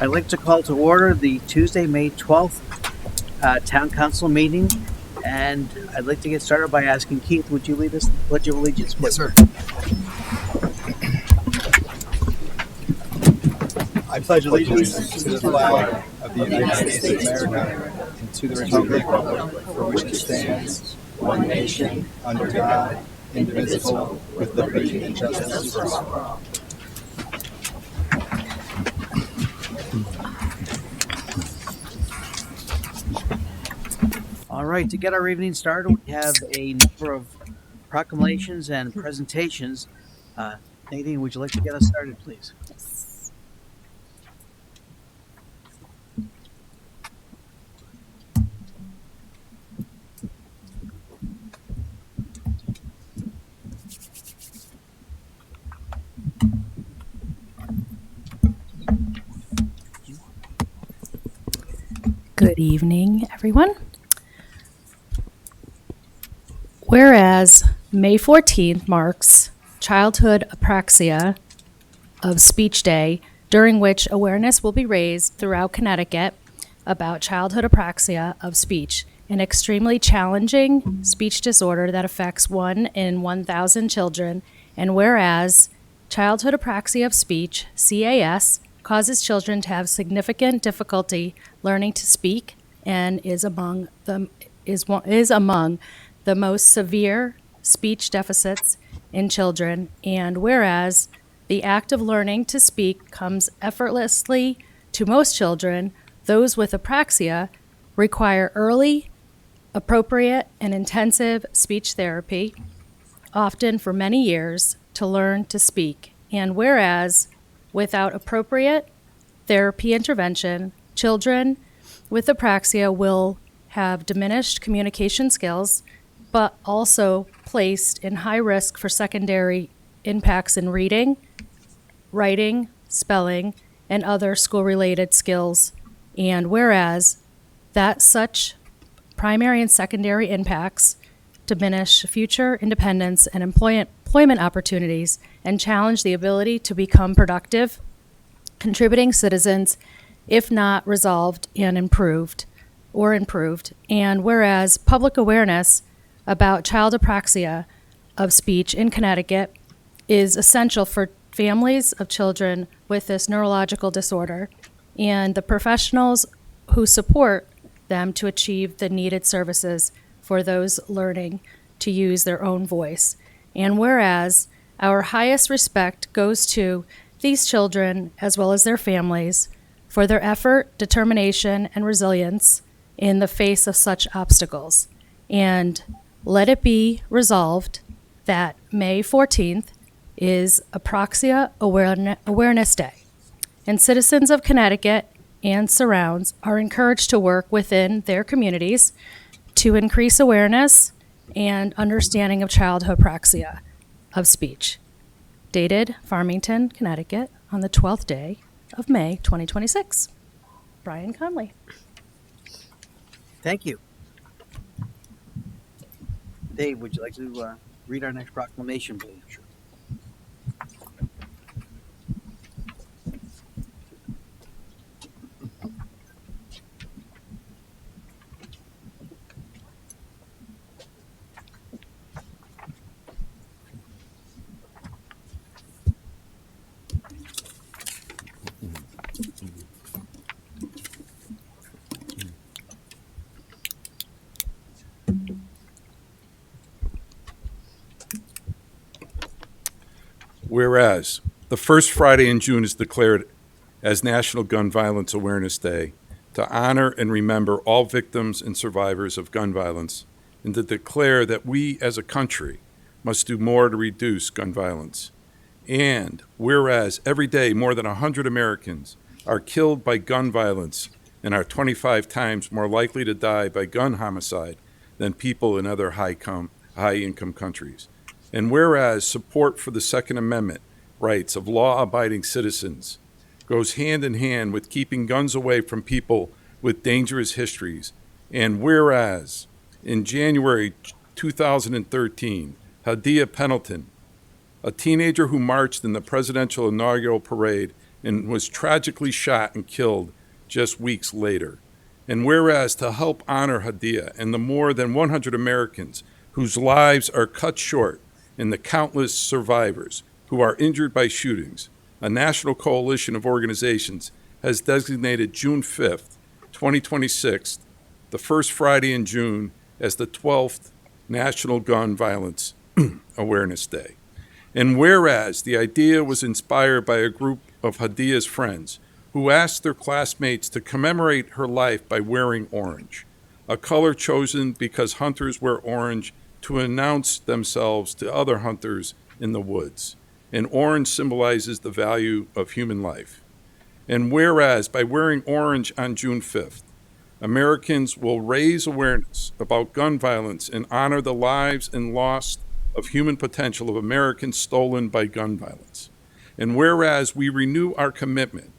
I'd like to call to order the Tuesday, May 12th Town Council meeting, and I'd like to get started by asking Keith, would you lead us in the Pledge of Allegiance, please? Yes, sir. I pledge allegiance to the flag of the United States of America and to the republic for which it stands, one nation, under God, indivisible, with liberty and justice for all. All right, to get our evening started, we have a number of proclamations and presentations. Nadine, would you like to get us started, please? Good evening, everyone. Whereas May 14th marks Childhood Apraxia of Speech Day, during which awareness will be raised throughout Connecticut about childhood apraxia of speech, an extremely challenging speech disorder that affects 1 in 1,000 children, and whereas childhood apraxia of speech, CAS, causes children to have significant difficulty learning to speak and is among the most severe speech deficits in children, and whereas the act of learning to speak comes effortlessly to most children, those with apraxia require early, appropriate, and intensive speech therapy, often for many years, to learn to speak. And whereas without appropriate therapy intervention, children with apraxia will have diminished communication skills, but also placed in high risk for secondary impacts in reading, writing, spelling, and other school-related skills. And whereas that such primary and secondary impacts diminish future independence and employment opportunities and challenge the ability to become productive, contributing citizens if not resolved and improved. And whereas public awareness about child apraxia of speech in Connecticut is essential for families of children with this neurological disorder and the professionals who support them to achieve the needed services for those learning to use their own voice. And whereas our highest respect goes to these children as well as their families for their effort, determination, and resilience in the face of such obstacles. And let it be resolved that May 14th is Apraxia Awareness Day, and citizens of Connecticut and surrounds are encouraged to work within their communities to increase awareness and understanding of childhood apraxia of speech. Dated Farmington, Connecticut, on the 12th day of May 2026. Brian Conley. Thank you. Dave, would you like to read our next proclamation, please? Sure. Whereas the first Friday in June is declared as National Gun Violence Awareness Day to honor and remember all victims and survivors of gun violence, and to declare that we as a country must do more to reduce gun violence. And whereas every day more than 100 Americans are killed by gun violence and are 25 times more likely to die by gun homicide than people in other high-income countries. And whereas support for the Second Amendment rights of law-abiding citizens goes hand in hand with keeping guns away from people with dangerous histories. And whereas in January 2013, Hadia Pendleton, a teenager who marched in the presidential inaugural parade and was tragically shot and killed just weeks later. And whereas to help honor Hadia and the more than 100 Americans whose lives are cut short and the countless survivors who are injured by shootings, a national coalition of organizations has designated June 5th, 2026, the first Friday in June, as the 12th National Gun Violence Awareness Day. And whereas the idea was inspired by a group of Hadia's friends who asked their classmates to commemorate her life by wearing orange, a color chosen because hunters wear orange to announce themselves to other hunters in the woods. And orange symbolizes the value of human life. And whereas by wearing orange on June 5th, Americans will raise awareness about gun violence and honor the lives and loss of human potential of Americans stolen by gun violence. And whereas we renew our commitment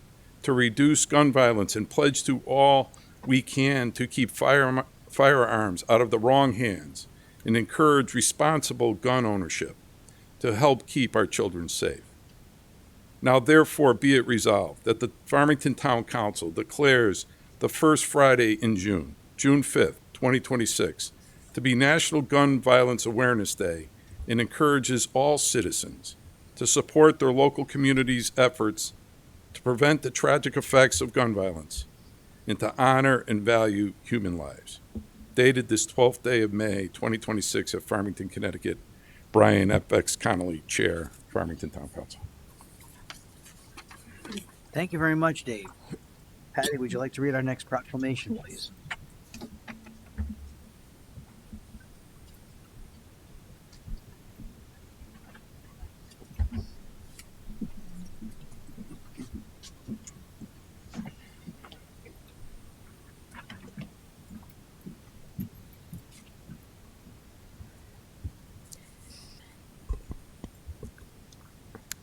to reduce gun violence and pledge to all we can to keep firearms out of the wrong hands and encourage responsible gun ownership to help keep our children safe. Now, therefore, be it resolved that the Farmington Town Council declares the first Friday in June, June 5th, 2026, to be National Gun Violence Awareness Day and encourages all citizens to support their local community's efforts to prevent the tragic effects of gun violence and to honor and value human lives. Dated this 12th day of May, 2026 at Farmington, Connecticut, Brian F.X. Connolly, Chair, Farmington Town Council. Thank you very much, Dave. Patty, would you like to read our next proclamation, please?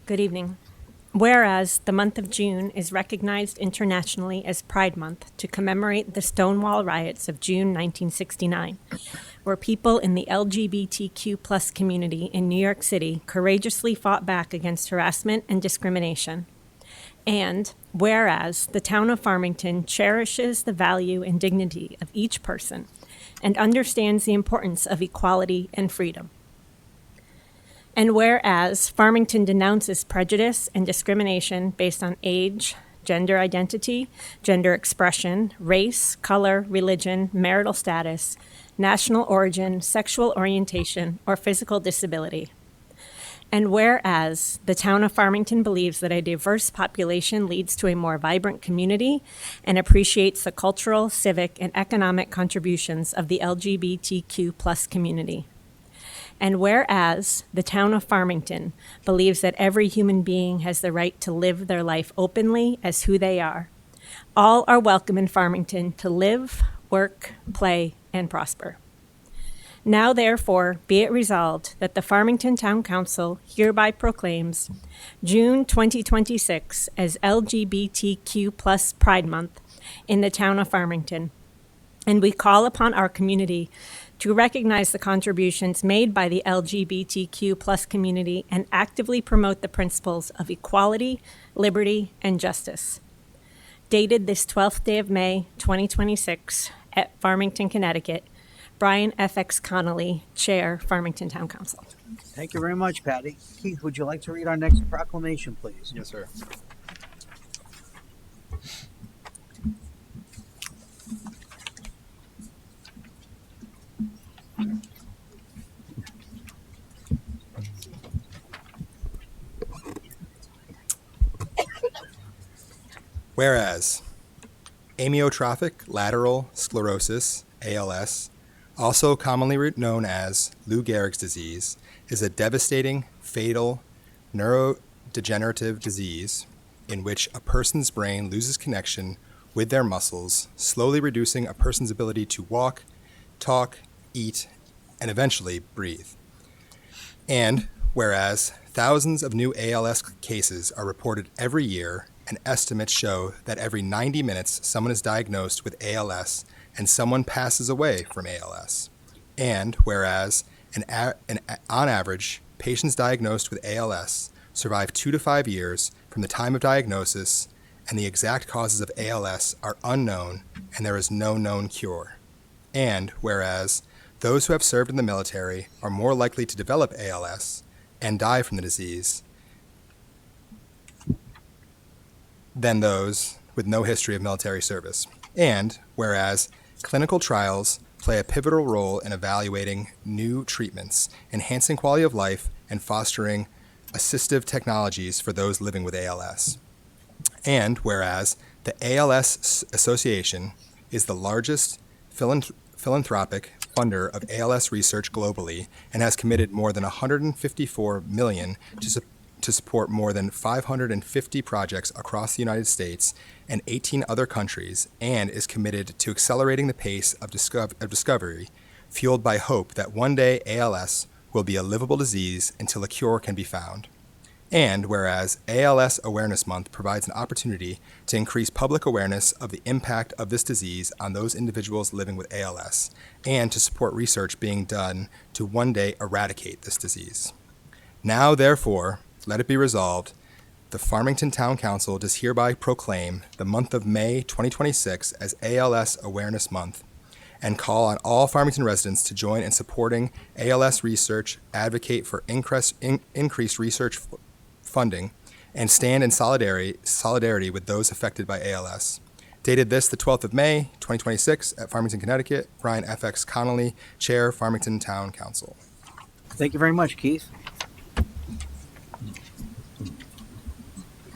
Good evening. Whereas the month of June is recognized internationally as Pride Month to commemorate the Stonewall riots of June 1969, where people in the LGBTQ+ community in New York City courageously fought back against harassment and discrimination. And whereas the town of Farmington cherishes the value and dignity of each person and understands the importance of equality and freedom. And whereas Farmington denounces prejudice and discrimination based on age, gender identity, gender expression, race, color, religion, marital status, national origin, sexual orientation, or physical disability. And whereas the town of Farmington believes that a diverse population leads to a more vibrant community and appreciates the cultural, civic, and economic contributions of the LGBTQ+ community. And whereas the town of Farmington believes that every human being has the right to live their life openly as who they are, all are welcome in Farmington to live, work, play, and prosper. Now, therefore, be it resolved that the Farmington Town Council hereby proclaims June 2026 as LGBTQ+ Pride Month in the town of Farmington, and we call upon our community to recognize the contributions made by the LGBTQ+ community and actively promote the principles of equality, liberty, and justice. Dated this 12th day of May, 2026, at Farmington, Connecticut, Brian F.X. Connolly, Chair, Farmington Town Council. Thank you very much, Patty. Keith, would you like to read our next proclamation, please? Yes, sir. Whereas amyotrophic lateral sclerosis, ALS, also commonly known as Lou Gehrig's disease, is a devastating, fatal neurodegenerative disease in which a person's brain loses connection with their muscles, slowly reducing a person's ability to walk, talk, eat, and eventually breathe. And whereas thousands of new ALS cases are reported every year, and estimates show that every 90 minutes someone is diagnosed with ALS and someone passes away from ALS. And whereas on average, patients diagnosed with ALS survive 2 to 5 years from the time of diagnosis, and the exact causes of ALS are unknown and there is no known cure. And whereas those who have served in the military are more likely to develop ALS and die from the disease than those with no history of military service. And whereas clinical trials play a pivotal role in evaluating new treatments, enhancing quality of life, and fostering assistive technologies for those living with ALS. And whereas the ALS Association is the largest philanthropic funder of ALS research globally and has committed more than $154 million to support more than 550 projects across the United States and 18 other countries, and is committed to accelerating the pace of discovery, fueled by hope that one day ALS will be a livable disease until a cure can be found. And whereas ALS Awareness Month provides an opportunity to increase public awareness of the impact of this disease on those individuals living with ALS, and to support research being done to one day eradicate this disease. Now, therefore, let it be resolved, the Farmington Town Council does hereby proclaim the month of May 2026 as ALS Awareness Month, and call on all Farmington residents to join in supporting ALS research, advocate for increased research funding, and stand in solidarity with those affected by ALS. Dated this the 12th of May, 2026 at Farmington, Connecticut, Brian F.X. Connolly, Chair, Farmington Town Council. Thank you very much, Keith.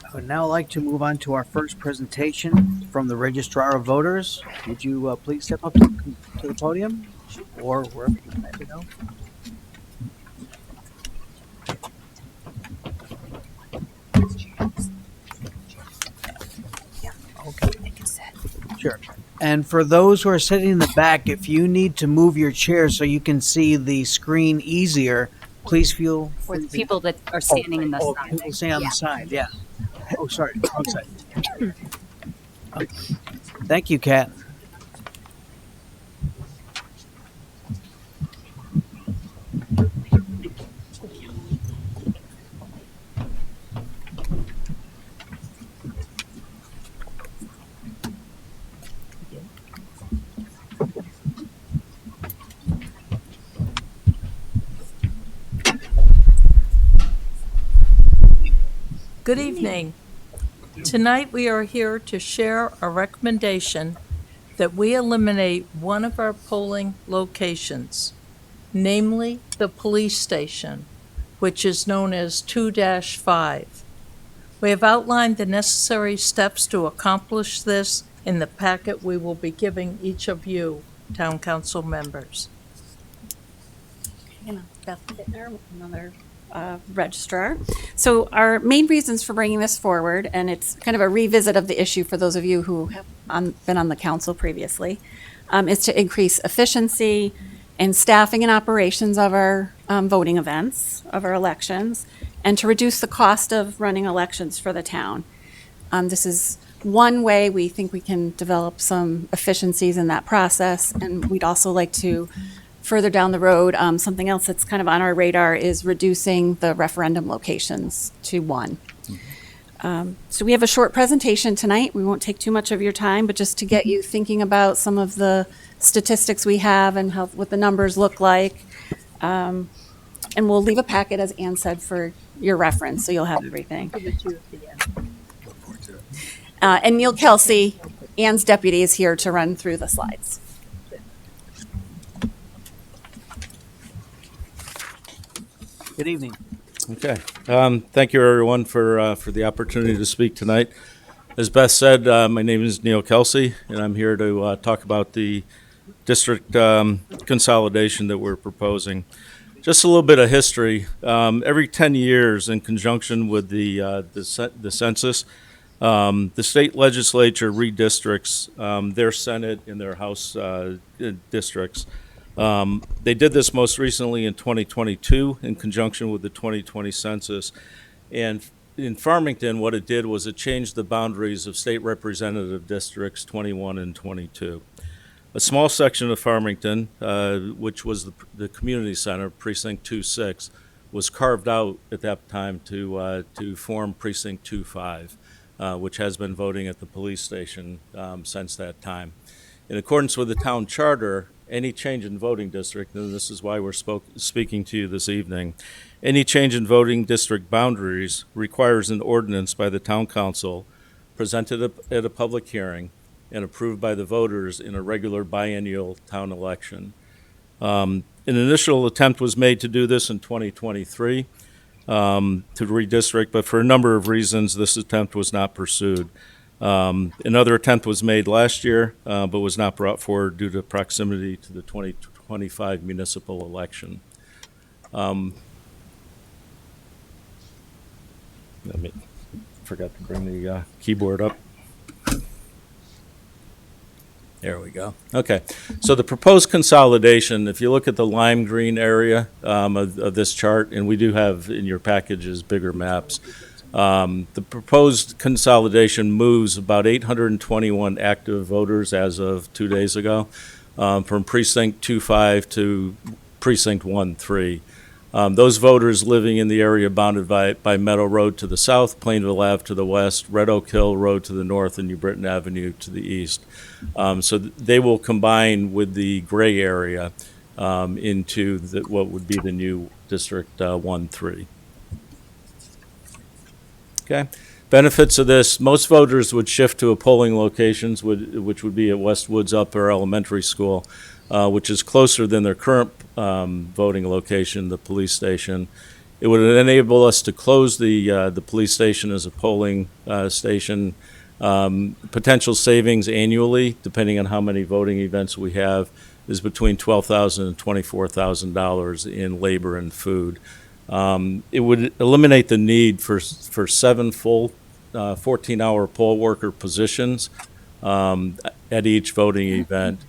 I would now like to move on to our first presentation from the Registrar of Voters. Would you please step up to the podium, or wherever you'd like to go? Okay. Sure. And for those who are sitting in the back, if you need to move your chair so you can see the screen easier, please feel For free the to- people that are standing in the Oh, side. people stay on Yeah. the side, yeah. Oh, sorry, wrong side. Thank you, Kat. Good evening. Tonight we are here to share a recommendation that we eliminate one of our polling locations, namely the police station, which is known as 2-5. We have outlined the necessary steps to accomplish this in the packet we will be giving each of you, Town Council members. Beth Bittner, another registrar. So our main reasons for bringing this forward, and it's kind of a revisit of the issue for those of you who have been on the council previously, is to increase efficiency and staffing and operations of our voting events, of our elections, and to reduce the cost of running elections for the town. This is one way we think we can develop some efficiencies in that process, and we'd also like to further down the road, something else that's kind of on our radar is reducing the referendum locations to one. So we have a short presentation tonight. We won't take too much of your time, but just to get you thinking about some of the statistics we have and what the numbers look like. And we'll leave a packet, as Ann said, for your reference, so you'll have everything. Look forward to it. And Neil Kelsey, Ann's deputy, is here to run through the slides. Good evening. Okay. Thank you, everyone, for the opportunity to speak tonight. As Beth said, my name is Neil Kelsey, and I'm here to talk about the district consolidation that we're proposing. Just a little bit of history. Every 10 years, in conjunction with the census, the state legislature redistricts their Senate and their House districts. They did this most recently in 2022 in conjunction with the 2020 census. And in Farmington, what it did was it changed the boundaries of state representative districts 21 and 22. A small section of Farmington, which was the community center, precinct 2-6, was carved out at that time to form Precinct 2-5, which has been voting at the police station since that time. In accordance with the town charter, any change in voting district, and this is why we're speaking to you this evening, any change in voting district boundaries requires an ordinance by the town council presented at a public hearing and approved by the voters in a regular biennial town election. An initial attempt was made to do this in 2023 to redistrict, but for a number of reasons, this attempt was not pursued. Another attempt was made last year, but was not brought forward due to proximity to the 2025 municipal election. Forgot to bring the keyboard up. There we go. Okay. So the proposed consolidation, if you look at the lime green area of this chart, and we do have in your packages bigger maps, the proposed consolidation moves about 821 active voters as of 2 days ago from Precinct 2-5 to Precinct 1-3. Those voters living in the area bounded by Meadow Road to the south, Plainville Ave to the west, Red Oak Hill Road to the north, and New Britain Avenue to the east. So they will combine with the gray area into what would be the new District 1-3. Okay. Benefits of this, most voters would shift to a polling locations, which would be at Westwoods Upper Elementary School, which is closer than their current voting location, the police station. It would enable us to close the police station as a polling station. Potential savings annually, depending on how many voting events we have, is between $12,000 and $24,000 in labor and food. It would eliminate the need for 7 full 14-hour poll worker positions at each voting event.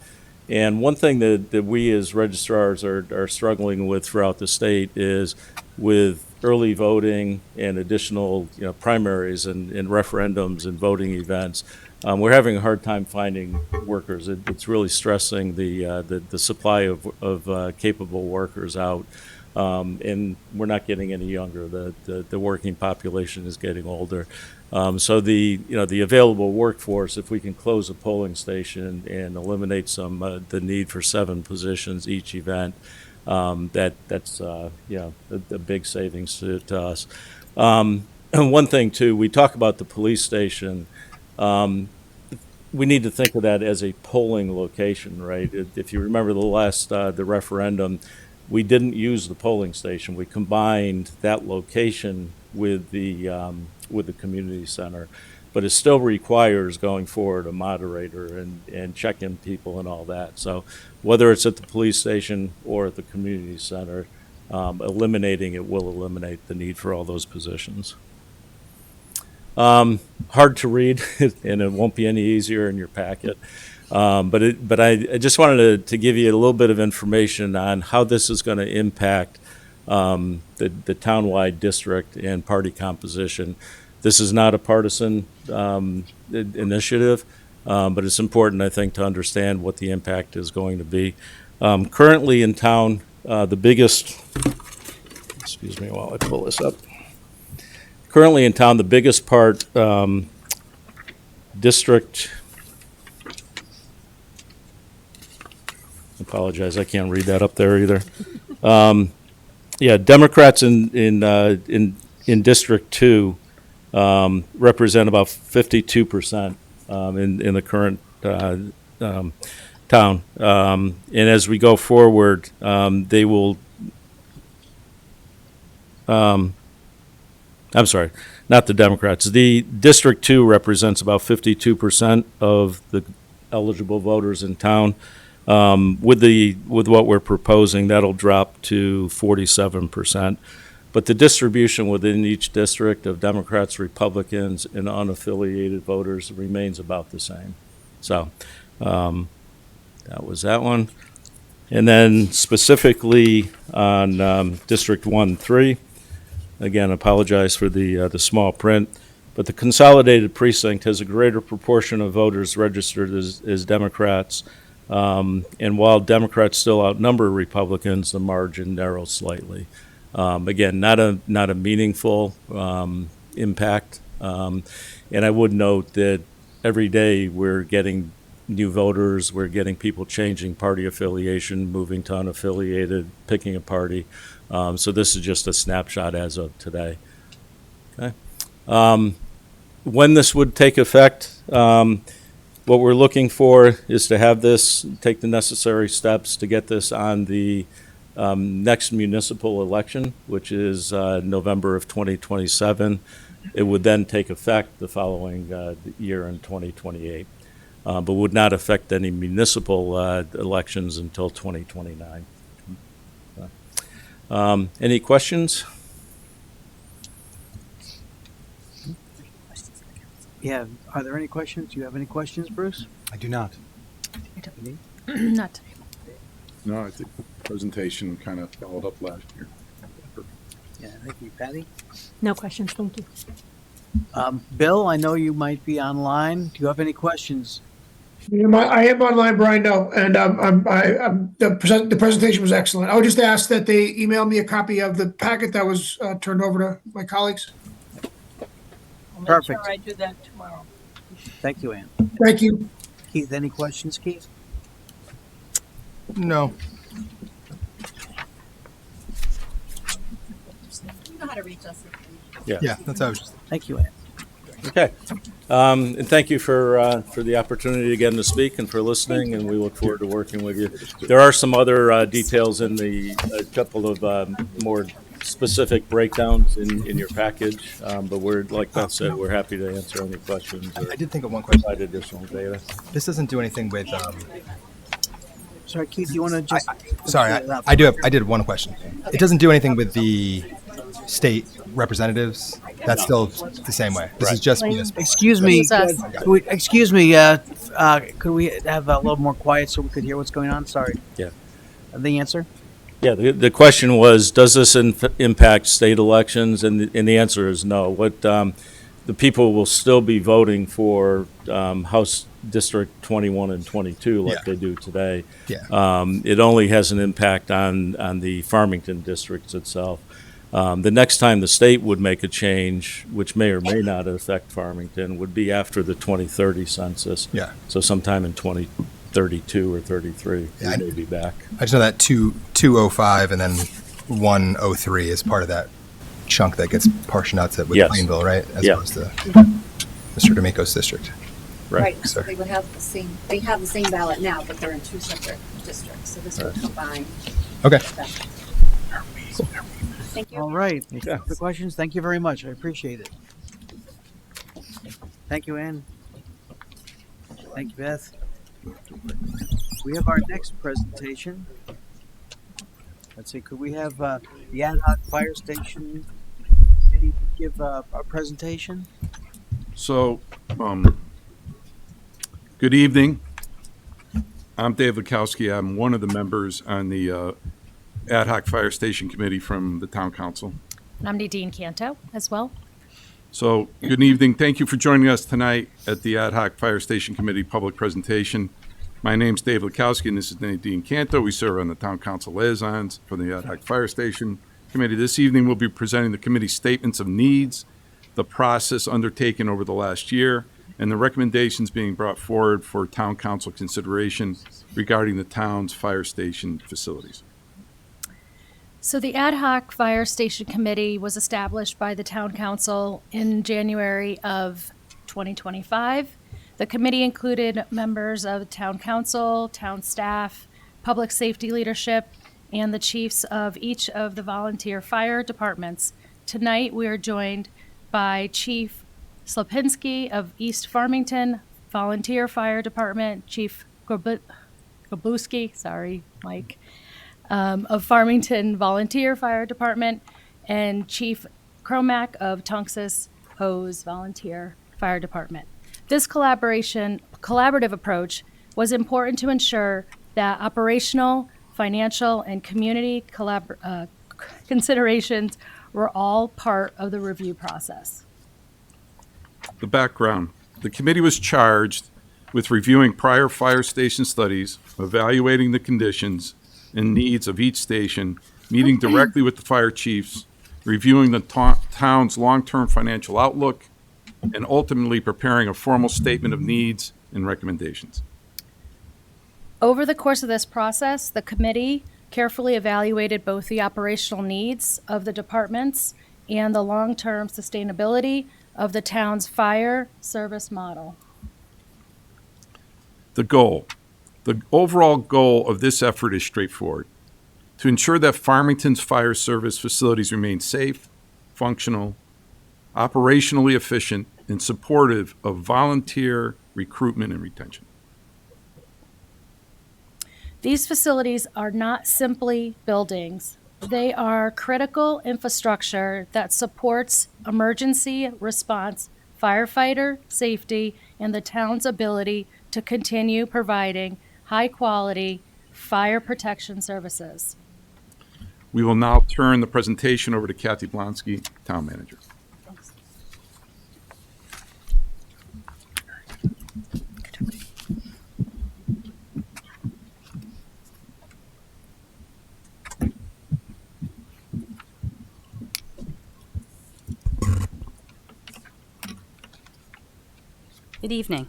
And one thing that we as registrars are struggling with throughout the state is with early voting and additional primaries and referendums and voting events. We're having a hard time finding workers. It's really stressing the supply of capable workers out. And we're not getting any younger. The working population is getting older. So the available workforce, if we can close a polling station and eliminate the need for 7 positions each event, that's a big savings to us. And one thing too, we talk about the police station. We need to think of that as a polling location, right? If you remember the referendum, we didn't use the polling station. We combined that location with the community center, but it still requires going forward a moderator and check-in people and all that. So whether it's at the police station or at the community center, eliminating it will eliminate the need for all those positions. Hard to read, and it won't be any easier in your packet. But I just wanted to give you a little bit of information on how this is going to impact the townwide district and party composition. This is not a partisan initiative, but it's important, I think, to understand what the impact is going to be. Currently in town, the biggest, excuse me while I pull this up. Currently in town, the biggest part, district, apologize, I can't read that up there either. Democrats in District 2 represent about 52% in the current town. And as we go forward, they will. I'm sorry, not the Democrats. The District 2 represents about 52% of the eligible voters in town. With what we're proposing, that'll drop to 47%. But the distribution within each district of Democrats, Republicans, and unaffiliated voters remains about the same. So that was that one. And then specifically on District 1-3, again, apologize for the small print, but the consolidated precinct has a greater proportion of voters registered as Democrats. And while Democrats still outnumber Republicans, the margin narrows slightly. Again, not a meaningful impact. And I would note that every day we're getting new voters, we're getting people changing party affiliation, moving to unaffiliated, picking a party. So this is just a snapshot as of today. Okay. When this would take effect, what we're looking for is to have this, take the necessary steps to get this on the next municipal election, which is November of 2027. It would then take effect the following year in 2028, but would not affect any municipal elections until 2029. Any questions? Yeah, are there any questions? Do you have any questions, Bruce? I do not. Not No, I think the presentation kind of followed up last year. Yeah, thank you, Patty. No questions, thank you. Bill, I know you might be online. Do you have any questions? Yeah, I am online, Brian. No, and the presentation was excellent. I would just ask that they email me a copy of the packet that was turned over to my colleagues. I'll make Perfect. sure I do that tomorrow. Thank you, Ann. Thank you. Keith, any questions, Keith? No. You know how to reach us. Yeah, that's how I was just. Thank you, Ann. Okay. And thank you for the opportunity again to speak and for listening, and we look forward to working with you. There are some other details in a couple of more specific breakdowns in your package, but we're, like Beth said, we're happy to answer any questions or I did think of one question. provide additional data. This doesn't do anything with. Sorry, Keith, you want to just? Sorry, I did one question. It doesn't do anything with the state representatives. That's still the same way. This is just municipal. Excuse me. It's us. Excuse me. Could we have a little more quiet so we could hear what's going on? Sorry. Yeah. The answer? Yeah, the question was, does this impact state elections? And the answer is no. What the people will still be voting for House District 21 and 22 like Yeah. they do today. Yeah. It only has an impact on the Farmington districts itself. The next time the state would make a change, which may or may not affect Farmington, would be after the 2030 census. Yeah. So sometime in 2032 or 33, Yeah, we may be back. I just know that 205 and then 103 is part of that chunk that gets portioned out to with Yes. Plainville, right? As Yeah. opposed to Mr. D'Amico's district. Right. So Sorry. they would have they have the same ballot now, but they're in two separate districts, so this would combine. Okay. Thank you. All right. Okay. The questions? Thank you very much. I appreciate it. Thank you, Ann. Thank you, Beth. We have our next presentation. Let's see, could we have the ad hoc fire station maybe give a presentation? So, good evening. I'm Dave Lukowski. I'm one of the members on the Ad hoc Fire Station Committee from the Town Council. And I'm Nadine Canto as well. So, good evening. Thank you for joining us tonight at the Ad hoc Fire Station Committee public presentation. My name's Dave Lukowski, and this is Nadine Canto. We serve on the Town Council liaisons for the Ad hoc Fire Station Committee. This evening, we'll be presenting the committee's statements of needs, the process undertaken over the last year, and the recommendations being brought forward for Town Council consideration regarding the town's fire station facilities. So the Ad hoc Fire Station Committee was established by the Town Council in January of 2025. The committee included members of Town Council, town staff, public safety leadership, and the chiefs of each of the volunteer fire departments. Tonight, we are joined by Chief Slapinski of East Farmington Volunteer Fire Department, Chief Gobuski, sorry, Mike, of Farmington Volunteer Fire Department, and Chief Cromack of Tunxus Hose Volunteer Fire Department. This collaborative approach was important to ensure that operational, financial, and community considerations were all part of the review process. The background. The committee was charged with reviewing prior fire station studies, evaluating the conditions and needs of each station, meeting directly with the fire chiefs, reviewing the town's long-term financial outlook, and ultimately preparing a formal statement of needs and recommendations. Over the course of this process, the committee carefully evaluated both the operational needs of the departments and the long-term sustainability of the town's fire service model. The overall goal of this effort is straightforward: to ensure that Farmington's fire service facilities remain safe, functional, operationally efficient, and supportive of volunteer recruitment and retention. These facilities are not simply buildings. They are critical infrastructure that supports emergency response, firefighter safety, and the town's ability to continue providing high-quality fire protection services. We will now turn the presentation over to Kathy Blonsky, Town Manager. Good evening.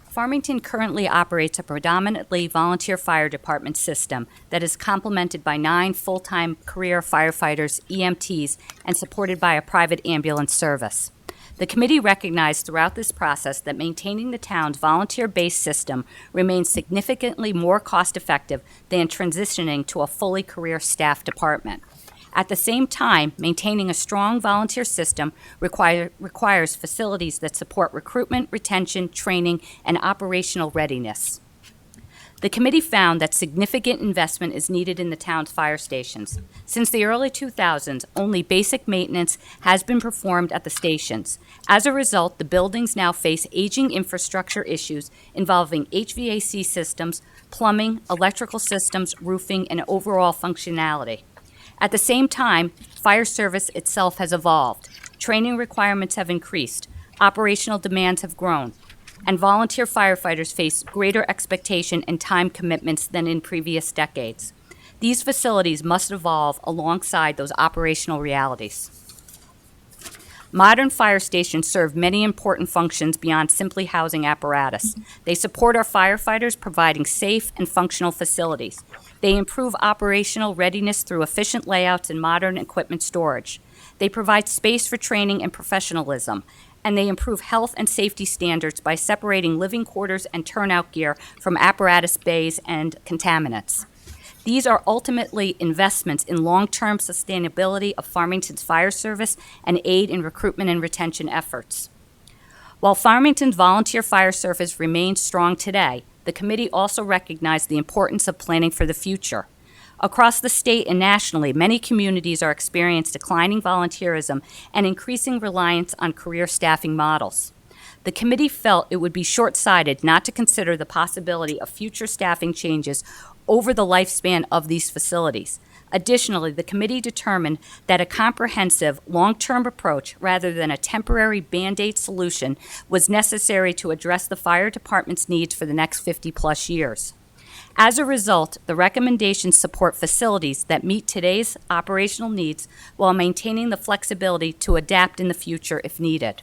Farmington currently operates a predominantly volunteer fire department system that is complemented by 9 full-time career firefighters, EMTs, and supported by a private ambulance service. The committee recognized throughout this process that maintaining the town's volunteer-based system remains significantly more cost-effective than transitioning to a fully career staff department. At the same time, maintaining a strong volunteer system requires facilities that support recruitment, retention, training, and operational readiness. The committee found that significant investment is needed in the town's fire stations. Since the early 2000s, only basic maintenance has been performed at the stations. As a result, the buildings now face aging infrastructure issues involving HVAC systems, plumbing, electrical systems, roofing, and overall functionality. At the same time, fire service itself has evolved. Training requirements have increased, operational demands have grown, and volunteer firefighters face greater expectation and time commitments than in previous decades. These facilities must evolve alongside those operational realities. Modern fire stations serve many important functions beyond simply housing apparatus. They support our firefighters, providing safe and functional facilities. They improve operational readiness through efficient layouts and modern equipment storage. They provide space for training and professionalism, and they improve health and safety standards by separating living quarters and turnout gear from apparatus bays and contaminants. These are ultimately investments in long-term sustainability of Farmington's fire service and aid in recruitment and retention efforts. While Farmington's volunteer fire service remains strong today, the committee also recognized the importance of planning for the future. Across the state and nationally, many communities are experiencing declining volunteerism and increasing reliance on career staffing models. The committee felt it would be short-sighted not to consider the possibility of future staffing changes over the lifespan of these facilities. Additionally, the committee determined that a comprehensive, long-term approach rather than a temporary Band-Aid solution was necessary to address the fire department's needs for the next 50-plus years. As a result, the recommendations support facilities that meet today's operational needs while maintaining the flexibility to adapt in the future if needed.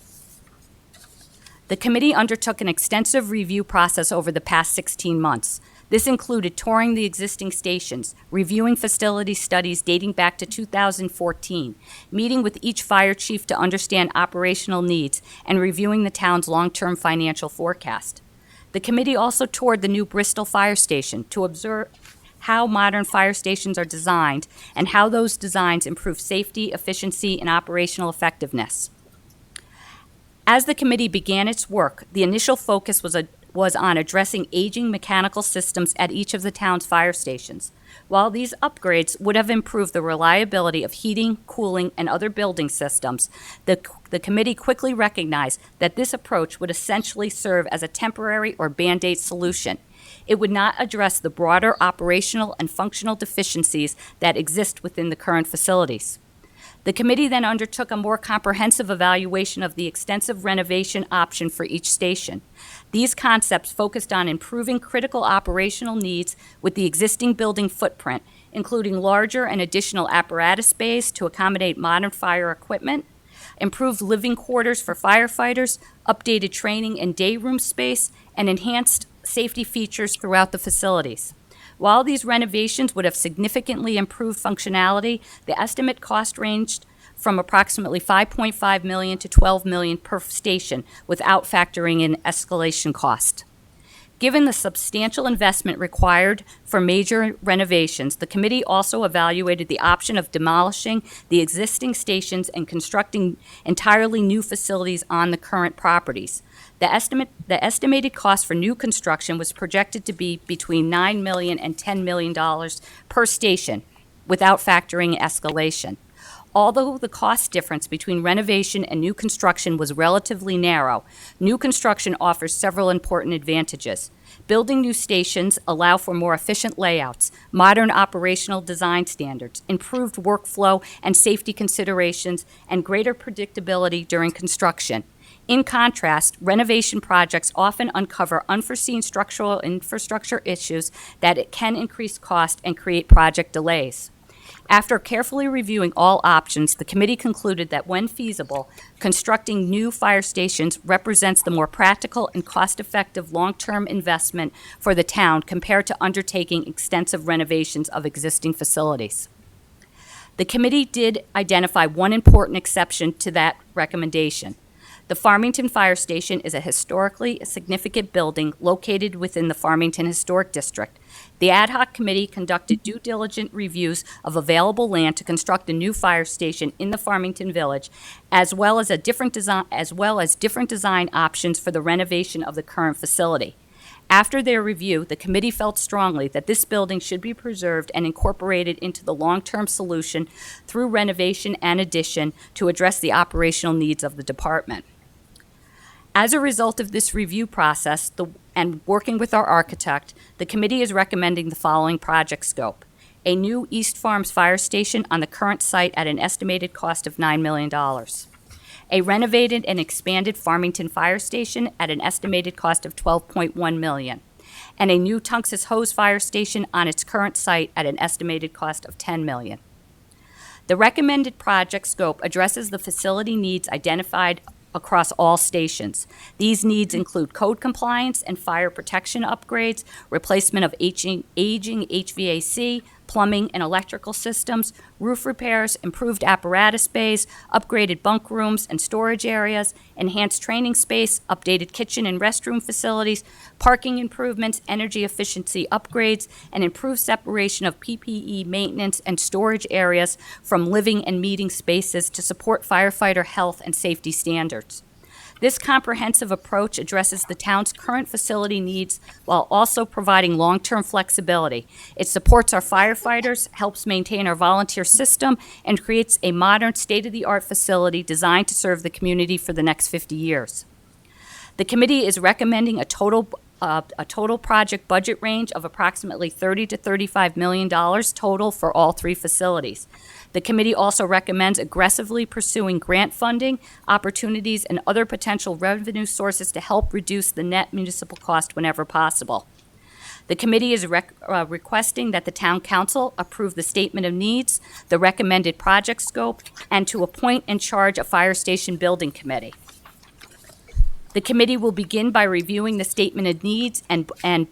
The committee undertook an extensive review process over the past 16 months. This included touring the existing stations, reviewing facility studies dating back to 2014, meeting with each fire chief to understand operational needs, and reviewing the town's long-term financial forecast. The committee also toured the new Bristol Fire Station to observe how modern fire stations are designed and how those designs improve safety, efficiency, and operational effectiveness. As the committee began its work, the initial focus was on addressing aging mechanical systems at each of the town's fire stations. While these upgrades would have improved the reliability of heating, cooling, and other building systems, the committee quickly recognized that this approach would essentially serve as a temporary or Band-Aid solution. It would not address the broader operational and functional deficiencies that exist within the current facilities. The committee then undertook a more comprehensive evaluation of the extensive renovation option for each station. These concepts focused on improving critical operational needs with the existing building footprint, including larger and additional apparatus bays to accommodate modern fire equipment, improved living quarters for firefighters, updated training and day room space, and enhanced safety features throughout the facilities. While these renovations would have significantly improved functionality, the estimate cost ranged from approximately $5.5 million to $12 million per station without factoring in escalation cost. Given the substantial investment required for major renovations, the committee also evaluated the option of demolishing the existing stations and constructing entirely new facilities on the current properties. The estimated cost for new construction was projected to be between $9 million and $10 million per station, without factoring escalation. Although the cost difference between renovation and new construction was relatively narrow, new construction offers several important advantages. Building new stations allow for more efficient layouts, modern operational design standards, improved workflow and safety considerations, and greater predictability during construction. In contrast, renovation projects often uncover unforeseen structural infrastructure issues that it can increase cost and create project delays. After carefully reviewing all options, the committee concluded that when feasible, constructing new fire stations represents the more practical and cost-effective long-term investment for the town compared to undertaking extensive renovations of existing facilities. The committee did identify one important exception to that recommendation. The Farmington Fire Station is a historically significant building located within the Farmington Historic District. The ad hoc committee conducted due diligent reviews of available land to construct a new fire station in the Farmington Village, as well as different design options for the renovation of the current facility. After their review, the committee felt strongly that this building should be preserved and incorporated into the long-term solution through renovation and addition to address the operational needs of the department. As a result of this review process and working with our architect, the committee is recommending the following project scope: a new East Farms Fire Station on the current site at an estimated cost of $9 million, a renovated and expanded Farmington Fire Station at an estimated cost of $12.1 million, and a new Tunxus Hose Fire Station on its current site at an estimated cost of $10 million. The recommended project scope addresses the facility needs identified across all stations. These needs include code compliance and fire protection upgrades, replacement of aging HVAC, plumbing and electrical systems, roof repairs, improved apparatus bays, upgraded bunk rooms and storage areas, enhanced training space, updated kitchen and restroom facilities, parking improvements, energy efficiency upgrades, and improved separation of PPE maintenance and storage areas from living and meeting spaces to support firefighter health and safety standards. This comprehensive approach addresses the town's current facility needs while also providing long-term flexibility. It supports our firefighters, helps maintain our volunteer system, and creates a modern, state-of-the-art facility designed to serve the community for the next 50 years. The committee is recommending a total project budget range of approximately $30 to $35 million total for all three facilities. The committee also recommends aggressively pursuing grant funding, opportunities, and other potential revenue sources to help reduce the net municipal cost whenever possible. The committee is requesting that the town council approve the statement of needs, the recommended project scope, and to appoint and charge a fire station building committee. The committee will begin by reviewing the statement of needs and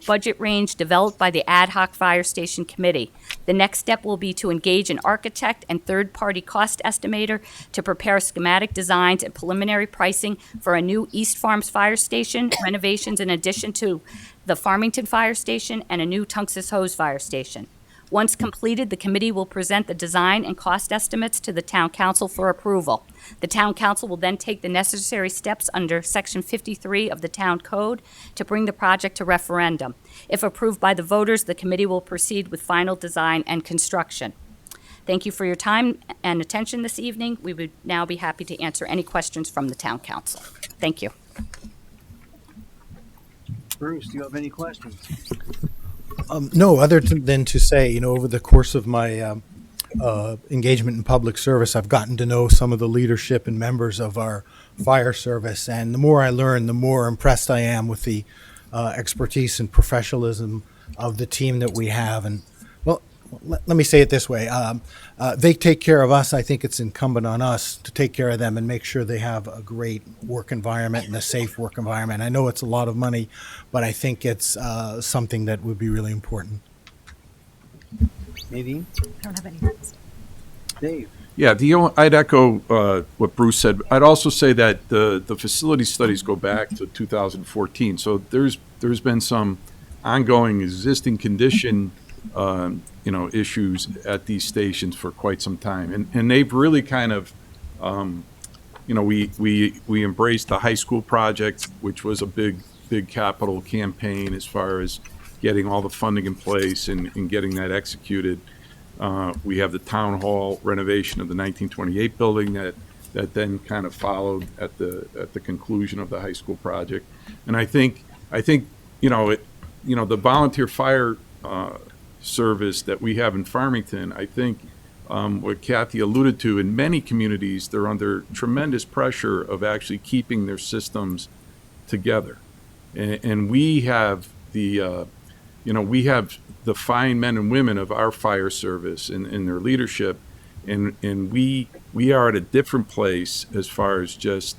budget range developed by the Ad hoc Fire Station Committee. The next step will be to engage an architect and third-party cost estimator to prepare schematic designs and preliminary pricing for a new East Farms Fire Station, renovations in addition to the Farmington Fire Station, and a new Tunxus Hose Fire Station. Once completed, the committee will present the design and cost estimates to the town council for approval. The town council will then take the necessary steps under Section 53 of the town code to bring the project to referendum. If approved by the voters, the committee will proceed with final design and construction. Thank you for your time and attention this evening. We would now be happy to answer any questions from the town council. Thank you. Bruce, do you have any questions? No, than to say, over the course of my engagement in public service, I've gotten to know some of the leadership and members of our fire service. And the more I learn, the more impressed I am with the expertise and professionalism of the team that we have. And, well, let me say it this way. They take care of us. I think it's incumbent on us to take care of them and make sure they have a great work environment and a safe work environment. I know it's a lot of money, but I think it's something that would be really important. Nadine? I don't have any. Dave? Yeah, I'd echo what Bruce said. I'd also say that the facility studies go back to 2014. So there's been some ongoing existing condition issues at these stations for quite some time, and they've really kind of we embraced the high school project, which was a big capital campaign as far as getting all the funding in place and getting that executed. We have the town hall renovation of the 1928 building that then kind of followed at the conclusion of the high school project. And I think the volunteer fire service that we have in Farmington, I think what Kathy alluded to, in many communities, they're under tremendous pressure of actually keeping their systems together. And we have the fine men and women of our fire service and their leadership, and we are at a different place as far as just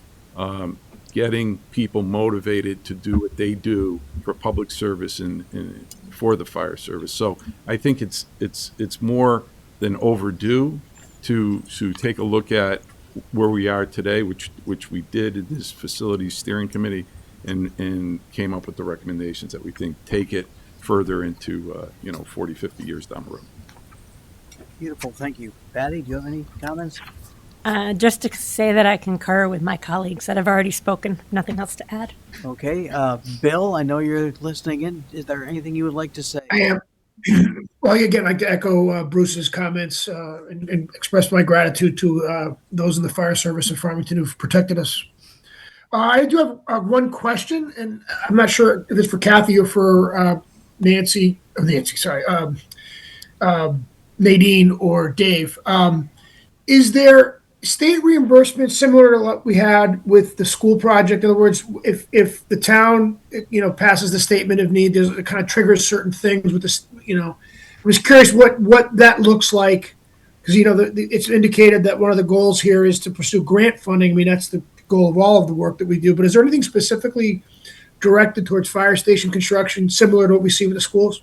getting people motivated to do what they do for public service and for the fire service. So I think it's more than overdue to take a look at where we are today, which we did in this facilities steering committee, and came up with the recommendations that we think take it further into 40, 50 years down the road. Beautiful, thank you. Patty, do you have any comments? Just to say that I concur with my colleagues that have already spoken. Nothing else to add. Okay, Bill, I know you're listening in. Is there anything you would like to say? I am. Well, again, I'd like to echo Bruce's comments and express my gratitude to those in the fire service of Farmington who've protected us. I do have one question, and I'm not sure if it's for Kathy or for Nadine or Dave. Is there state reimbursement similar to what we had with the school project? In other words, if the town, passes the statement of need, it kind of triggers certain things with this, I was curious what that looks like, because, it's indicated that one of the goals here is to pursue grant funding. I mean, that's the goal of all of the work that we do, but is there anything specifically directed towards fire station construction similar to what we see with the schools?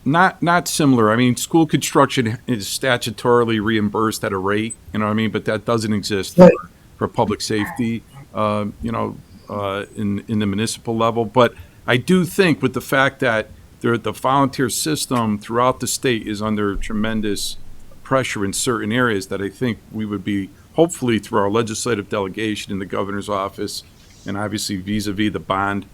Not similar. I mean, school construction is statutorily reimbursed at a rate, but that doesn't exist for public safety, in the municipal level. But I do think with the fact that the volunteer system throughout the state is under tremendous pressure in certain areas, that I think we would be, hopefully through our legislative delegation in the governor's office, and obviously vis-a-vis the bond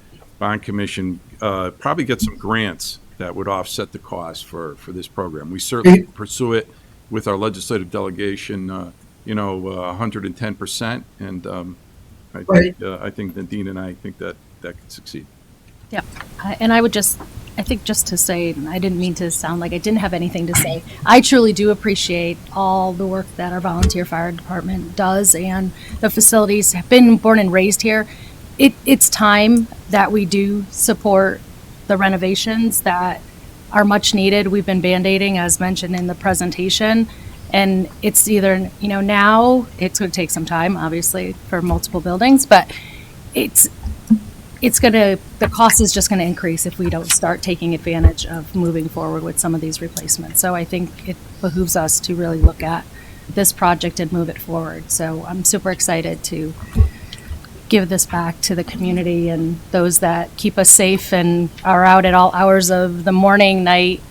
commission, probably get some grants that would offset the cost for this program. We certainly pursue it with our legislative delegation, 110%. And I think Nadine and I think that could succeed. Yeah, and I think just to say, I didn't mean to sound like I didn't have anything to say. I truly do appreciate all the work that our volunteer fire department does, and the facilities have been born and raised here. It's time that we do support the renovations that are much needed. We've been band-aiding, as mentioned in the presentation, and it's either, now it's going to take some time, obviously, for multiple buildings, but the cost is just going to increase if we don't start taking advantage of moving forward with some of these replacements. So I think it behooves us to really look at this project and move it forward. So I'm super excited to give this back to the community and those that keep us safe and are out at all hours of the morning, night,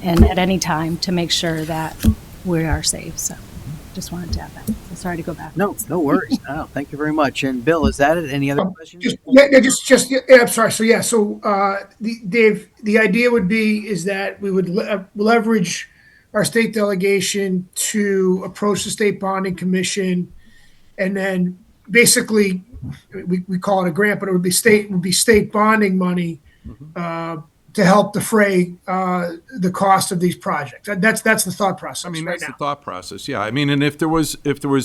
and at any time to make sure that we are safe. So just wanted to add that. So sorry to go back. No worries. No, thank you very much. And Bill, is that it? Any other questions? I'm sorry. So Dave, the idea is that we would leverage our state delegation to approach the state bonding commission, and then basically we call it a grant, but it would be state bonding money to help defray the cost of these projects. That's the thought process. That's the thought process. Yeah. And if there was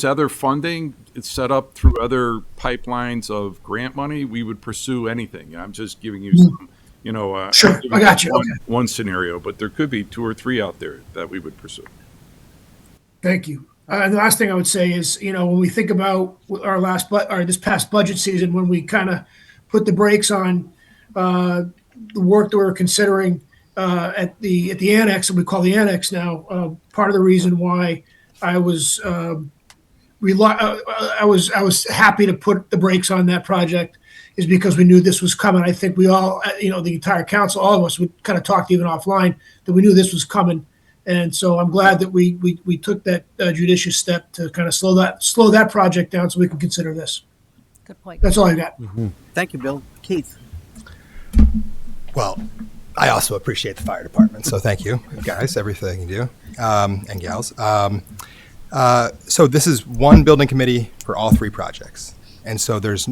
other funding, it's set up through other pipelines of grant money, we would pursue anything. I'm just giving you You know, Sure, I got you. One scenario, but there could be 2 or 3 out there that we would pursue. Thank you. And the last thing I would say is, when we think about this past budget season, when we kind of put the brakes on the work that we were considering at the annex, that we call the annex now, part of the reason why I was happy to put the brakes on that project is because we knew this was coming. I think we all, the entire council, all of us, we kind of talked even offline that we knew this was coming. And so I'm glad that we took that judicious step to kind of slow that project down so we can consider this. Good point. That's all I got. Thank you, Bill. Keith. Well, I also appreciate the fire department, so thank you, guys, everything you do, and gals. So this is one building committee for all 3 projects. And so there's,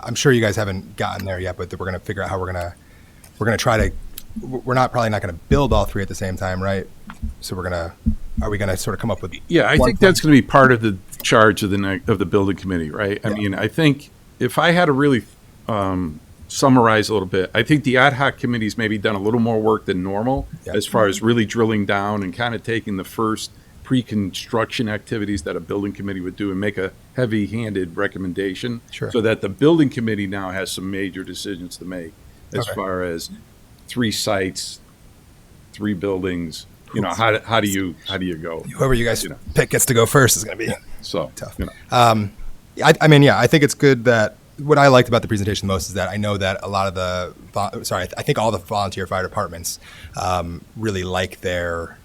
I'm sure you guys haven't gotten there yet, but we're going to figure out how we're going to try to, we're probably not going to build all 3 at the same time, right? So are we going to sort of come up with? Yeah, I think that's going to be part of the charge of the building committee, right? I mean, I think if I had to really summarize a little bit, I think the ad hoc committee's maybe done a little more work than normal as far as really drilling down and kind of taking the first pre-construction activities that a building committee would do and make a heavy-handed recommendation, so that the building committee now has some major decisions to make as far as 3 sites, 3 buildings. How do you go? Whoever you guys pick gets to go first is going to be so tough. I think it's good that what I liked about the presentation most is that I know that a lot of I think all the volunteer fire departments really like their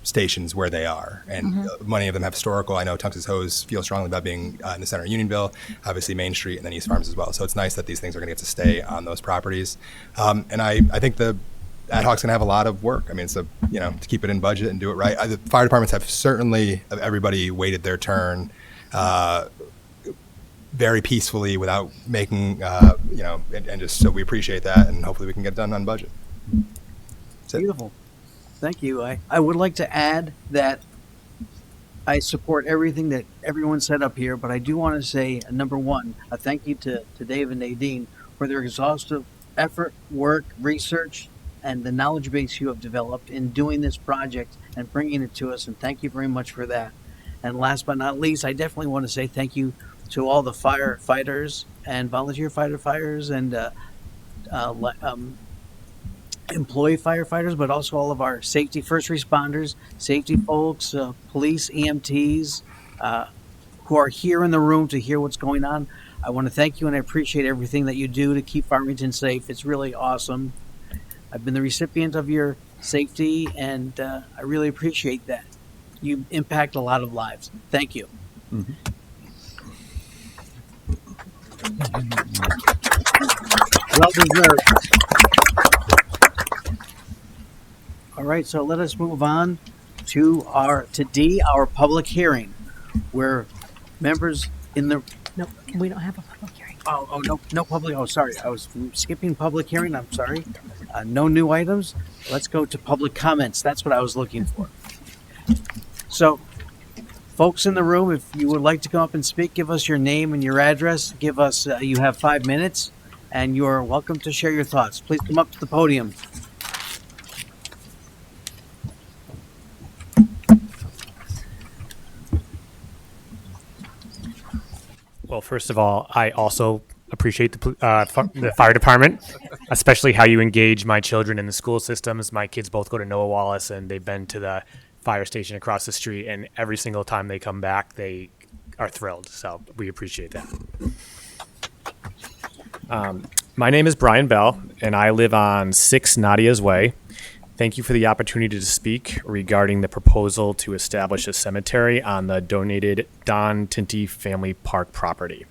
stations where they are, and many of them have historical. I know Tunx's Hose feels strongly about being in the center of Unionville, obviously Main Street, and then East Farms as well. So it's nice that these things are going to get to stay on those properties. And I think the ad hoc's going to have a lot of work. I mean, so to keep it in budget and do it right. The fire departments have certainly, everybody waited their turn very peacefully without making and just so we appreciate that, and hopefully we can get it done on budget. Beautiful. Thank you. I would like to add that I support everything that everyone said up here, but I do want to say, number one, a thank you to Dave and Nadine for their exhaustive effort, work, research, and the knowledge base you have developed in doing this project and bringing it to us, and thank you very much for that. And last but not least, I definitely want to say thank you to all the firefighters and volunteer firefighters and employee firefighters, but also all of our safety first responders, safety folks, police, EMTs, who are here in the room to hear what's going on. I want to thank you, and I appreciate everything that you do to keep Farmington safe. It's really awesome. I've been the recipient of your safety, and I really appreciate that. You impact a lot of lives. Thank you. Mm-hmm. Well deserved. All right, so let us move on to D, our public hearing, where members in the... No, we don't have a public hearing. No public. Oh, sorry. I was skipping public hearing. I'm sorry. No new items. Let's go to public comments. That's what I was looking for. So, folks in the room, if you would like to come up and speak, give us your name and your address. Give us, you have 5 minutes, and you're welcome to share your thoughts. Please come up to the podium. Well, first of all, I also appreciate the fire department, especially how you engage my children in the school systems. My kids both go to Noah Wallace, and they've been to the fire station across the street, and every single time they come back, they are thrilled. So we appreciate that. My name is Brian Bell, and I live on 6 Nadia's Way. Thank you for the opportunity to speak regarding the proposal to establish a cemetery on the donated Don Tinty Family Park property.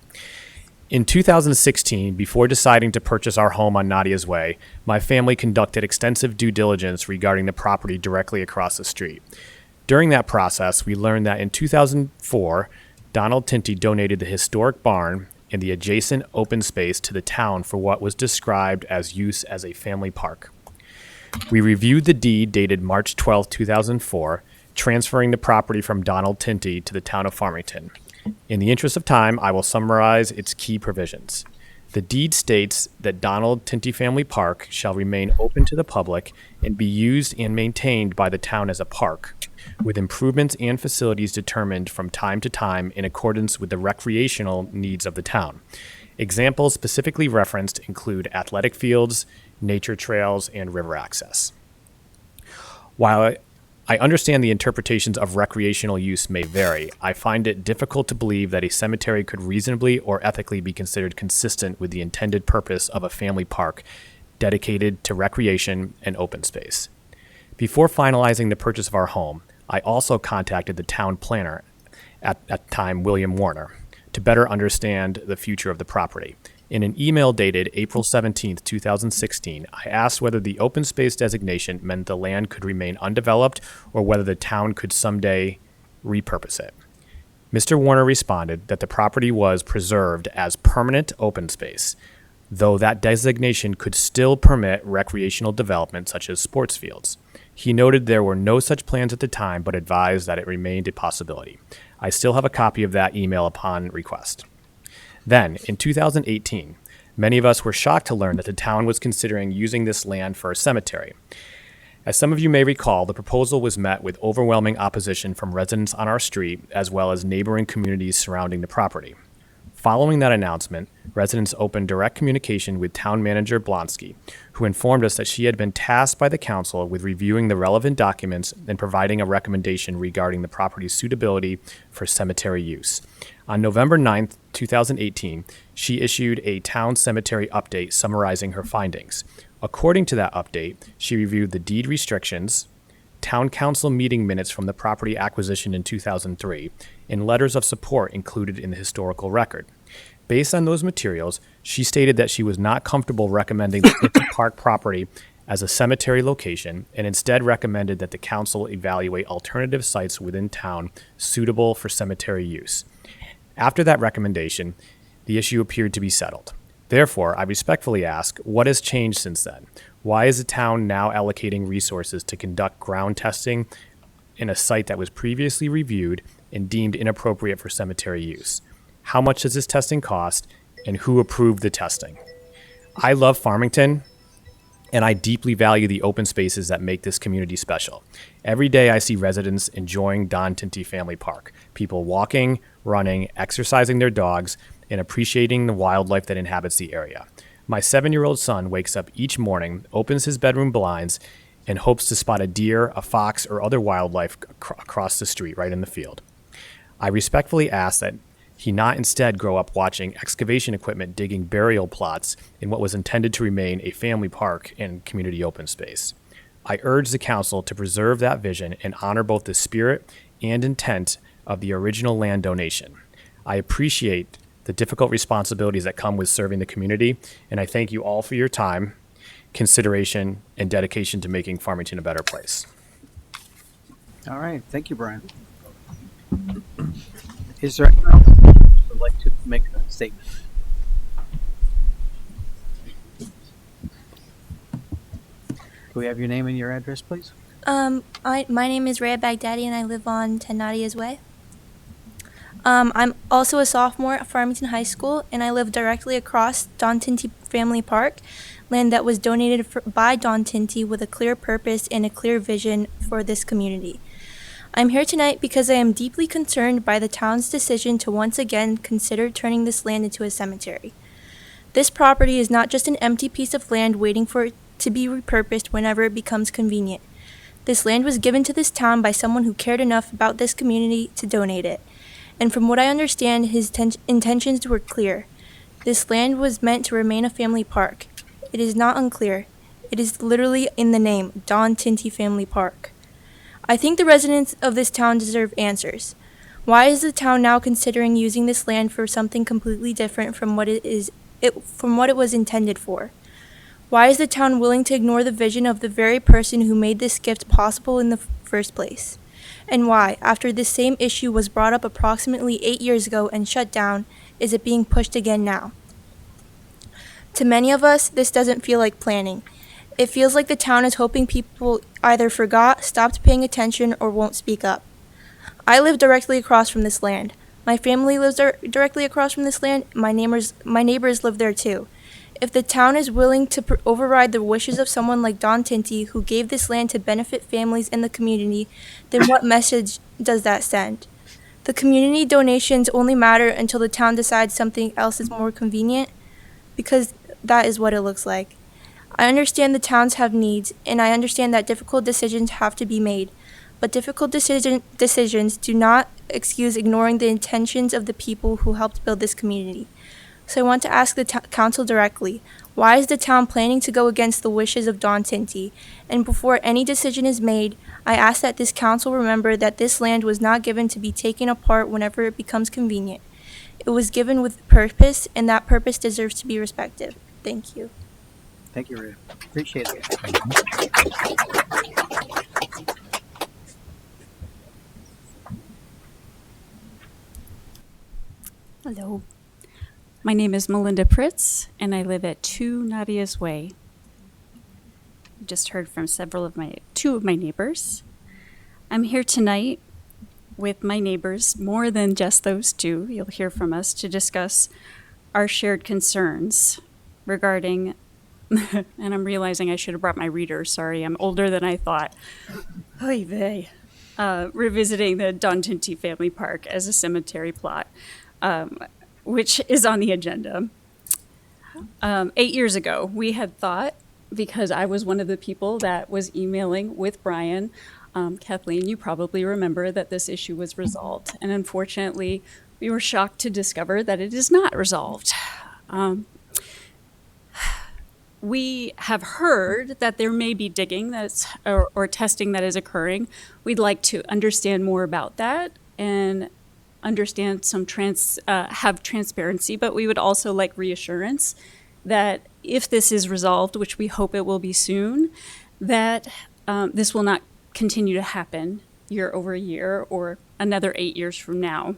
In 2016, before deciding to purchase our home on Nadia's Way, my family conducted extensive due diligence regarding the property directly across the street. During that process, we learned that in 2004, Donald Tinty donated the historic barn and the adjacent open space to the town for what was described as use as a family park. We reviewed the deed dated March 12, 2004, transferring the property from Donald Tinty to the town of Farmington. In the interest of time, I will summarize its key provisions. The deed states that Donald Tinty Family Park shall remain open to the public and be used and maintained by the town as a park, with improvements and facilities determined from time to time in accordance with the recreational needs of the town. Examples specifically referenced include athletic fields, nature trails, and river access. While I understand the interpretations of recreational use may vary, I find it difficult to believe that a cemetery could reasonably or ethically be considered consistent with the intended purpose of a family park dedicated to recreation and open space. Before finalizing the purchase of our home, I also contacted the town planner, at that time William Warner, to better understand the future of the property. In an email dated April 17, 2016, I asked whether the open space designation meant the land could remain undeveloped or whether the town could someday repurpose it. Mr. Warner responded that the property was preserved as permanent open space, though that designation could still permit recreational development such as sports fields. He noted there were no such plans at the time, but advised that it remained a possibility. I still have a copy of that email upon request. Then, in 2018, many of us were shocked to learn that the town was considering using this land for a cemetery. As some of you may recall, the proposal was met with overwhelming opposition from residents on our street, as well as neighboring communities surrounding the property. Following that announcement, residents opened direct communication with Town Manager Blonsky, who informed us that she had been tasked by the council with reviewing the relevant documents and providing a recommendation regarding the property's suitability for cemetery use. On November 9th, 2018, she issued a town cemetery update summarizing her findings. According to that update, she reviewed the deed restrictions, town council meeting minutes from the property acquisition in 2003, and letters of support included in the historical record. Based on those materials, she stated that she was not comfortable recommending the Tinty Park property as a cemetery location and instead recommended that the council evaluate alternative sites within town suitable for cemetery use. After that recommendation, the issue appeared to be settled. Therefore, I respectfully ask, what has changed since then? Why is the town now allocating resources to conduct ground testing in a site that was previously reviewed and deemed inappropriate for cemetery use? How much does this testing cost, and who approved the testing? I love Farmington, and I deeply value the open spaces that make this community special. Every day I see residents enjoying Don Tinty Family Park, people walking, running, exercising their dogs, and appreciating the wildlife that inhabits the area. My 7-year-old son wakes up each morning, opens his bedroom blinds, and hopes to spot a deer, a fox, or other wildlife across the street right in the field. I respectfully ask that he not instead grow up watching excavation equipment digging burial plots in what was intended to remain a family park and community open space. I urge the council to preserve that vision and honor both the spirit and intent of the original land donation. I appreciate the difficult responsibilities that come with serving the community, and I thank you all for your time, consideration, and dedication to making Farmington a better place. All right, thank you, Brian. Is there anyone else who would like to make a statement? Can we have your name and your address, please? My name is Rhea Baghdadi, and I live on 10 Nadia's Way. I'm also a sophomore at Farmington High School, and I live directly across Don Tinty Family Park, land that was donated by Don Tinty with a clear purpose and a clear vision for this community. I'm here tonight because I am deeply concerned by the town's decision to once again consider turning this land into a cemetery. This property is not just an empty piece of land waiting for it to be repurposed whenever it becomes convenient. This land was given to this town by someone who cared enough about this community to donate it. And from what I understand, his intentions were clear. This land was meant to remain a family park. It is not unclear. It is literally in the name, Don Tinty Family Park. I think the residents of this town deserve answers. Why is the town now considering using this land for something completely different from what it was intended for? Why is the town willing to ignore the vision of the very person who made this gift possible in the first place? And why, after this same issue was brought up approximately 8 years ago and shut down, is it being pushed again now? To many of us, this doesn't feel like planning. It feels like the town is hoping people either forgot, stopped paying attention, or won't speak up. I live directly across from this land. My family lives directly across from this land. My neighbors live there too. If the town is willing to override the wishes of someone like Don Tinty, who gave this land to benefit families in the community, then what message does that send? The community donations only matter until the town decides something else is more convenient, because that is what it looks like. I understand the towns have needs, and I understand that difficult decisions have to be made, but difficult decisions do not excuse ignoring the intentions of the people who helped build this community. So I want to ask the council directly, why is the town planning to go against the wishes of Don Tinty? And before any decision is made, I ask that this council remember that this land was not given to be taken apart whenever it becomes convenient. It was given with purpose, and that purpose deserves to be respected. Thank you. Thank you, Rita. Appreciate it. Hello. My name is Melinda Pritz, and I live at 2 Nadia's Way. Just heard from two of my neighbors. I'm here tonight with my neighbors, more than just those two. You'll hear from us to discuss our shared concerns regarding, and I'm realizing I should have brought my reader. Sorry, I'm older than I thought. Oy vey. Revisiting the Don Tinty Family Park as a cemetery plot, which is on the agenda. 8 years ago, we had thought, because I was one of the people that was emailing with Brian, Kathleen, you probably remember that this issue was resolved. And unfortunately, we were shocked to discover that it is not resolved. We have heard that there may be digging or testing that is occurring. We'd like to understand more about that and understand have transparency, but we would also like reassurance that if this is resolved, which we hope it will be soon, that this will not continue to happen year over year or another 8 years from now.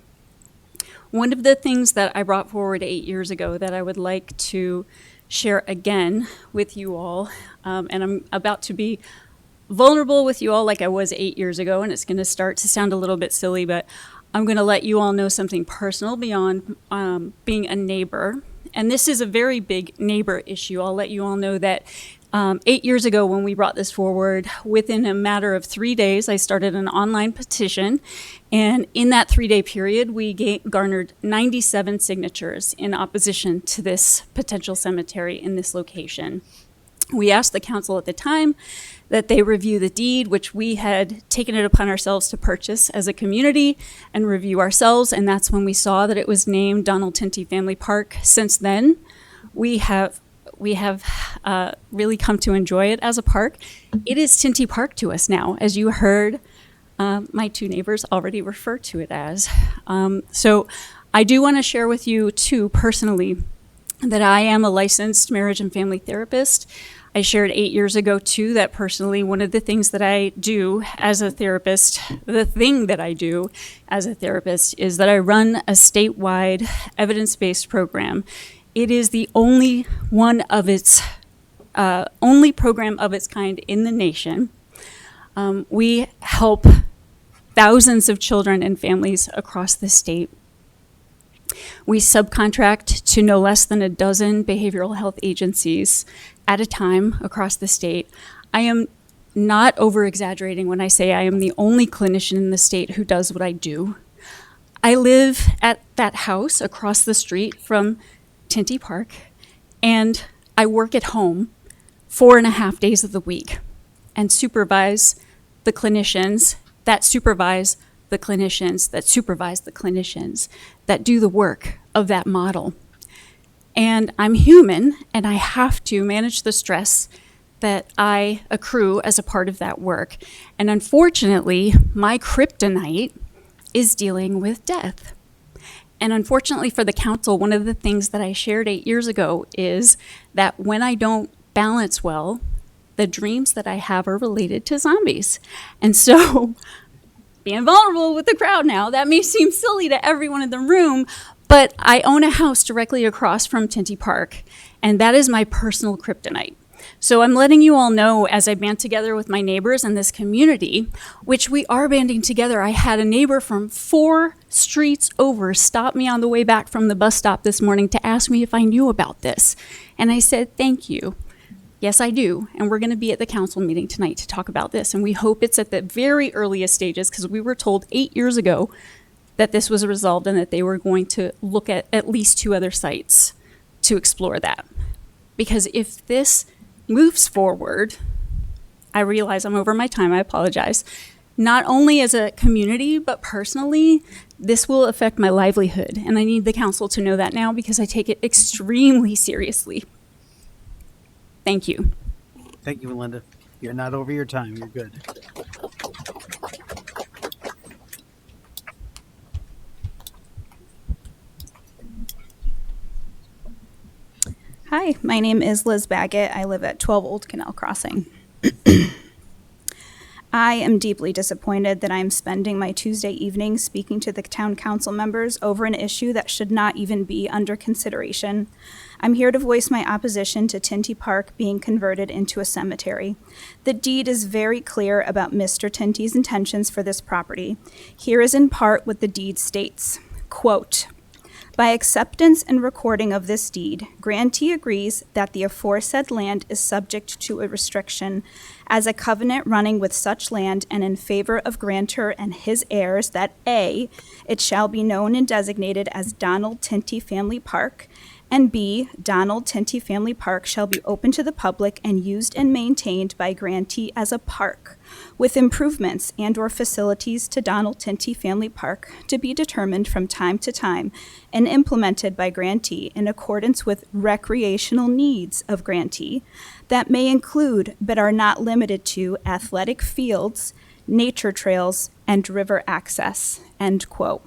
One of the things that I brought forward 8 years ago that I would like to share again with you all, and I'm about to be vulnerable with you all like I was 8 years ago, and it's going to start to sound a little bit silly, but I'm going to let you all know something personal beyond being a neighbor. And this is a very big neighbor issue. I'll let you all know that 8 years ago when we brought this forward, within a matter of 3 days, I started an online petition. And in that 3-day period, we garnered 97 signatures in opposition to this potential cemetery in this location. We asked the council at the time that they review the deed, which we had taken it upon ourselves to purchase as a community and review ourselves. And that's when we saw that it was named Donald Tinty Family Park. Since then, we have really come to enjoy it as a park. It is Tinty Park to us now, as you heard my two neighbors already refer to it as. So I do want to share with you too personally that I am a licensed marriage and family therapist. I shared 8 years ago too that personally one of the things that I do as a therapist, the thing that I do as a therapist is that I run a statewide evidence-based program. It is the only program of its kind in the nation. We help thousands of children and families across the state. We subcontract to no less than a dozen behavioral health agencies at a time across the state. I am not over-exaggerating when I say I am the only clinician in the state who does what I do. I live at that house across the street from Tinty Park, and I work at home 4.5 days of the week and supervise the clinicians that supervise the clinicians that supervise the clinicians that do the work of that model. And I'm human, and I have to manage the stress that I accrue as a part of that work. And unfortunately, my kryptonite is dealing with death. And unfortunately for the council, one of the things that I shared 8 years ago is that when I don't balance well, the dreams that I have are related to zombies. And so being vulnerable with the crowd now, that may seem silly to everyone in the room, but I own a house directly across from Tinty Park, and that is my personal kryptonite. So I'm letting you all know, as I band together with my neighbors in this community, which we are banding together. I had a neighbor from 4 streets over stop me on the way back from the bus stop this morning to ask me if I knew about this. And I said, thank you. Yes, I do. And we're going to be at the council meeting tonight to talk about this. And we hope it's at the very earliest stages, because we were told 8 years ago that this was resolved and that they were going to look at least 2 other sites to explore that. Because if this moves forward, I realize I'm over my time, I apologize, not only as a community, but personally, this will affect my livelihood. And I need the council to know that now, because I take it extremely seriously. Thank you. Thank you, Melinda. You're not over your time. You're good. Hi, my name is Liz Baggett. I live at 12 Old Canal Crossing. I am deeply disappointed that I'm spending my Tuesday evening speaking to the town council members over an issue that should not even be under consideration. I'm here to voice my opposition to Tinty Park being converted into a cemetery. The deed is very clear about Mr. Tinty's intentions for this property. Here is in part what the deed states, quote, "By acceptance and recording of this deed, grantee agrees that the aforesaid land is subject to a restriction as a covenant running with such land and in favor of grantor and his heirs that A, it shall be known and designated as Donald Tinty Family Park, and B, Donald Tinty Family Park shall be open to the public and used and maintained by grantee as a park, with improvements and or facilities to Donald Tinty Family Park to be determined from time to time and implemented by grantee in accordance with recreational needs of grantee that may include but are not limited to athletic fields, nature trails, and river access," end quote.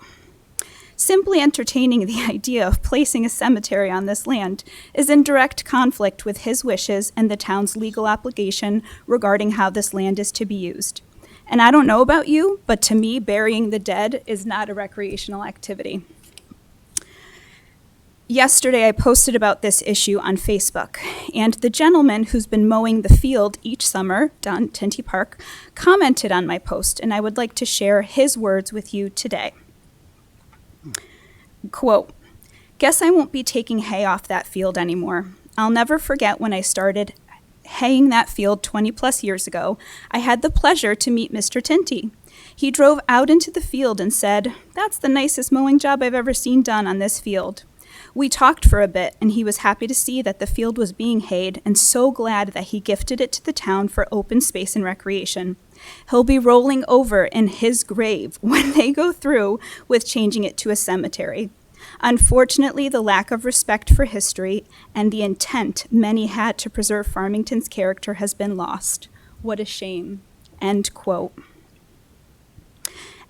Simply entertaining the idea of placing a cemetery on this land is in direct conflict with his wishes and the town's legal obligation regarding how this land is to be used. And I don't know about you, but to me, burying the dead is not a recreational activity. Yesterday, I posted about this issue on Facebook, and the gentleman who's been mowing the field each summer down Tinty Park commented on my post, and I would like to share his words with you today. Quote, "Guess I won't be taking hay off that field anymore. I'll never forget when I started haying that field 20 plus years ago, I had the pleasure to meet Mr. Tinty. He drove out into the field and said, 'That's the nicest mowing job I've ever seen done on this field.' We talked for a bit, and he was happy to see that the field was being hayed and so glad that he gifted it to the town for open space and recreation. He'll be rolling over in his grave when they go through with changing it to a cemetery. Unfortunately, the lack of respect for history and the intent many had to preserve Farmington's character has been lost. What a shame." End quote.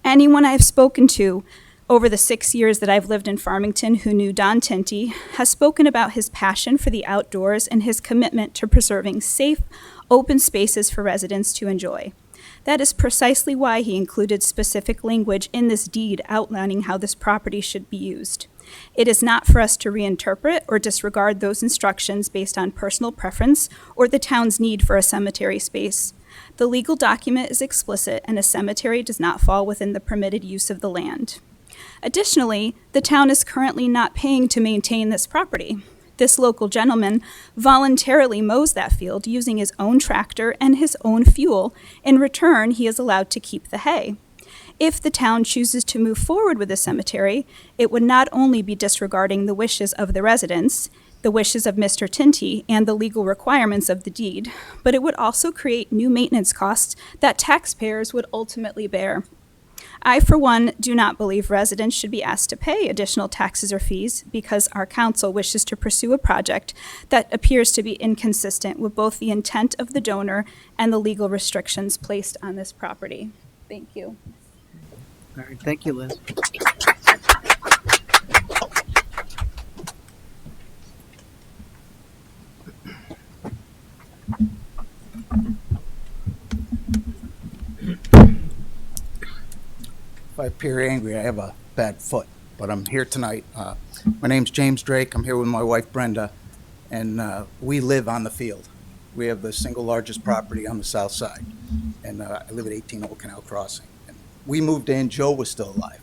Anyone I've spoken to over the 6 years that I've lived in Farmington who knew Don Tinty has spoken about his passion for the outdoors and his commitment to preserving safe, open spaces for residents to enjoy. That is precisely why he included specific language in this deed outlining how this property should be used. It is not for us to reinterpret or disregard those instructions based on personal preference or the town's need for a cemetery space. The legal document is explicit, and a cemetery does not fall within the permitted use of the land. Additionally, the town is currently not paying to maintain this property. This local gentleman voluntarily mows that field using his own tractor and his own fuel. In return, he is allowed to keep the hay. If the town chooses to move forward with the cemetery, it would not only be disregarding the wishes of the residents, the wishes of Mr. Tinty, and the legal requirements of the deed, but it would also create new maintenance costs that taxpayers would ultimately bear. I, for one, do not believe residents should be asked to pay additional taxes or fees because our council wishes to pursue a project that appears to be inconsistent with both the intent of the donor and the legal restrictions placed on this property. Thank you. All right, thank you, Liz. If I appear angry, I have a bad foot, but I'm here tonight. My name's James Drake. I'm here with my wife Brenda, and we live on the field. We have the single largest property on the south side, and I live at 18 Old Canal Crossing. And we moved in, Joe was still alive,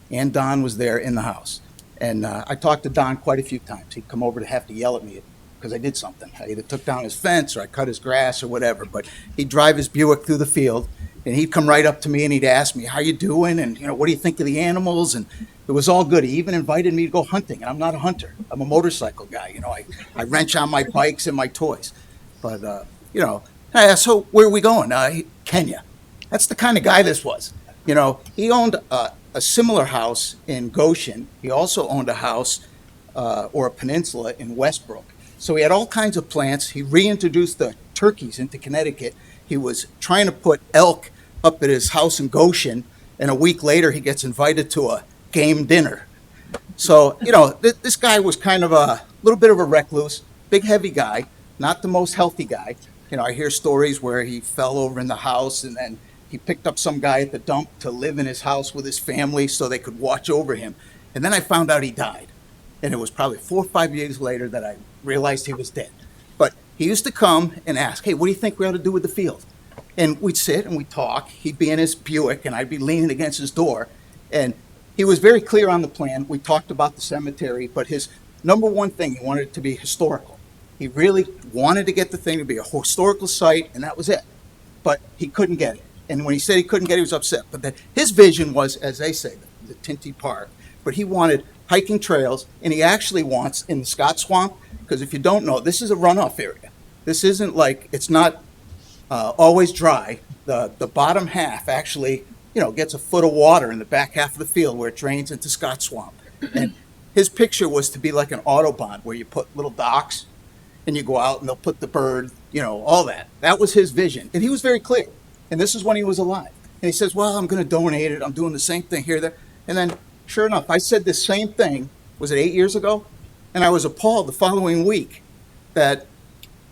and Don was there in the house. And I talked to Don quite a few times. He'd come over to have to yell at me because I did something. I either took down his fence or I cut his grass or whatever, but he'd drive his Buick through the field, and he'd come right up to me and he'd ask me, how you doing? And, what do you think of the animals? And it was all good. He even invited me to go hunting, and I'm not a hunter. I'm a motorcycle guy. I wrench on my bikes and my toys. But, I asked, so where are we going? Kenya. That's the kind of guy this was. He owned a similar house in Goshen. He also owned a house or a peninsula in Westbrook. So he had all kinds of plants. He reintroduced the turkeys into Connecticut. He was trying to put elk up at his house in Goshen, and a week later he gets invited to a game dinner. So, this guy was kind of a little bit of a recluse, big, heavy guy, not the most healthy guy. I hear stories where he fell over in the house and then he picked up some guy at the dump to live in his house with his family so they could watch over him. And then I found out he died. And it was probably 4 or 5 years later that I realized he was dead. But he used to come and ask, hey, what do you think we ought to do with the field? And we'd sit and we'd talk. He'd be in his Buick and I'd be leaning against his door. And he was very clear on the plan. We talked about the cemetery, but his number one thing, he wanted it to be historical. He really wanted to get the thing to be a historical site, and that was it. But he couldn't get it. And when he said he couldn't get it, he was upset. But his vision was, as they say, the Tinty Park. But he wanted hiking trails, and he actually wants in the Scott Swamp, because if you don't know, this is a runoff area. This isn't like, it's not always dry. The bottom half actually, gets a foot of water in the back half of the field where it drains into Scott Swamp. And his picture was to be like an Autobahn where you put little docks and you go out and they'll put the bird, all that. That was his vision. And he was very clear. And this is when he was alive. And he says, well, I'm going to donate it. I'm doing the same thing here, there. And then, sure enough, I said the same thing, was it 8 years ago? And I was appalled the following week that,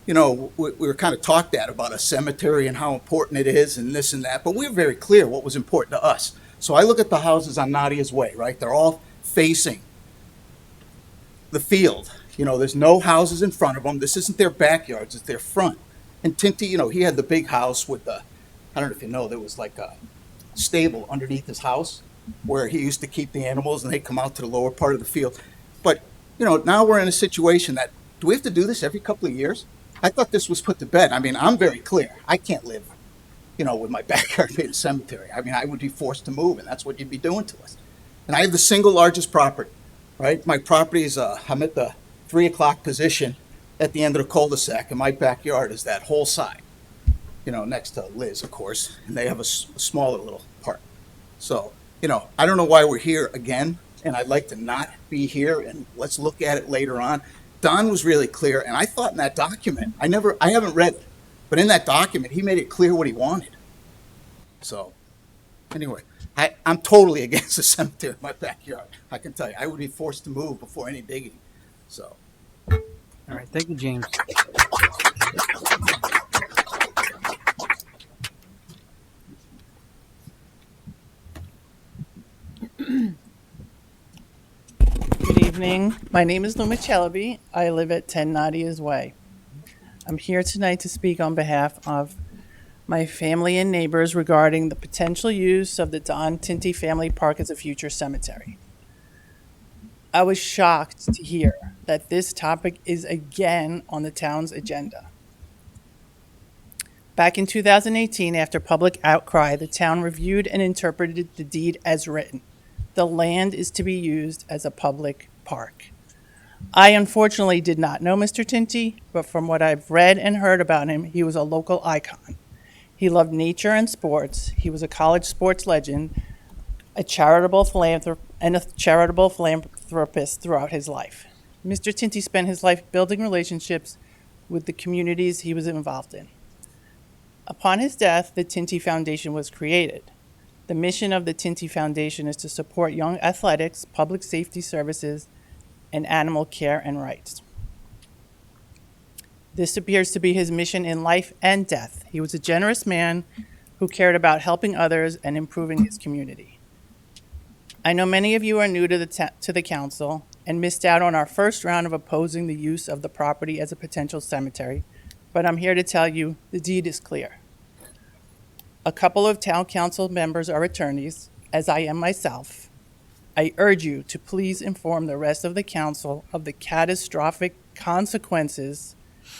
we were kind of talked at about a cemetery and how important it is and this and that. But we were very clear what was important to us. So I look at the houses on Nadia's Way, right? They're all facing the field. There's no houses in front of them. This isn't their backyards, it's their front. And Tinty, he had the big house with I don't know if you know, there was like a stable underneath his house where he used to keep the animals and they'd come out to the lower part of the field. But, now we're in a situation that, do we have to do this every couple of years? I thought this was put to bed. I mean, I'm very clear. I can't live, with my backyard being a cemetery. I mean, I would be forced to move, and that's what you'd be doing to us. And I have the single largest property, right? My property is, I'm at the 3 o'clock position at the end of the cul-de-sac, and my backyard is that whole side, next to Liz, of course, and they have a smaller little part. So, I don't know why we're here again, and I'd like to not be here, and let's look at it later on. Don was really clear, and I thought in that document, I haven't read it, but in that document, he made it clear what he wanted. So, anyway, I'm totally against the cemetery in my backyard. I can tell you, I would be forced to move before any digging. So, all right, thank you, James. Good evening. My name is Luma Chalabi. I live at 10 Nadia's Way. I'm here tonight to speak on behalf of my family and neighbors regarding the potential use of the Don Tinty Family Park as a future cemetery. I was shocked to hear that this topic is again on the town's agenda. Back in 2018, after public outcry, the town reviewed and interpreted the deed as written. The land is to be used as a public park. I unfortunately did not know Mr. Tinty, but from what I've read and heard about him, he was a local icon. He loved nature and sports. He was a college sports legend, a charitable philanthropist throughout his life. Mr. Tinty spent his life building relationships with the communities he was involved in. Upon his death, the Tinty Foundation was created. The mission of the Tinty Foundation is to support young athletics, public safety services, and animal care and rights. This appears to be his mission in life and death. He was a generous man who cared about helping others and improving his community. I know many of you are new to the council and missed out on our first round of opposing the use of the property as a potential cemetery but I'm here to tell you the deed is clear. A couple of town council members are attorneys, as I am myself. I urge you to please inform the rest of the council of the catastrophic consequences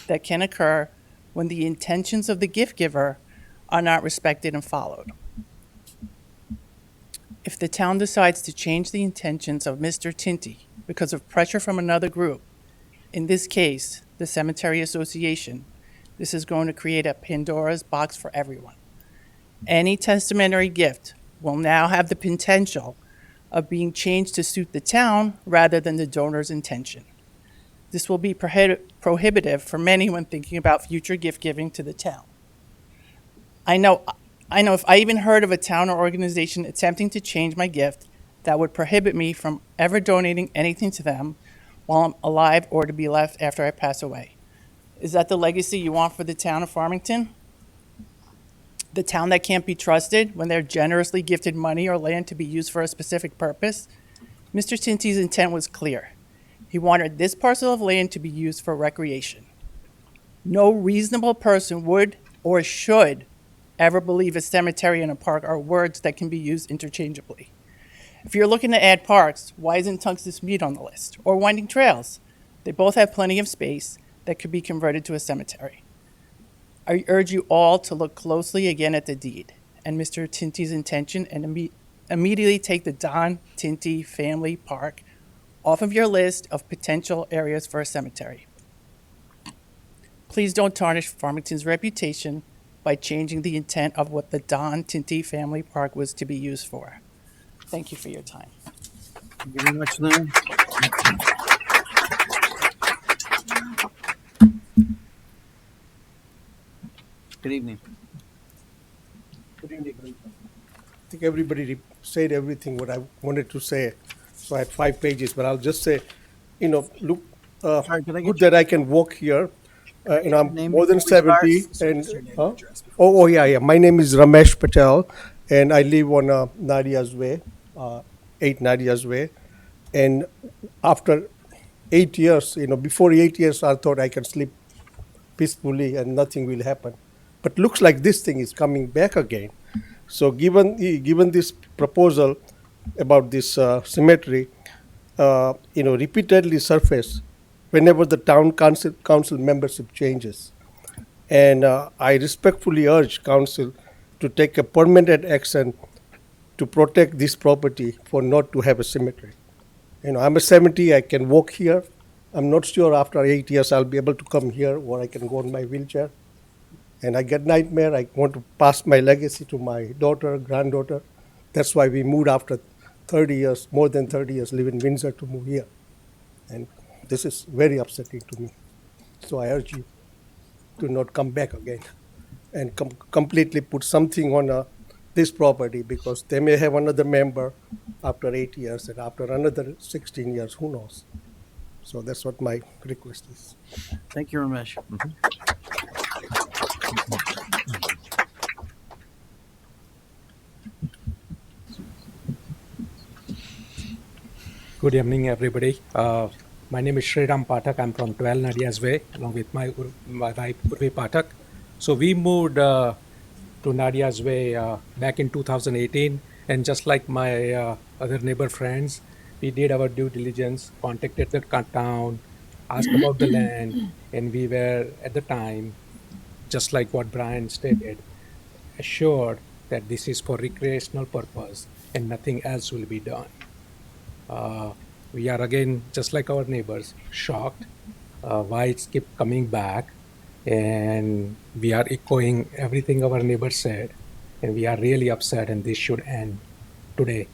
that can occur when the intentions of the gift giver are not respected and followed. If the town decides to change the intentions of Mr. Tinty because of pressure from another group, in this case, the Cemetery Association, this is going to create a Pandora's box for everyone. Any testamentary gift will now have the potential of being changed to suit the town rather than the donor's intention. This will be prohibitive for many when thinking about future gift giving to the town. I know if I even heard of a town or organization attempting to change my gift, that would prohibit me from ever donating anything to them while I'm alive or to be left after I pass away. Is that the legacy you want for the town of Farmington? The town that can't be trusted when they're generously gifted money or land to be used for a specific purpose? Mr. Tinty's intent was clear. He wanted this parcel of land to be used for recreation. No reasonable person would or should ever believe a cemetery and a park are words that can be used interchangeably. If you're looking to add parks, why isn't Tungus Mead on the list? Or Winding Trails? They both have plenty of space that could be converted to a cemetery. I urge you all to look closely again at the deed and Mr. Tinty's intention and immediately take the Don Tinty Family Park off of your list of potential areas for a cemetery. Please don't tarnish Farmington's reputation by changing the intent of what the Don Tinty Family Park was to be used for. Thank you for your time. Thank you very much, Lou. Good evening. Good evening. I think everybody said everything what I wanted to say. So I had 5 pages, but I'll just say, look, good that I can walk here. I'm more than 70. And yeah. My name is Ramesh Patel, and I live on Nadia's Way, 8 Nadia's Way. And after 8 years, before 8 years, I thought I can sleep peacefully and nothing will happen. But looks like this thing is coming back again. So given this proposal about this cemetery, repeatedly surface whenever the town council membership changes. And I respectfully urge council to take a permanent action to protect this property for not to have a cemetery. I'm a 70, I can walk here. I'm not sure after 8 years I'll be able to come here or I can go in my wheelchair. And I get nightmare. I want to pass my legacy to my daughter, granddaughter. That's why we moved after 30 years, more than 30 years, live in Windsor to move here. And this is very upsetting to me. So I urge you to not come back again and completely put something on this property because they may have another member after 8 years and after another 16 years, who knows? So that's what my request is. Thank you, Ramesh. Good evening, everybody. My name is Sriram Pathak. I'm from 12 Nadia's Way, along with my wife, Urvi Pathak. So we moved to Nadia's Way back in 2018. And just like my other neighbor friends, we did our due diligence, contacted the town, asked about the land, and we were, at the time, just like what Brian stated, assured that this is for recreational purpose and nothing else will be done. We are again, just like our neighbors, shocked why it's keep coming back, and we are echoing everything our neighbors said, and we are really upset, and this should end today,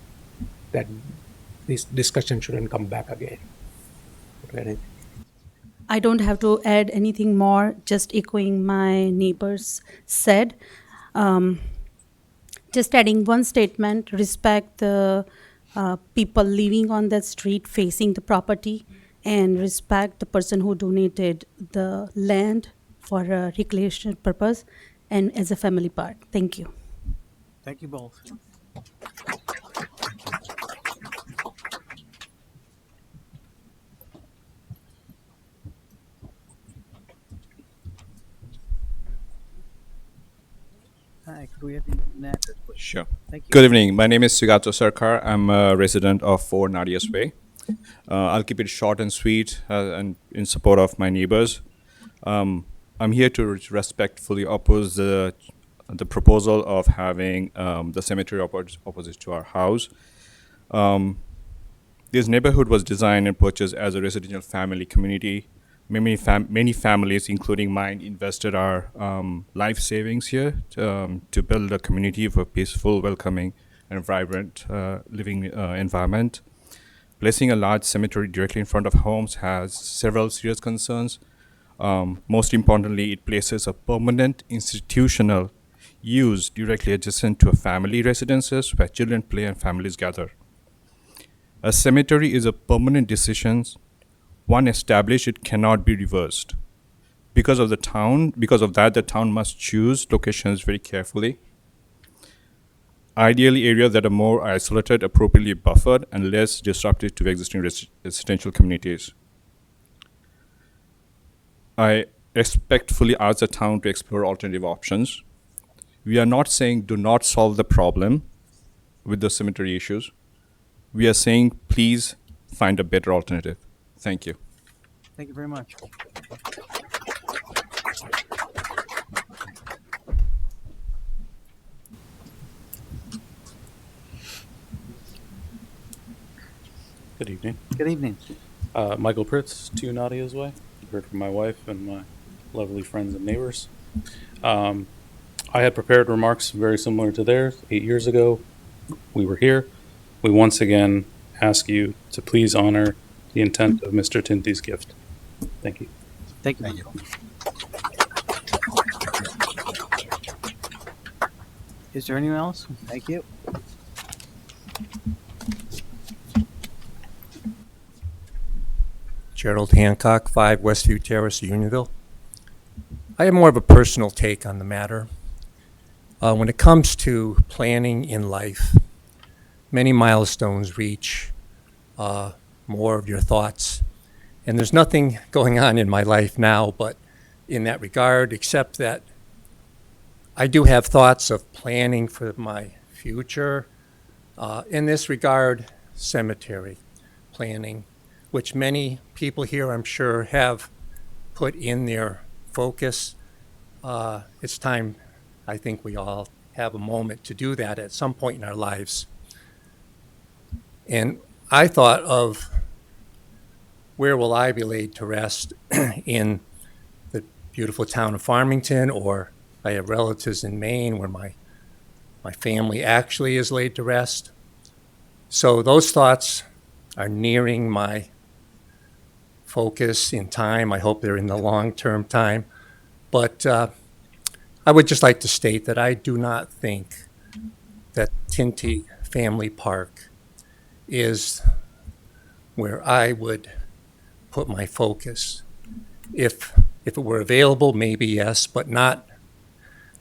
that this discussion shouldn't come back again. I don't have to add anything more, just echoing my neighbors said. Just adding one statement, respect the people living on that street facing the property, and respect the person who donated the land for a recreation purpose and as a family part. Thank you. Thank you both. Could we have you Nat, please? Sure. Thank you. Good evening. My name is Sugato Sarkar. I'm a resident of 4 Nadia's Way. I'll keep it short and sweet and in support of my neighbors. I'm here to respectfully oppose the proposal of having the cemetery opposite to our house. This neighborhood was designed and purchased as a residential family community. Many families, including mine, invested our life savings here to build a community of a peaceful, welcoming, and vibrant living environment. Placing a large cemetery directly in front of homes has several serious concerns. Most importantly, it places a permanent institutional use directly adjacent to a family residences where children play and families gather. A cemetery is a permanent decision. One established, it cannot be reversed. Because of that, the town must choose locations very carefully. Ideally, areas that are more isolated, appropriately buffered, and less disruptive to existing residential communities. I respectfully ask the town to explore alternative options. We are not saying do not solve the problem with the cemetery issues. We are saying please find a better alternative. Thank you. Thank you very much. Good evening. Good evening. Michael Pritz, 2 Nadia's Way. I've heard from my wife and my lovely friends and neighbors. I had prepared remarks very similar to theirs 8 years ago. We were here. We once again ask you to please honor the intent of Mr. Tinty's gift. Thank you. Thank you. Thank you. Is there anyone else? Thank you. Gerald Hancock, 5 Westview Terrace, Unionville. I have more of a personal take on the matter. When it comes to planning in life, many milestones reach more of your thoughts. And there's nothing going on in my life now, but in that regard, except that I do have thoughts of planning for my future. In this regard, cemetery planning, which many people here, I'm sure, have put in their focus. It's time, I think we all have a moment to do that at some point in our lives. And I thought of where will I be laid to rest in the beautiful town of Farmington, or I have relatives in Maine where my family actually is laid to rest. So those thoughts are nearing my focus in time. I hope they're in the long-term time. But I would just like to state that I do not think that Tinty Family Park is where I would put my focus. If it were available, maybe yes, but not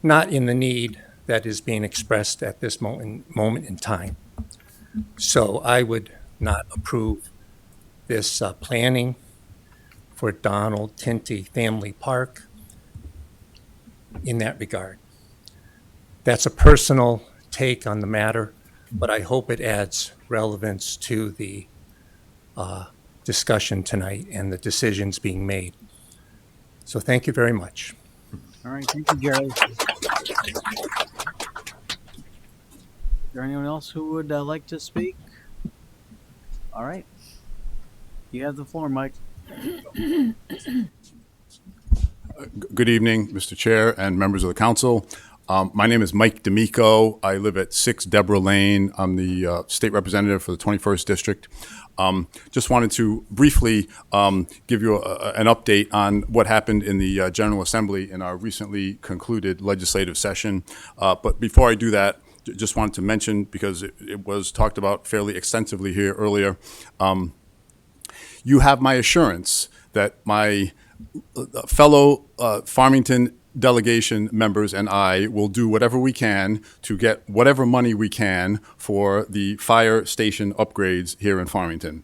in the need that is being expressed at this moment in time. So I would not approve this planning for Donald Tinty Family Park in that regard. That's a personal take on the matter, but I hope it adds relevance to the discussion tonight and the decisions being made. So thank you very much. All right, thank you, Jerry. Is there anyone else who would like to speak? All right. You have the floor, Mike. Good evening, Mr. Chair and members of the council. My name is Mike D'Amico. I live at 6 Deborah Lane. I'm the state representative for the 21st District. Just wanted to briefly give you an update on what happened in the General Assembly in our recently concluded legislative session. But before I do that, just wanted to mention, because it was talked about fairly extensively here earlier, you have my assurance that my fellow Farmington delegation members and I will do whatever we can to get whatever money we can for the fire station upgrades here in Farmington.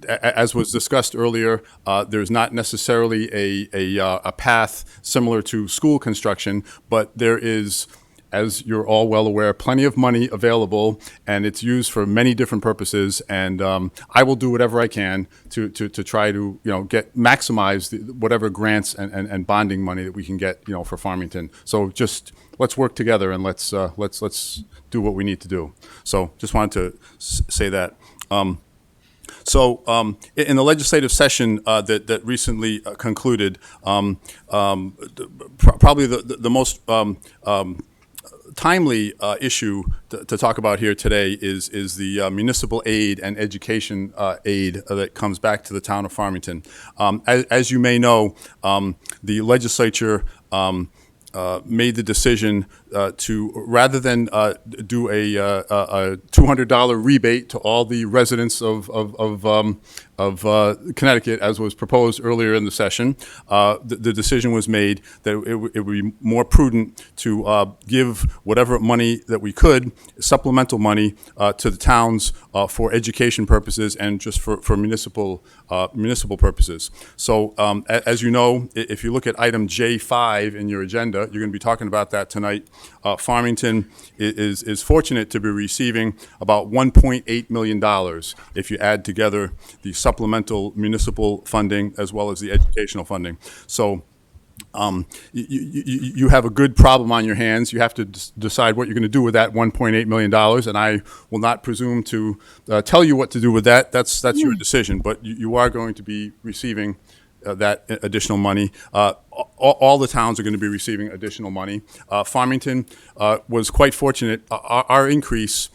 as was discussed earlier, there's not necessarily a path similar to school construction, but there is, as you're all well aware, plenty of money available, and it's used for many different purposes. And I will do whatever I can to try to maximize whatever grants and bonding money that we can get for Farmington. So just let's work together and let's do what we need to do. So just wanted to say that. So in the legislative session that recently concluded, probably the most timely issue to talk about here today is the municipal aid and education aid that comes back to the town of Farmington. As you may know, the legislature made the decision to, rather than do a $200 rebate to all the residents of Connecticut, as was proposed earlier in the session, the decision was made that it would be more prudent to give whatever money that we could, supplemental money, to the towns for education purposes and just for municipal purposes. So as you know, if you look at item J5 in your agenda, you're going to be talking about that tonight. Farmington is fortunate to be receiving about $1.8 million if you add together the supplemental municipal funding as well as the educational funding. So you have a good problem on your hands. You have to decide what you're going to do with that $1.8 million, and I will not presume to tell you what to do with that. That's your decision, but you are going to be receiving that additional money. All the towns are going to be receiving additional money. Farmington was quite fortunate. Our increase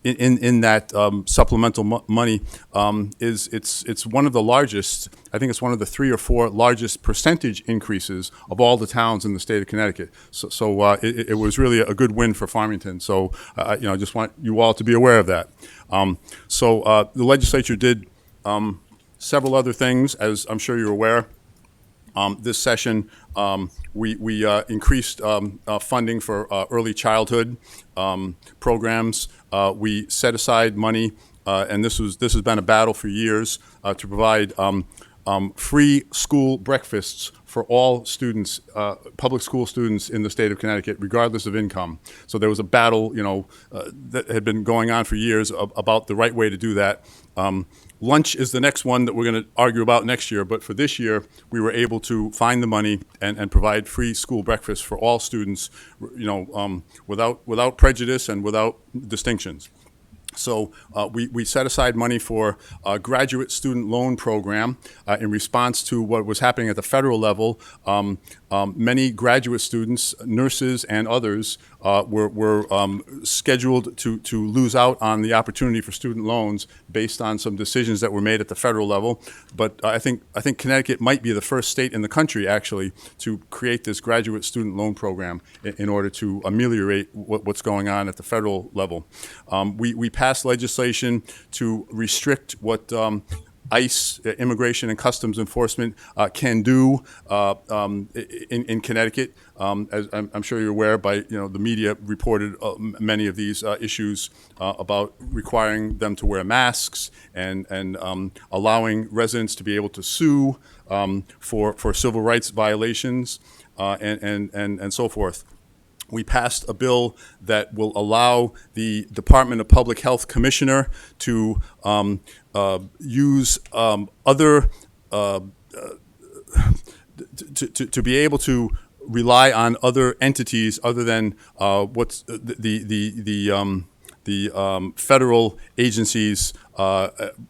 in that supplemental money it's one of the largest. I think it's one of the 3 or 4 largest percentage increases of all the towns in the state of Connecticut. So it was really a good win for Farmington. So I just want you all to be aware of that. So the legislature did several other things, as I'm sure you're aware. This session, we increased funding for early childhood programs. We set aside money, and this has been a battle for years, to provide free school breakfasts for all students, public school students in the state of Connecticut, regardless of income. So there was a battle, that had been going on for years about the right way to do that. Lunch is the next one that we're going to argue about next year, but for this year, we were able to find the money and provide free school breakfast for all students, without prejudice and without distinctions. So we set aside money for a graduate student loan program in response to what was happening at the federal level. Many graduate students, nurses, and others were scheduled to lose out on the opportunity for student loans based on some decisions that were made at the federal level. But I think Connecticut might be the first state in the country, actually, to create this graduate student loan program in order to ameliorate what's going on at the federal level. We passed legislation to restrict what ICE, Immigration and Customs Enforcement, can do in Connecticut. As I'm sure you're aware, by the media reported many of these issues about requiring them to wear masks and allowing residents to be able to sue for civil rights violations and so forth. We passed a bill that will allow the Department of Public Health Commissioner to use other to be able to rely on other entities other than what's the federal agencies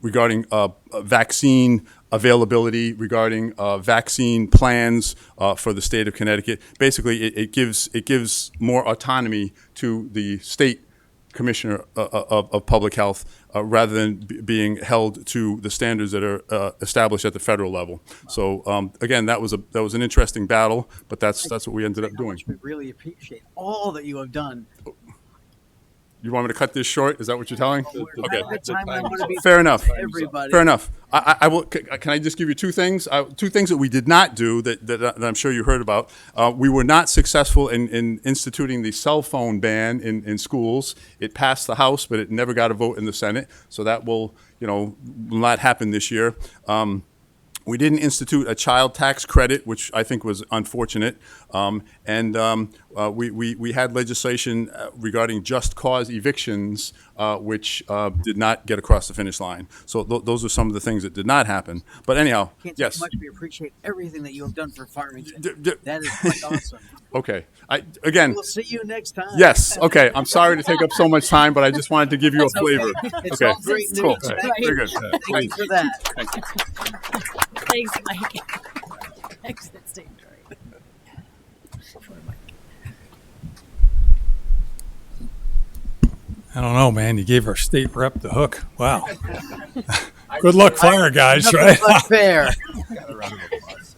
regarding vaccine availability, regarding vaccine plans for the state of Connecticut. Basically, it gives more autonomy to the state commissioner of public health rather than being held to the standards that are established at the federal level. So again, that was an interesting battle, but that's what we ended up doing. We really appreciate all that you have done. You want me to cut this short? Is that what you're telling? Okay. At the time, I want to be Fair enough. Everybody. Fair enough. I will. Can I just give you two things? Two things that we did not do that I'm sure you heard about. We were not successful in instituting the cell phone ban in schools. It passed the House, but it never got a vote in the Senate. So that will not happen this year. We didn't institute a child tax credit, which I think was unfortunate. We had legislation regarding just cause evictions, which did not get across the finish line. So those are some of the things that did not happen. But anyhow, Can't yes. say much. We appreciate everything that you have done for Farmington. That is quite awesome. Okay. Again. We'll see you next time. Yes. Okay. I'm sorry to take up so much time, but I just wanted to give you a That's okay. flavor. It's Okay. all great news. Cool. Thank Very you. good. Thank you for that. Thank you. Thanks, Mike. Exit stage right. I don't know, man. You gave our state rep the hook. Wow. Good luck, fire guys, Nothing right? but fair.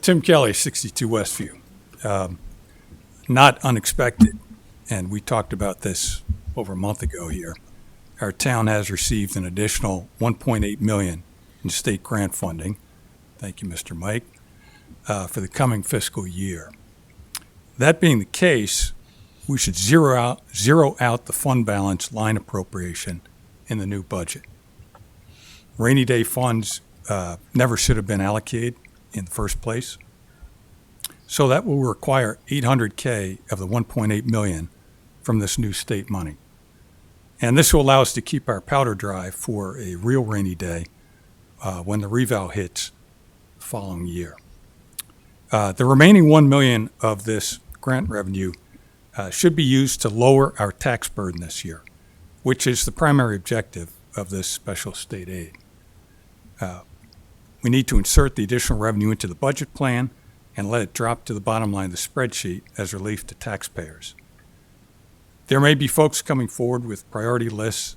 Tim Kelly, 62 Westview. Not unexpected, and we talked about this over a month ago here. Our town has received an additional $1.8 million in state grant funding. Thank you, Mr. Mike, for the coming fiscal year. That being the case, we should zero out the fund balance line appropriation in the new budget. Rainy day funds never should have been allocated in the first place. So that will require $800K of the $1.8 million from this new state money. And this will allow us to keep our powder dry for a real rainy day when the reval hits the following year. The remaining $1 million of this grant revenue should be used to lower our tax burden this year, which is the primary objective of this special state aid. We need to insert the additional revenue into the budget plan and let it drop to the bottom line of the spreadsheet as relief to taxpayers. There may be folks coming forward with priority lists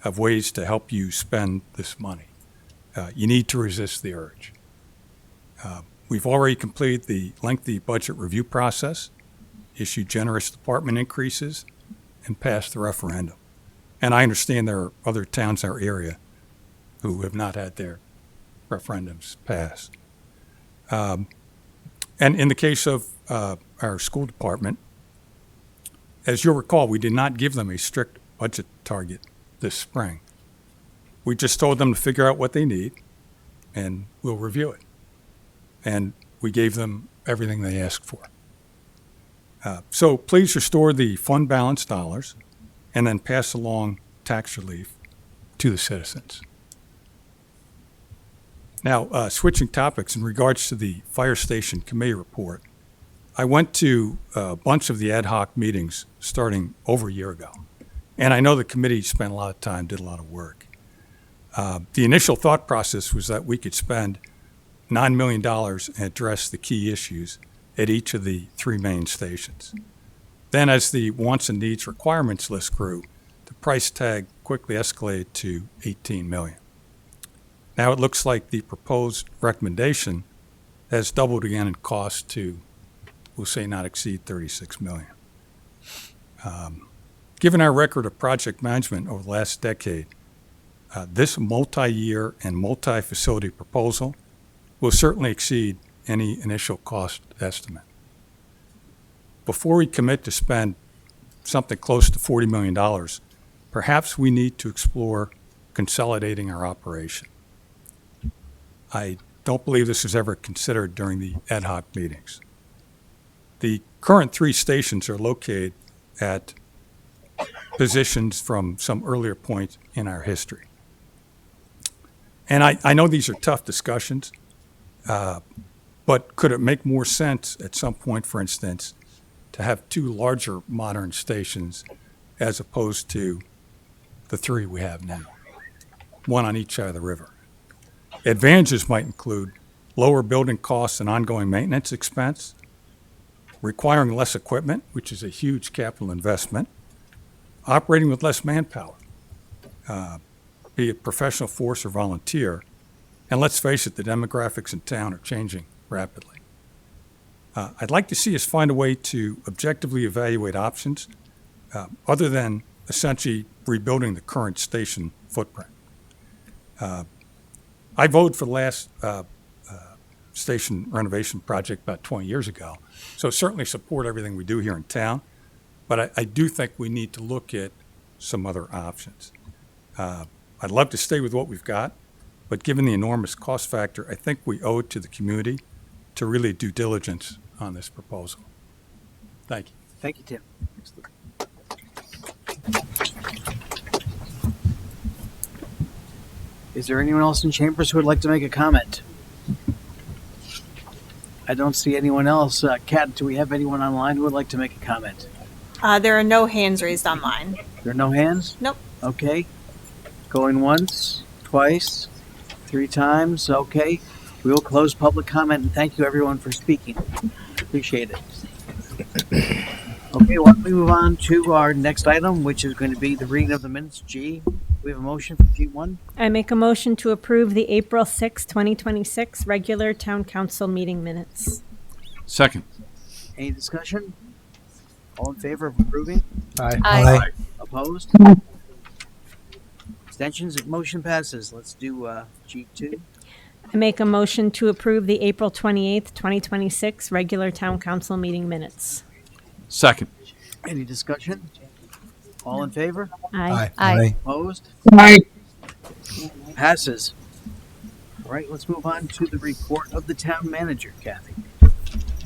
of ways to help you spend this money. You need to resist the urge. We've already completed the lengthy budget review process, issued generous department increases, and passed the referendum. And I understand there are other towns in our area who have not had their referendums passed. And in the case of our school department, as you'll recall, we did not give them a strict budget target this spring. We just told them to figure out what they need, and we'll review it. And we gave them everything they asked for. So please restore the fund balance dollars and then pass along tax relief to the citizens. Now, switching topics in regards to the fire station committee report, I went to a bunch of the ad hoc meetings starting over a year ago. And I know the committee spent a lot of time, did a lot of work. The initial thought process was that we could spend $9 million and address the key issues at each of the three main stations. Then as the wants and needs requirements list grew, the price tag quickly escalated to $18 million. Now it looks like the proposed recommendation has doubled again in cost to, we'll say, not exceed $36 million. Given our record of project management over the last decade, this multi-year and multi-facility proposal will certainly exceed any initial cost estimate. Before we commit to spend something close to $40 million, perhaps we need to explore consolidating our operation. I don't believe this was ever considered during the ad hoc meetings. The current three stations are located at positions from some earlier point in our history. And I know these are tough discussions, but could it make more sense at some point, for instance, to have two larger modern stations as opposed to the three we have now, one on each side of the river? Advantages might include lower building costs and ongoing maintenance expense, requiring less equipment, which is a huge capital investment, operating with less manpower, be it professional force or volunteer. And let's face it, the demographics in town are changing rapidly. I'd like to see us find a way to objectively evaluate options other than essentially rebuilding the current station footprint. I voted for the last station renovation project about 20 years ago, so certainly support everything we do here in town, but I do think we need to look at some other options. I'd love to stay with what we've got, but given the enormous cost factor, I think we owe it to the community to really do diligence on this proposal. Thank you. Thank you, Tim. Is there anyone else in chambers who would like to make a comment? I don't see anyone else. Kat, do we have anyone online who would like to make a comment? There are no hands raised online. There are no hands? Nope. Okay. Going once, twice, 3 times. Okay. We will close public comment, and thank you everyone for speaking. Appreciate it. Okay, why don't we move on to our next item, which is going to be the reading of the minutes. G, we have a motion for G1. I make a motion to approve the April 6, 2026 regular town council meeting minutes. Second. Any discussion? All in favor of approving? Aye. Aye. Opposed? Abstentions? Motion passes. Let's do G2. I make a motion to approve the April 28th, 2026 regular town council meeting minutes. Second. Any discussion? All in favor? Aye. Aye. Opposed? Aye. Passes. All right, let's move on to the report of the town manager, Kathy.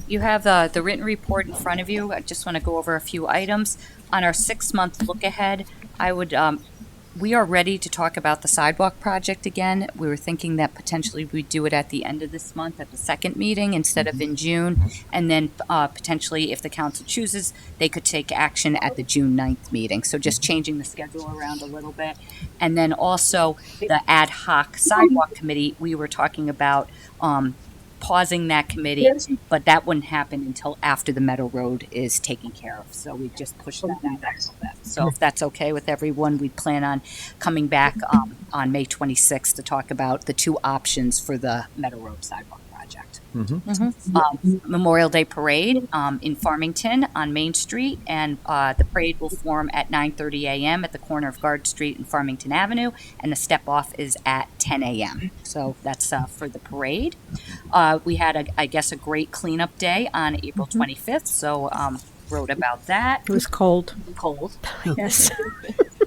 You have the written report in front of you. I just want to go over a few items. On our 6-month look ahead, we are ready to talk about the sidewalk project again. We were thinking that potentially we'd do it at the end of this month at the second meeting instead of in June. And then potentially, if the council chooses, they could take action at the June 9th meeting. So just changing the schedule around a little bit. And then also the ad hoc sidewalk committee, we were talking about pausing that committee, but that wouldn't happen until after the Meadow Road is taken care of. So we just pushed that back a little bit. So if that's okay with everyone, we plan on coming back on May 26th to talk about the 2 options for the Meadow Road sidewalk project. Memorial Day Parade in Farmington on Main Street, and the parade will form at 9:30 a.m. at the corner of Guard Street and Farmington Avenue, and the step-off is at 10 a.m. So that's for the parade. We had, I guess, a great cleanup day on April 25th, so wrote about that. It was cold. Cold. Yes.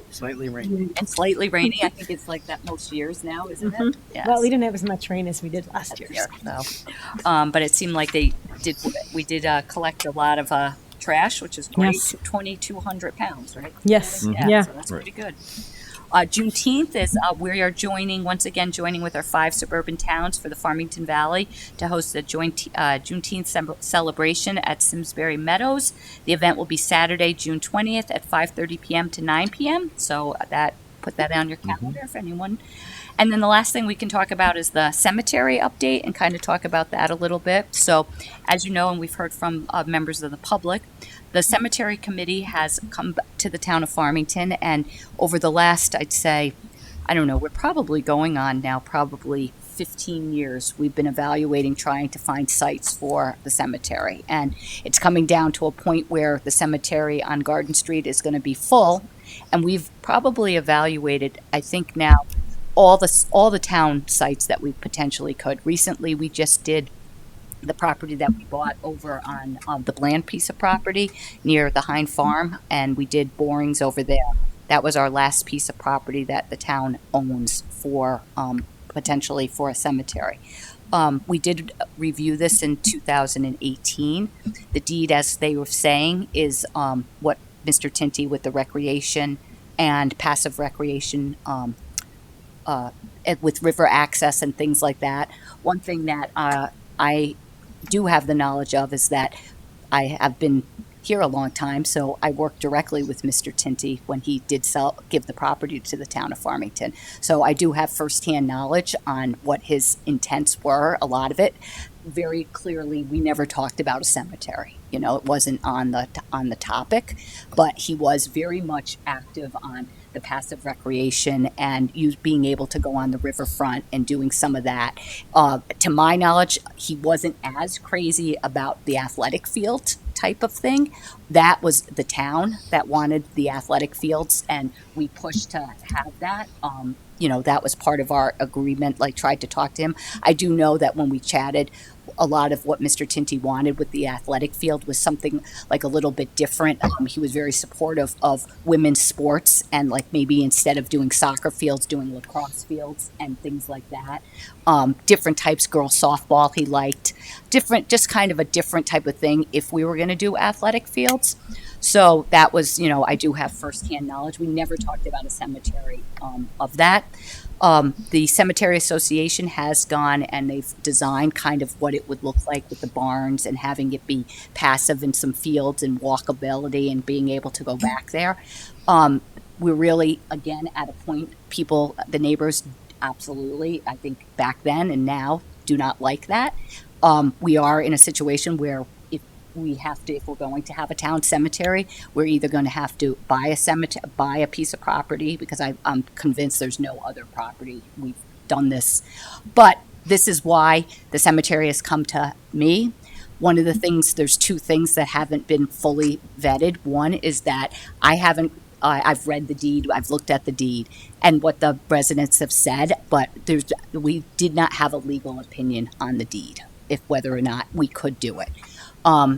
Slightly rainy. And slightly rainy. I think it's like that most years now, isn't it? Yes. Well, we didn't have as much rain as we did last year. So, but it seemed like we did collect a lot of trash, which is great. Yes. 2,200 pounds, right? Yes. Yeah. Yeah. So that's pretty good. Juneteenth is we are joining with our 5 suburban towns for the Farmington Valley to host a joint Juneteenth celebration at Simsbury Meadows. The event will be Saturday, June 20th at 5:30 p.m. to 9 p.m. So put that on your calendar if anyone. And then the last thing we can talk about is the cemetery update and kind of talk about that a little bit. So as you know, and we've heard from members of the public, the cemetery committee has come to the town of Farmington, and over the last, I'd say, we're probably going on now probably 15 years, we've been evaluating trying to find sites for the cemetery. And it's coming down to a point where the cemetery on Garden Street is going to be full, and we've probably evaluated, I think now, all the town sites that we potentially could. Recently, we just did the property that we bought over on the Bland piece of property near the Hine Farm, and we did borings over there. That was our last piece of property that the town owns for potentially for a cemetery. We did review this in 2018. The deed, as they were saying, is what Mr. Tinty with the recreation and passive recreation with river access and things like that. One thing that I do have the knowledge of is that I have been here a long time, so I worked directly with Mr. Tinty when he did give the property to the town of Farmington. So I do have firsthand knowledge on what his intents were. A lot of it, very clearly, we never talked about a cemetery. It wasn't on the topic, but he was very much active on the passive recreation and being able to go on the riverfront and doing some of that. To my knowledge, he wasn't as crazy about the athletic field type of thing. That was the town that wanted the athletic fields, and we pushed to have that. That was part of our agreement, like tried to talk to him. I do know that when we chatted, a lot of what Mr. Tinty wanted with the athletic field was something like a little bit different. He was very supportive of women's sports, and like maybe instead of doing soccer fields, doing lacrosse fields and things like that. Different types, girls softball he liked, just kind of a different type of thing if we were going to do athletic fields. So that was, I do have firsthand knowledge. We never talked about a cemetery of that. The Cemetery Association has gone and they've designed kind of what it would look like with the barns and having it be passive in some fields and walkability and being able to go back there. We're really, again, at a point, the neighbors, absolutely, I think back then and now, do not like that. We are in a situation where if we're going to have a town cemetery, we're either going to have to buy a piece of property, because I'm convinced there's no other property. We've done this. But this is why the cemetery has come to me. One of the things, there's two things that haven't been fully vetted. One is that I've read the deed, I've looked at the deed and what the residents have said, but we did not have a legal opinion on the deed, whether or not we could do it.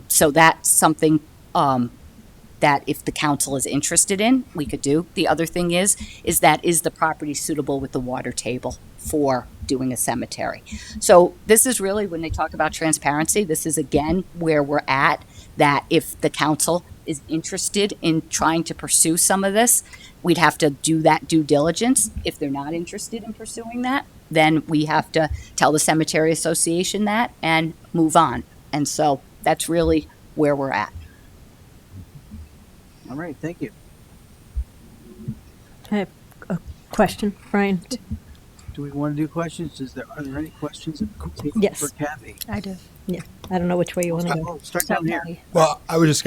So that's something that if the council is interested in, we could do. The other thing is the property suitable with the water table for doing a cemetery? So this is really, when they talk about transparency, this is again where we're at, that if the council is interested in trying to pursue some of this, we'd have to do that due diligence. If they're not interested in pursuing that, then we have to tell the Cemetery Association that and move on. And so that's really where we're at. All right, thank you. I have a question, Brian. Do we want to do questions? Are there any questions Yes. for Kathy? I do. Yeah. I don't know which way you want to go. Start down here. Well, I was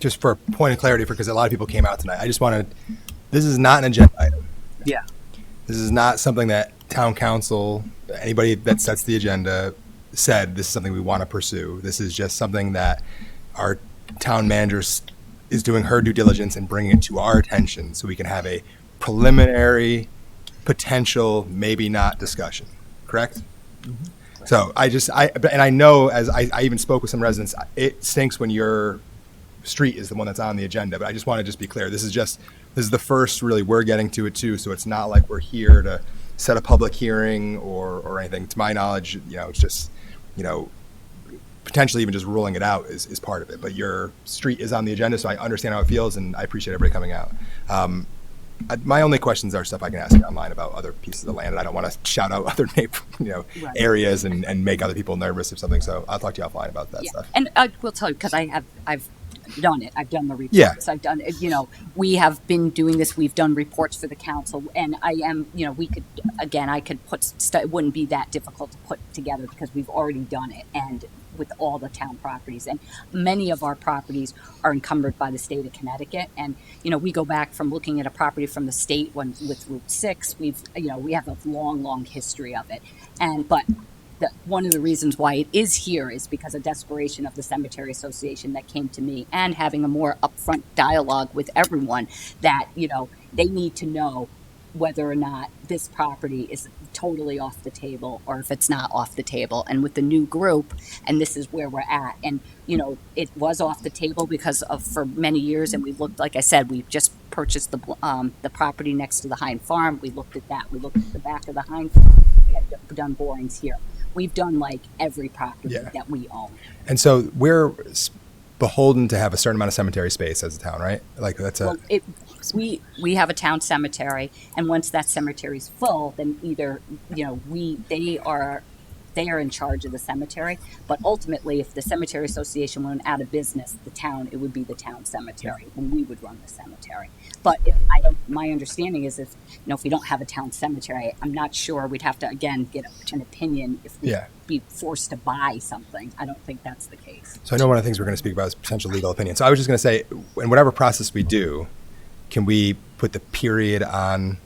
just for a point of clarity, because a lot of people came out tonight, I just wanted, this is not an agenda item. Yeah. This is not something that town council, anybody that sets the agenda said this is something we want to pursue. This is just something that our town manager is doing her due diligence and bringing it to our attention so we can have a preliminary, potential, maybe not discussion. Correct? Mm-hmm. So I know, as I even spoke with some residents, it stinks when your street is the one that's on the agenda, but I just want to just be clear. This is the first really we're getting to it too. So it's not like we're here to set a public hearing or anything. To my knowledge, it's just, potentially even just ruling it out is part of it. But your street is on the agenda, so I understand how it feels, and I appreciate everybody coming out. My only questions are stuff I can ask you online about other pieces of the land, and I don't want to shout out other Right. areas and make other people nervous or something. So I'll talk to you offline about that stuff. And I will tell you, because I've done it. I've done the reports. Yeah. I've done, we have been doing this. We've done reports for the council, and I could put, it wouldn't be that difficult to put together because we've already done it, and with all the town properties. And many of our properties are encumbered by the state of Connecticut. And, we go back from looking at a property from the state with Route 6, we have a long, long history of it. But one of the reasons why it is here is because of desperation of the Cemetery Association that came to me, and having a more upfront dialogue with everyone that, they need to know whether or not this property is totally off the table or if it's not off the table. And with the new group, and this is where we're at, and it was off the table because for many years, and we looked, like I said, we just purchased the property next to the Hine Farm. We looked at that. We looked at the back of the Hine Farm. We had done borings here. We've done like every property that we own. And so we're beholden to have a certain amount of cemetery space as a town, right? Like that's we have a town cemetery, and once that cemetery is full, then either they are in charge of the cemetery. But ultimately, if the Cemetery Association went out of business, it would be the town cemetery, and we would run the cemetery. But my understanding is if we don't have a town cemetery, I'm not sure. We'd have to again get an opinion if we'd be forced to buy something. I don't think that's the case. So I know one of the things we're going to speak about is potential legal opinion. So I was just going to say, in whatever process we do, can we put the period on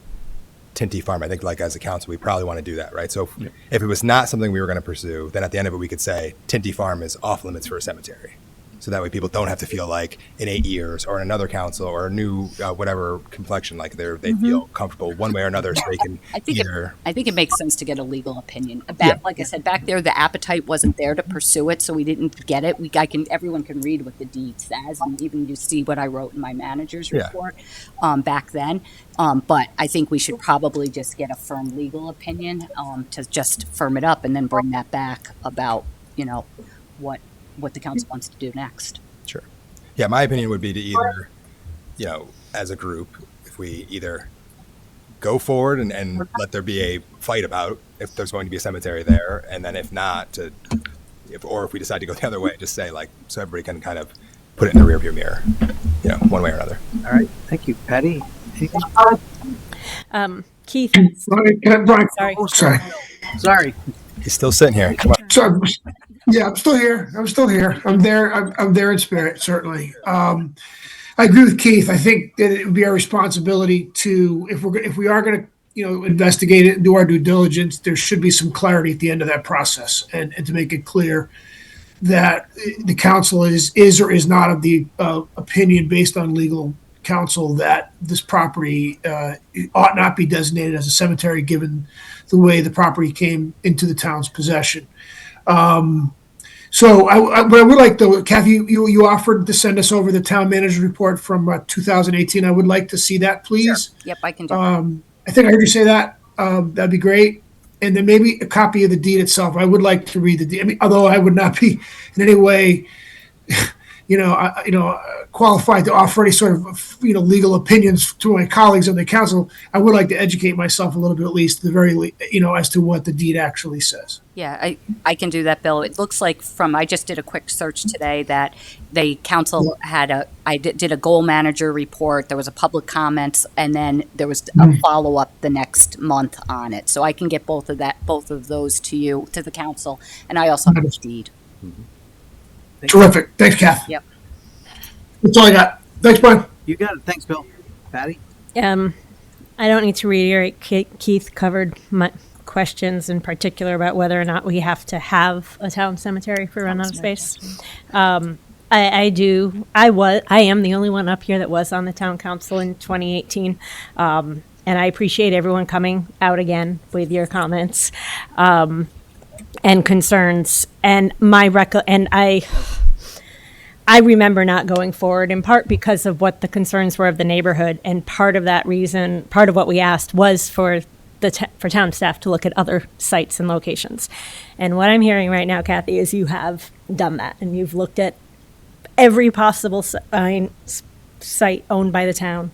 Tinty Farm? I think, like, as a council, we probably want to do that, right? So if it was not something we were going to pursue, then at the end of it, we could say Tinty Farm is off limits for a cemetery. So that way people don't have to feel like in 8 years or in another council or a new whatever complexion, like they feel comfortable one way or another, so they can I think either. I think it makes sense to get a legal opinion. Yeah. Like I said, back there, the appetite wasn't there to pursue it, so we didn't get it. Everyone can read what the deed says, and even you see what I wrote in my manager's Yeah. report back then. But I think we should probably just get a firm legal opinion to just firm it up, and then bring that back about what the council wants to do next. Sure. Yeah, my opinion would be to either, as a group, if we either go forward and let there be a fight about if there's going to be a cemetery there, and then if not, or if we decide to go the other way, just say so everybody can kind of put it in the rearview mirror, one way or another. All right. Thank you, Patty. Anything? Keith. Brian, Sorry. oh, sorry. He's still sitting here. Come on. Sorry. Yeah, I'm still here. I'm there. I'm there in spirit, certainly. I agree with Keith. I think that it would be our responsibility to, if we are going to, investigate it and do our due diligence, there should be some clarity at the end of that process, and to make it clear that the council is or is not of the opinion based on legal counsel that this property ought not be designated as a cemetery given the way the property came into the town's possession. So what I would like, though, Kathy, you offered to send us over the town manager's report from 2018. I would like to see that, please. Sure. Yep, I can do that. I think I heard you say that. That'd be great. And then maybe a copy of the deed itself. I would like to read the deed. I mean, although I would not be in any way, qualified to offer any sort of, legal opinions to my colleagues on the council. I would like to educate myself a little bit, at least, as to what the deed actually says. Yeah, I can do that, Bill. It looks like I just did a quick search today that the council did a goal manager report. There was a public comments, and then there was a follow-up the next month on it. So I can get both of those to the council, and I also have the deed. Terrific. Thanks, Kath. Yep. That's all I got. Thanks, Brian. You got it. Thanks, Bill. Patty? I don't need to reiterate. Keith covered my questions in particular about whether or not we have to have a town cemetery for run out of space. I am the only one up here that was on the town council in 2018. And I appreciate everyone coming out again with your comments and concerns. And I remember not going forward in part because of what the concerns were of the neighborhood. And part of that reason, part of what we asked was for town staff to look at other sites and locations. And what I'm hearing right now, Kathy, is you have done that and you've looked at every possible site owned by the town.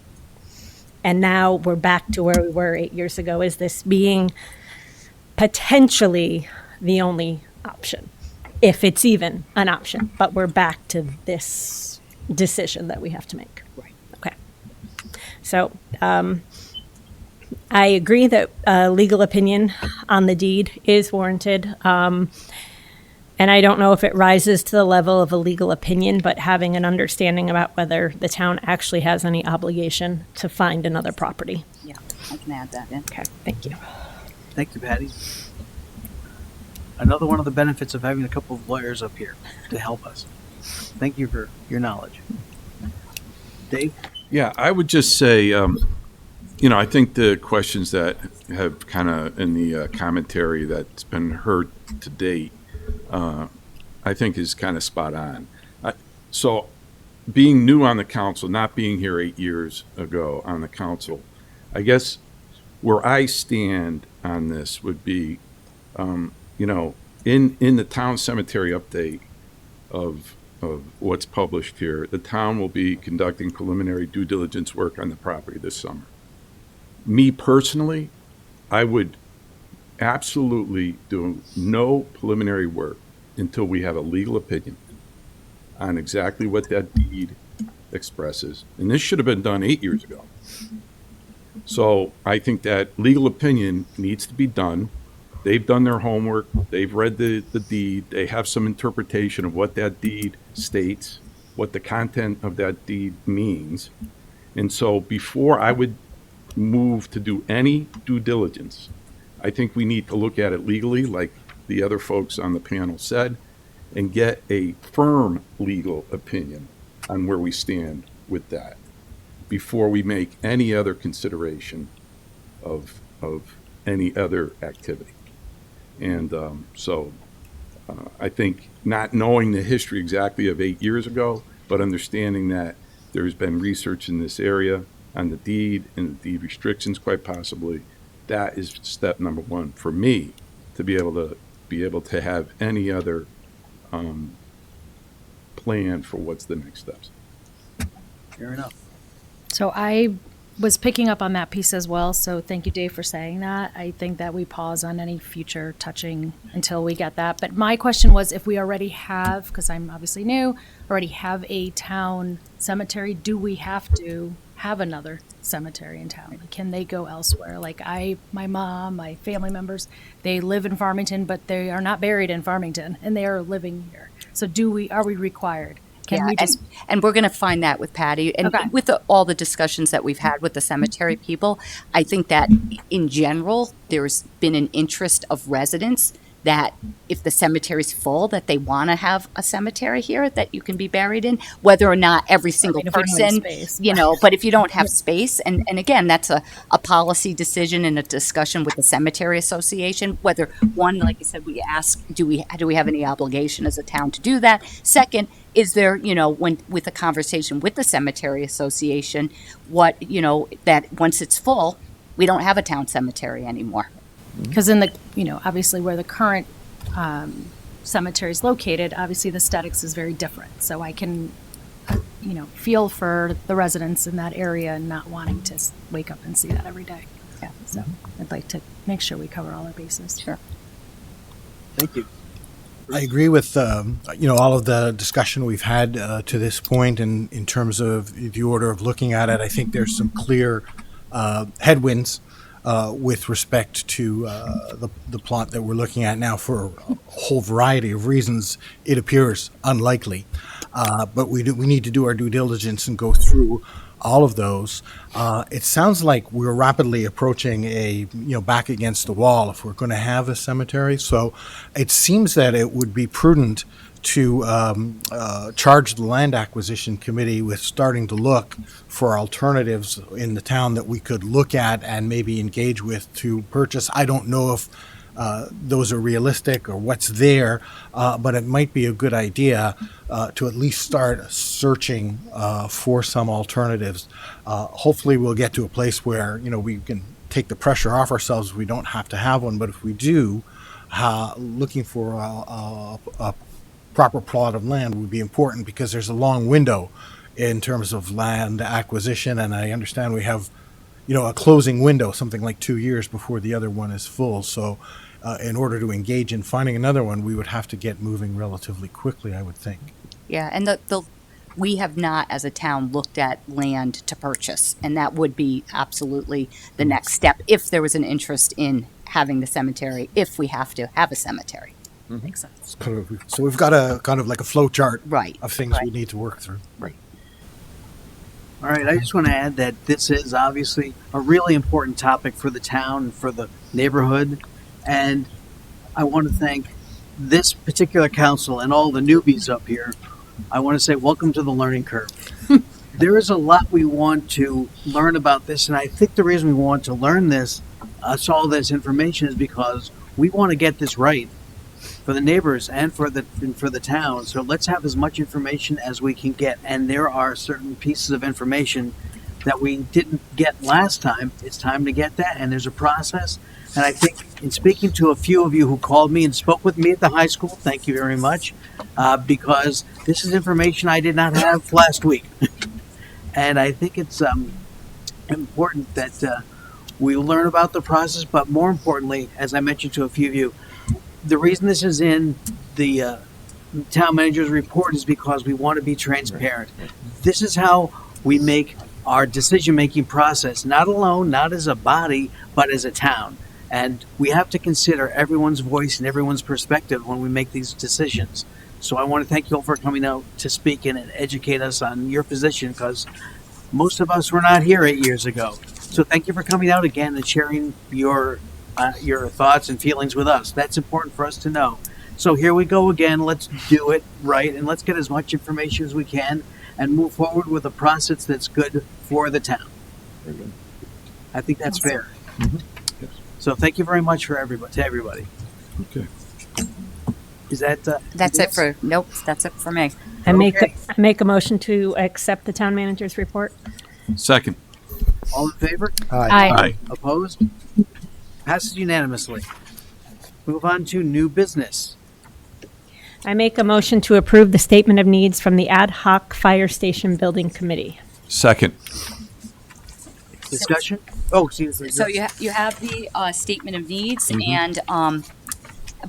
And now we're back to where we were 8 years ago. Is this being potentially the only option? If it's even an option, but we're back to this decision that we have to make. Right. Okay. So I agree that legal opinion on the deed is warranted. And I don't know if it rises to the level of a legal opinion, but having an understanding about whether the town actually has any obligation to find another property. Yeah, I can add that in. Okay, thank you. Thank you, Patty. Another one of the benefits of having a couple of lawyers up here to help us. Thank you for your knowledge. Dave? Yeah, I would just say, I think the questions that have kind of in the commentary that's been heard to date, I think is kind of spot on. So being new on the council, not being here 8 years ago on the council, I guess where I stand on this would be, in the town cemetery update of what's published here, the town will be conducting preliminary due diligence work on the property this summer. Me personally, I would absolutely do no preliminary work until we have a legal opinion on exactly what that deed expresses. And this should have been done 8 years ago. So I think that legal opinion needs to be done. They've done their homework. They've read the deed. They have some interpretation of what that deed states, what the content of that deed means. And so before I would move to do any due diligence, I think we need to look at it legally, like the other folks on the panel said, and get a firm legal opinion on where we stand with that before we make any other consideration of any other activity. And I think not knowing the history exactly of 8 years ago, but understanding that there's been research in this area on the deed and the deed restrictions, quite possibly, that is step number one for me to be able to have any other plan for what's the next steps. Fair enough. So I was picking up on that piece as well. So thank you, Dave, for saying that. I think that we pause on any future touching until we get that. But my question was, if we already have, because I'm obviously new, already have a town cemetery, do we have to have another cemetery in town? Like, can they go elsewhere? Like my mom, my family members, they live in Farmington, but they are not buried in Farmington, and they are living here. So are we required? Can we just... and we're going to find that with Patty. And with all the discussions that we've had with the cemetery people, I think that in general, there's been an interest of residents that if the cemetery's full, that they want to have a cemetery here that you can be buried in, whether or not every single person, but if you don't have space, and again, that's a policy decision and a discussion with the cemetery association, whether one, like I said, we ask, do we have any obligation as a town to do that? Second, is there, with a conversation with the cemetery association, that once it's full, we don't have a town cemetery anymore. Because obviously where the current cemetery is located, obviously the aesthetics is very different. So I can, feel for the residents in that area and not wanting to wake up and see that every day. Yeah. So I'd like to make sure we cover all our bases. Sure. Thank you. I agree with all of the discussion we've had to this point, and in terms of the order of looking at it, I think there's some clear headwinds with respect to the plot that we're looking at now. For a whole variety of reasons, it appears unlikely, but we need to do our due diligence and go through all of those. It sounds like we're rapidly approaching back against the wall if we're going to have a cemetery. So it seems that it would be prudent to charge the land acquisition committee with starting to look for alternatives in the town that we could look at and maybe engage with to purchase. I don't know if those are realistic or what's there, but it might be a good idea to at least start searching for some alternatives. Hopefully we'll get to a place where we can take the pressure off ourselves. We don't have to have one, but if we do, looking for a proper plot of land would be important, because there's a long window in terms of land acquisition, and I understand we have a closing window, something like 2 years before the other one is full. So in order to engage in finding another one, we would have to get moving relatively quickly, I would think. Yeah, and we have not, as a town, looked at land to purchase, and that would be absolutely the next step if there was an interest in having the cemetery, if we have to have a cemetery. Makes sense. So we've got a kind of like a flow chart of things we Right. need to work through. Right. All right, I just want to add that this is obviously a really important topic for the town and for the neighborhood. And I want to thank this particular council and all the newbies up here. I want to say welcome to the learning curve. There is a lot we want to learn about this, and I think the reason we want to learn this, all this information, is because we want to get this right for the neighbors and for the town. So let's have as much information as we can get. And there are certain pieces of information that we didn't get last time. It's time to get that, and there's a process. And I think in speaking to a few of you who called me and spoke with me at the high school, thank you very much, because this is information I did not have last week. And I think it's important that we learn about the process, but more importantly, as I mentioned to a few of you, the reason this is in the town manager's report is because we want to be transparent. This is how we make our decision-making process, not alone, not as a body, but as a town. And we have to consider everyone's voice and everyone's perspective when we make these decisions. So I want to thank you all for coming out to speak and educate us on your position, because most of us were not here 8 years ago. So thank you for coming out again and sharing your thoughts and feelings with us. That's important for us to know. So here we go again. Let's do it right, and let's get as much information as we can and move forward with a process that's good for the town. I think that's fair. So thank you very much for everybody. Okay. Is that That's it for, nope, that's it for me. I make a motion to accept the town manager's report. Second. all in favor? Aye. Opposed? Passes unanimously. Move on to new business. I make a motion to approve the statement of needs from the Ad Hoc Fire Station Building Committee. Second. Discussion? Oh, excuse me. So you have the statement of needs, and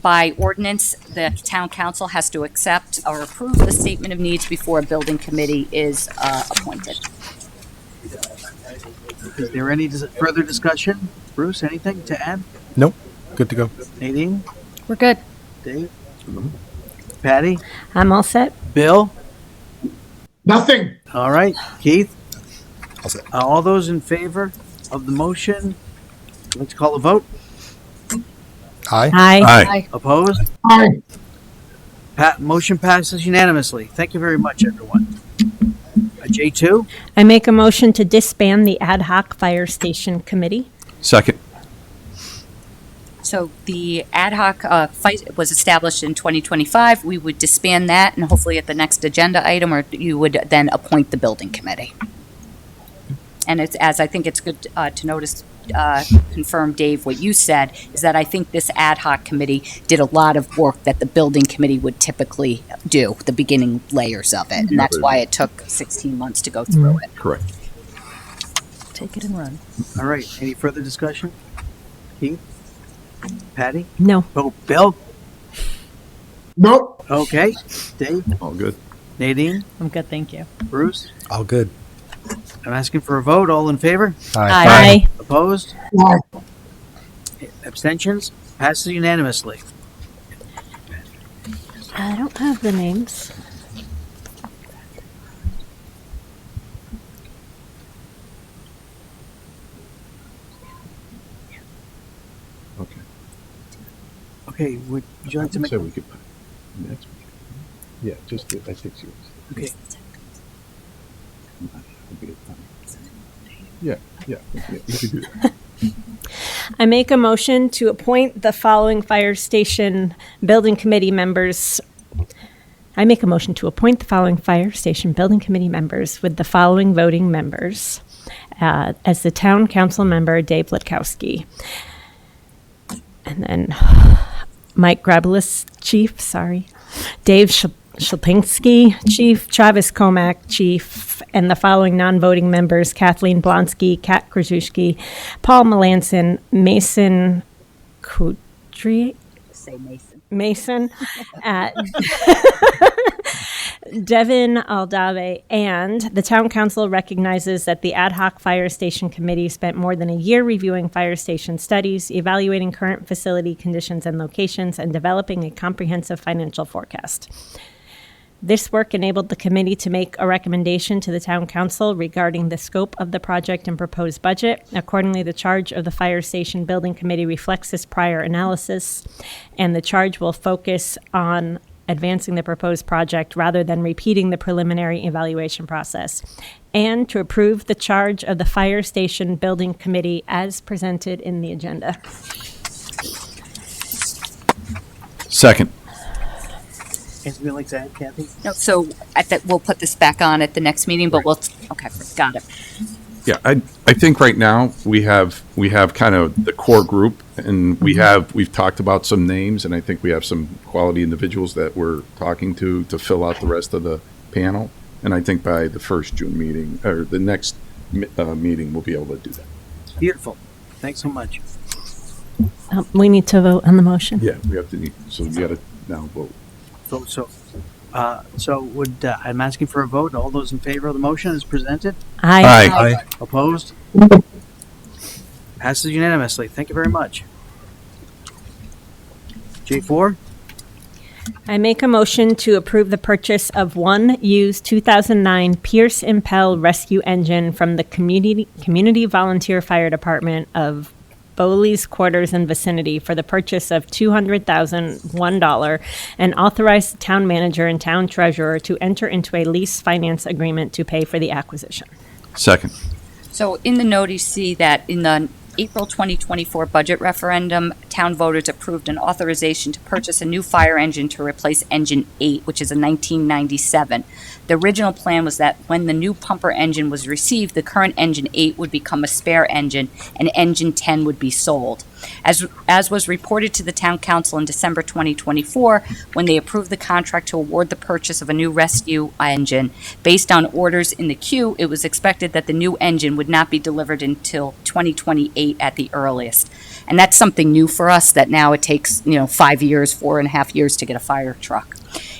by ordinance, the town council has to accept or approve the statement of needs before a building committee is appointed. Is there any further discussion? Bruce, anything to add? Nope. Good to go. Nadine? We're good. Dave? Patty? I'm all set. Bill? Nothing. All right. Keith? All set. All those in favor of the motion, let's call a vote. Aye. Aye. Opposed? Aye. Motion passes unanimously. Thank you very much, everyone. J2? I make a motion to disband the Ad Hoc Fire Station Committee. Second. So the ad hoc fight was established in 2025. We would disband that, and hopefully at the next agenda item, or you would then appoint the building committee. And it's, as I think it's good to notice, confirm, Dave, what you said, is that I think this ad hoc committee did a lot of work that the building committee would typically do, the beginning layers of it. And that's why it took 16 months to go through it. Correct. Take it and run. All right. Any further discussion? Keith? Patty? No. Oh, Bill? Nope. Okay. Dave? All good. Nadine? I'm good, thank you. Bruce? All good. I'm asking for a vote. All in favor? Aye. Opposed? Aye. Abstentions? Passes unanimously. I don't have the names. Okay. Okay. Would you like to make? So we could put next week. Yeah, just I think yours. Okay. Yeah, you can do that. I make a motion to appoint the following fire station building committee members. I make a motion to appoint the following fire station building committee members with the following voting members. As the town council member, Dave Litkowski. And then Mike Grabelis, chief, Dave Shilpinsky, chief, Travis Komack, chief, and the following non-voting members: Kathleen Blonsky, Kat Krasuski, Paul Melanson, Mason Kudry, Say Mason. Mason, Devin Aldave, and the town council recognizes that the Ad Hoc Fire Station Committee spent more than a year reviewing fire station studies, evaluating current facility conditions and locations, and developing a comprehensive financial forecast. This work enabled the committee to make a recommendation to the town council regarding the scope of the project and proposed budget. Accordingly, the charge of the fire station building committee reflects this prior analysis, and the charge will focus on advancing the proposed project rather than repeating the preliminary evaluation process, and to approve the charge of the fire station building committee as presented in the agenda. Second. Anything you'd like to add, Kathy? No, so we'll put this back on at the next meeting, but okay, got it. Yeah, I think right now we have kind of the core group, and we've talked about some names, and I think we have some quality individuals that we're talking to fill out the rest of the panel. And I think by the first June meeting or the next meeting, we'll be able to do that. Beautiful. Thanks so much. We need to vote on the motion. Yeah, we have to. So we got to now vote. So I'm asking for a vote. All those in favor of the motion as presented? Aye. Aye. Opposed? Passes unanimously. Thank you very much. J4? I make a motion to approve the purchase of one used 2009 Pierce Impel rescue engine from the Community Volunteer Fire Department of Bowley's Quarters and vicinity for the purchase of $200,001 and authorize the town manager and town treasurer to enter into a lease finance agreement to pay for the acquisition. Second. So in the note, you see that in the April 2024 budget referendum, town voters approved an authorization to purchase a new fire engine to replace Engine 8, which is a 1997. The original plan was that when the new pumper engine was received, the current Engine 8 would become a spare engine and Engine 10 would be sold. As was reported to the town council in December 2024, when they approved the contract to award the purchase of a new rescue engine, based on orders in the queue, it was expected that the new engine would not be delivered until 2028 at the earliest. And that's something new for us, that now it takes, 5 years, 4.5 years to get a fire truck.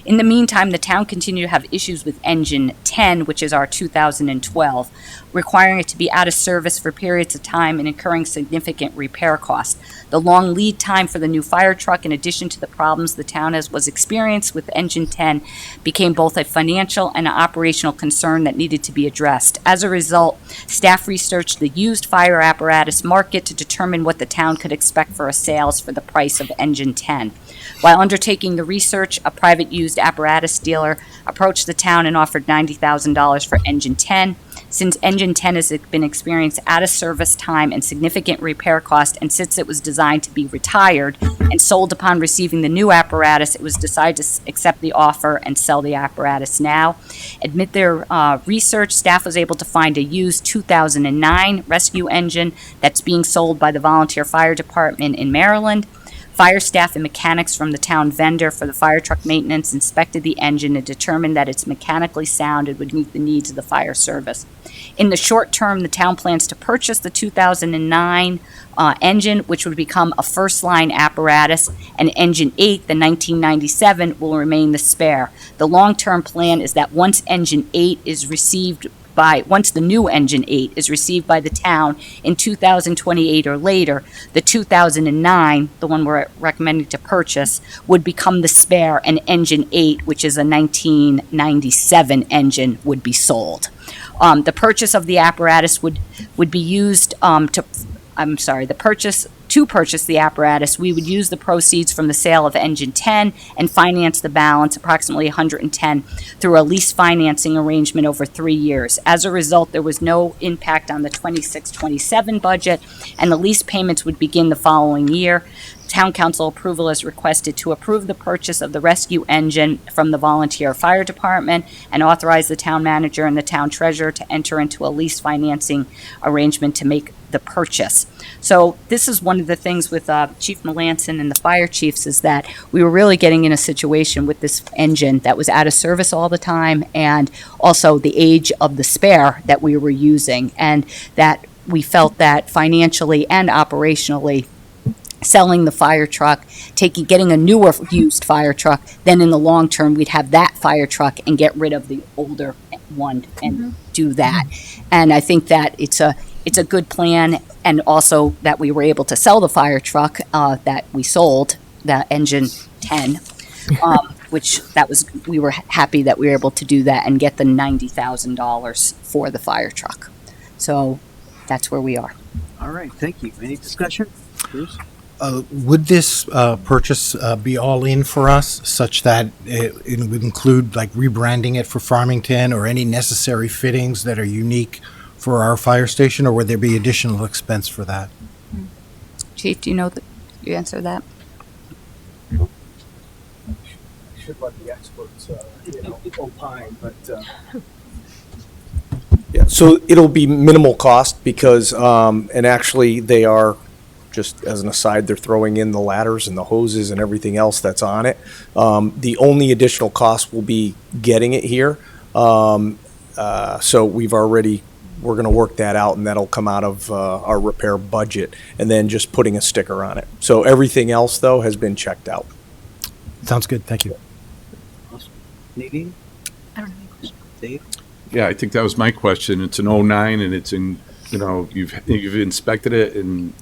In the meantime, the town continued to have issues with Engine 10, which is our 2012, requiring it to be out of service for periods of time and incurring significant repair costs. The long lead time for the new fire truck, in addition to the problems the town was experienced with Engine 10, became both a financial and an operational concern that needed to be addressed. As a result, staff researched the used fire apparatus market to determine what the town could expect for a sales for the price of Engine 10. While undertaking the research, a private used apparatus dealer approached the town and offered $90,000 for Engine 10. Since Engine 10 has been experienced out of service time and significant repair cost, and since it was designed to be retired and sold upon receiving the new apparatus, it was decided to accept the offer and sell the apparatus now. Amid their research, staff was able to find a used 2009 rescue engine that's being sold by the Volunteer Fire Department in Maryland. Fire staff and mechanics from the town vendor for the fire truck maintenance inspected the engine and determined that it's mechanically sound and would meet the needs of the fire service. In the short term, the town plans to purchase the 2009 engine, which would become a first-line apparatus, and Engine 8, the 1997, will remain the spare. The long-term plan is that once Engine 8 is received once the new Engine 8 is received by the town in 2028 or later, the 2009, the one we're recommending to purchase, would become the spare, and Engine 8, which is a 1997 engine, would be sold. The purchase of the apparatus would be used to purchase the apparatus, we would use the proceeds from the sale of Engine 10 and finance the balance, approximately 110, through a lease financing arrangement over 3 years. As a result, there was no impact on the 26-27 budget, and the lease payments would begin the following year. Town council approval is requested to approve the purchase of the rescue engine from the Volunteer Fire Department and authorize the town manager and the town treasurer to enter into a lease financing arrangement to make the purchase. So this is one of the things with Chief Melanson and the fire chiefs, is that we were really getting in a situation with this engine that was out of service all the time, and also the age of the spare that we were using, and that we felt that financially and operationally, selling the fire truck, getting a newer used fire truck, then in the long term we'd have that fire truck and get rid of the older one and do that. And I think that it's a good plan, and also that we were able to sell the fire truck that we sold, the Engine 10, we were happy that we were able to do that and get the $90,000 for the fire truck. So that's where we are. All right, thank you. Any discussion, Bruce? Would this purchase be all in for us, such that it would include like rebranding it for Farmington or any necessary fittings that are unique for our fire station, or would there be additional expense for that? Chief, do you know you answer that? Should let the experts, opine, but. Yeah, so it'll be minimal cost because, and actually they are, just as an aside, they're throwing in the ladders and the hoses and everything else that's on it. The only additional cost will be getting it here. So we're going to work that out, and that'll come out of our repair budget, and then just putting a sticker on it. So everything else, though, has been checked out. Sounds good. Thank you. Awesome. Nadine? I don't have any questions. Dave? Yeah, I think that was my question. It's an 09, and it's in, you've inspected it, and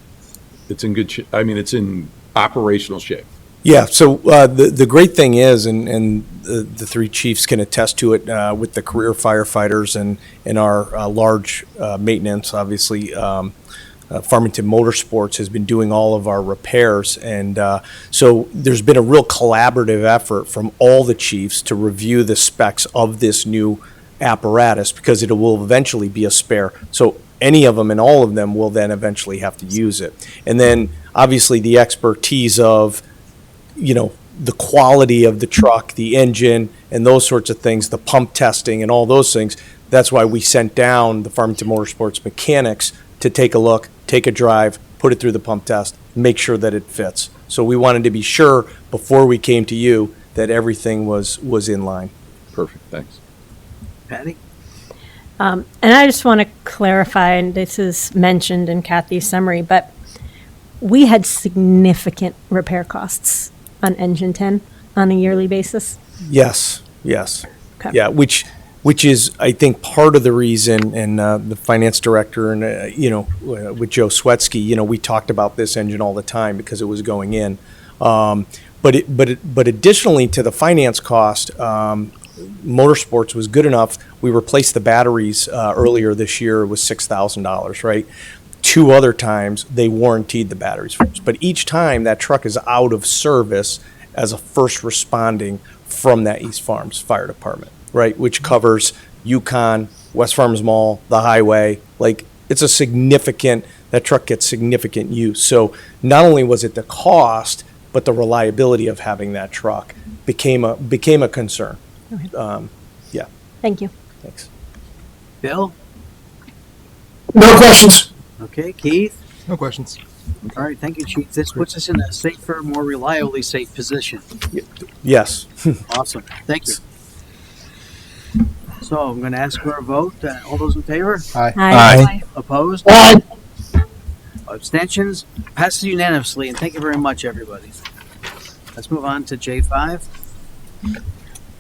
it's in good shape. I mean, it's in operational shape. Yeah, so the great thing is, and the three chiefs can attest to it with the career firefighters and our large maintenance, obviously, Farmington Motorsports has been doing all of our repairs. And so there's been a real collaborative effort from all the chiefs to review the specs of this new apparatus, because it will eventually be a spare. So any of them and all of them will then eventually have to use it. And then obviously the expertise of, the quality of the truck, the engine, and those sorts of things, the pump testing and all those things. That's why we sent down the Farmington Motorsports mechanics to take a look, take a drive, put it through the pump test, make sure that it fits. So we wanted to be sure before we came to you that everything was in line. Perfect, thanks. Patty? And I just want to clarify, and this is mentioned in Kathy's summary, but we had significant repair costs on Engine 10 on a yearly basis. Yes. Okay. Yeah, which is, I think, part of the reason, and the finance director and, with Joe Swetsky, we talked about this engine all the time because it was going in. But additionally to the finance cost, Motorsports was good enough. We replaced the batteries earlier this year. It was $6,000, right? 2 other times they warranted the batteries for us. But each time that truck is out of service as a first responding from that East Farms Fire Department, right? Which covers Yukon, West Farms Mall, the highway. Like, it's a significant, that truck gets significant use. So not only was it the cost, but the reliability of having that truck became a concern. Okay. Yeah. Thank you. Thanks. Bill? No questions. Okay, Keith? No questions. All right, thank you, Chief. This puts us in a safer, more reliably safe position. Yes. Awesome. Thank you. So I'm going to ask for a vote. All those in favor? Aye. Aye. Opposed? Abstentions? Passes unanimously, and thank you very much, everybody. Let's move on to J5.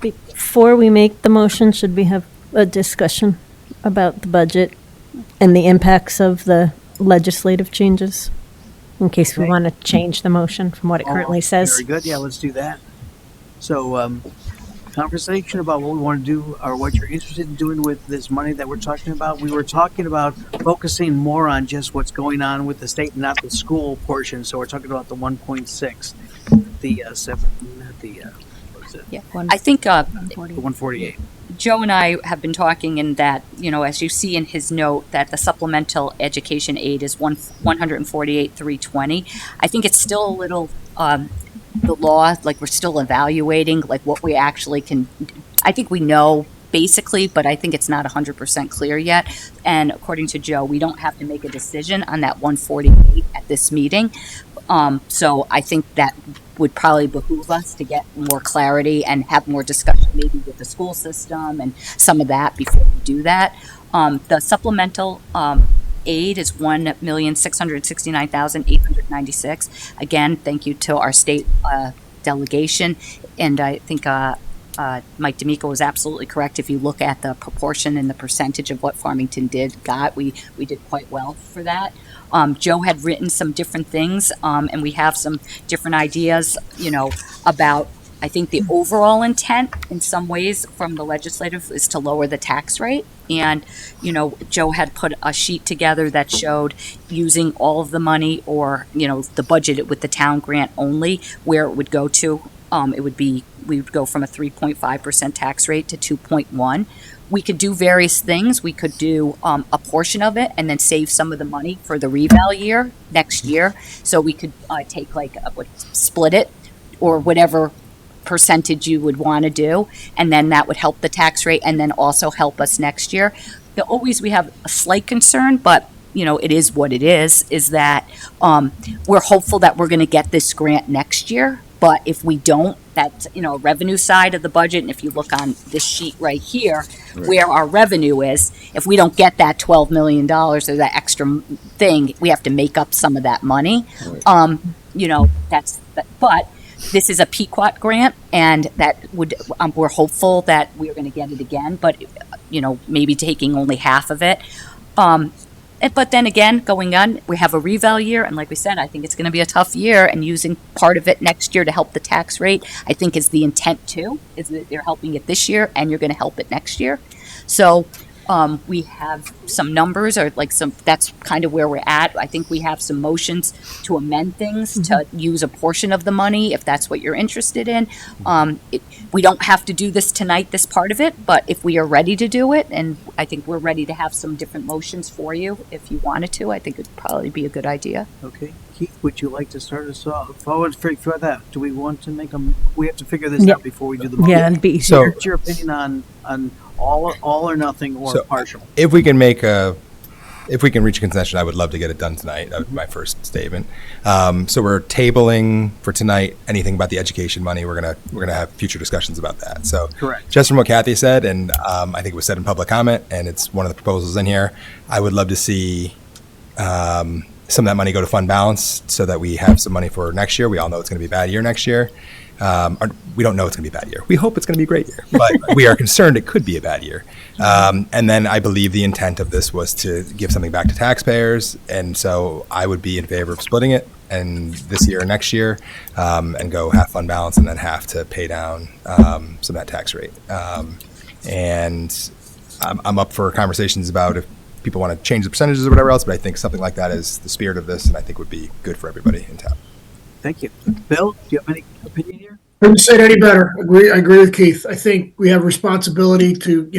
Before we make the motion, should we have a discussion about the budget and the impacts of the legislative changes? In case we Okay. want to change the motion from what it currently says. Very good. Yeah, let's do that. So, conversation about what we want to do or what you're interested in doing with this money that we're talking about. We were talking about focusing more on just what's going on with the state and not the school portion. So we're talking about the 1.6, the 7, what was it? Yeah, I think The 148. Joe and I have been talking in that, as you see in his note, that the supplemental education aid is 148,320. I think it's still a little, the law, like we're still evaluating, like what we actually can. I think we know basically, but I think it's not 100% clear yet. And according to Joe, we don't have to make a decision on that 148 at this meeting. So I think that would probably behoove us to get more clarity and have more discussion maybe with the school system and some of that before we do that. The supplemental aid is $1,669,896. Again, thank you to our state delegation. And I think Mike D'Amico was absolutely correct. If you look at the proportion and the percentage of what Farmington got, we did quite well for that. Joe had written some different things, and we have some different ideas, about, I think the overall intent in some ways from the legislative is to lower the tax rate. And, Joe had put a sheet together that showed using all of the money or, the budget with the town grant only, where it would go to. We would go from a 3.5% tax rate to 2.1. We could do various things. We could do a portion of it and then save some of the money for the reval year next year. So we could take split it or whatever percentage you would want to do, and then that would help the tax rate and then also help us next year. We have a slight concern, but it is what it is that we're hopeful that we're going to get this grant next year. But if we don't, that's, revenue side of the budget. And if you look on this sheet right here, where our revenue is, if we don't get that $12 million or that extra thing, we have to make up some of that money. But this is a Pequot grant, and that would, we're hopeful that we're going to get it again, but, maybe taking only half of it. But then again, going on, we have a reval year, and like we said, I think it's going to be a tough year, and using part of it next year to help the tax rate, I think is the intent too, is that they're helping it this year, and you're going to help it next year. So We have some numbers or like that's kind of where we're at. I think we have some motions to amend things to use a portion of the money if that's what you're interested in. We don't have to do this tonight, this part of it, but if we are ready to do it, and I think we're ready to have some different motions for you if you wanted to, I think it'd probably be a good idea. Okay. Keith, would you like to start us off? Forward for that. Do we want to make them? We have to figure this out before we do the motion. Yeah, it'd be easier. So, what's your opinion on all or nothing or partial? If we can reach a concession, I would love to get it done tonight. That would be my first statement. So we're tabling for tonight anything about the education money. We're gonna have future discussions about that. So Correct. Just from what Kathy said, and I think it was said in public comment, and it's one of the proposals in here. I would love to see some of that money go to fund balance so that we have some money for next year. We all know it's going to be a bad year next year. We don't know it's going to be a bad year. We hope it's going to be a great year, but we are concerned it could be a bad year. And then I believe the intent of this was to give something back to taxpayers. And so I would be in favor of splitting it and this year and next year and go half fund balance and then half to pay down some of that tax rate. And I'm up for conversations about if people want to change the percentages or whatever else, but I think something like that is the spirit of this and I think would be good for everybody in town. Thank you. Bill, do you have any opinion here? Couldn't say it any better. I agree with Keith. I think we have responsibility to,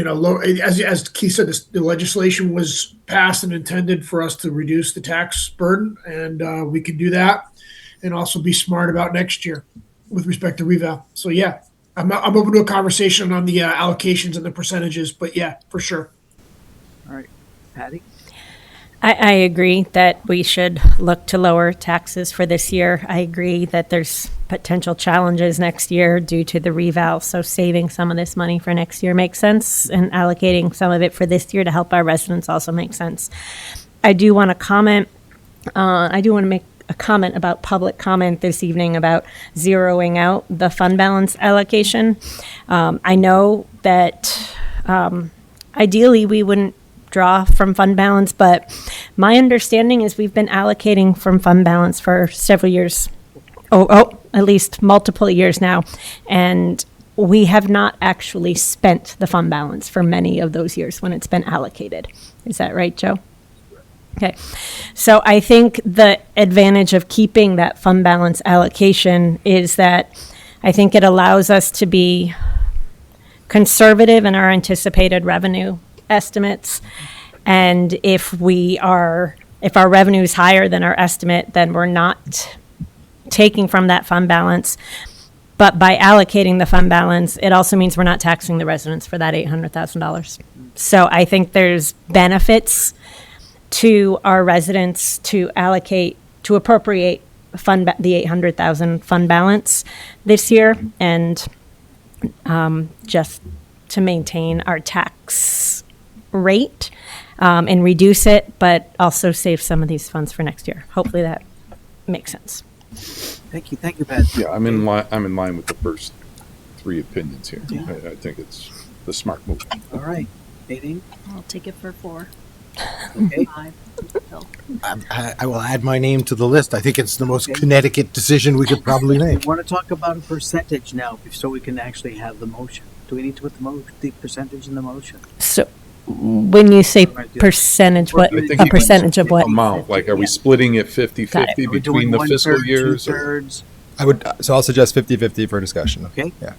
as Keith said, the legislation was passed and intended for us to reduce the tax burden, and we can do that, and also be smart about next year with respect to reval. So yeah, I'm open to a conversation on the allocations and the percentages, but yeah, for sure. All right, Patty. I agree that we should look to lower taxes for this year. I agree that there's potential challenges next year due to the reval, so saving some of this money for next year makes sense, and allocating some of it for this year to help our residents also makes sense. I do want to make a comment about public comment this evening about zeroing out the fund balance allocation. I know that ideally we wouldn't draw from fund balance, but my understanding is we've been allocating from fund balance for several years, at least multiple years now, and we have not actually spent the fund balance for many of those years when it's been allocated. Is that right, Joe? Okay, so I think the advantage of keeping that fund balance allocation is that I think it allows us to be conservative in our anticipated revenue estimates. And if our revenue is higher than our estimate, then we're not taking from that fund balance. But by allocating the fund balance, it also means we're not taxing the residents for that $800,000. So I think there's benefits to our residents to appropriate the $800,000 fund balance this year, and just to maintain our tax rate and reduce it, but also save some of these funds for next year. Hopefully that makes sense. Thank you, Beth. Yeah, I'm in line with the first three opinions here. Yeah. I think it's the smart move. All right, Nadine. I'll take it for 4. Okay. 5. Bill. I will add my name to the list. I think it's the most Connecticut decision we could probably I make. want to talk about a percentage now, so we can actually have the motion. Do we need to put the percentage in the motion? So when you say percentage, what I think a you percentage of what? amount? Like, are we splitting it 50-50 between the fiscal years? or- Two-thirds? So I'll suggest 50-50 for discussion. Okay. Yeah.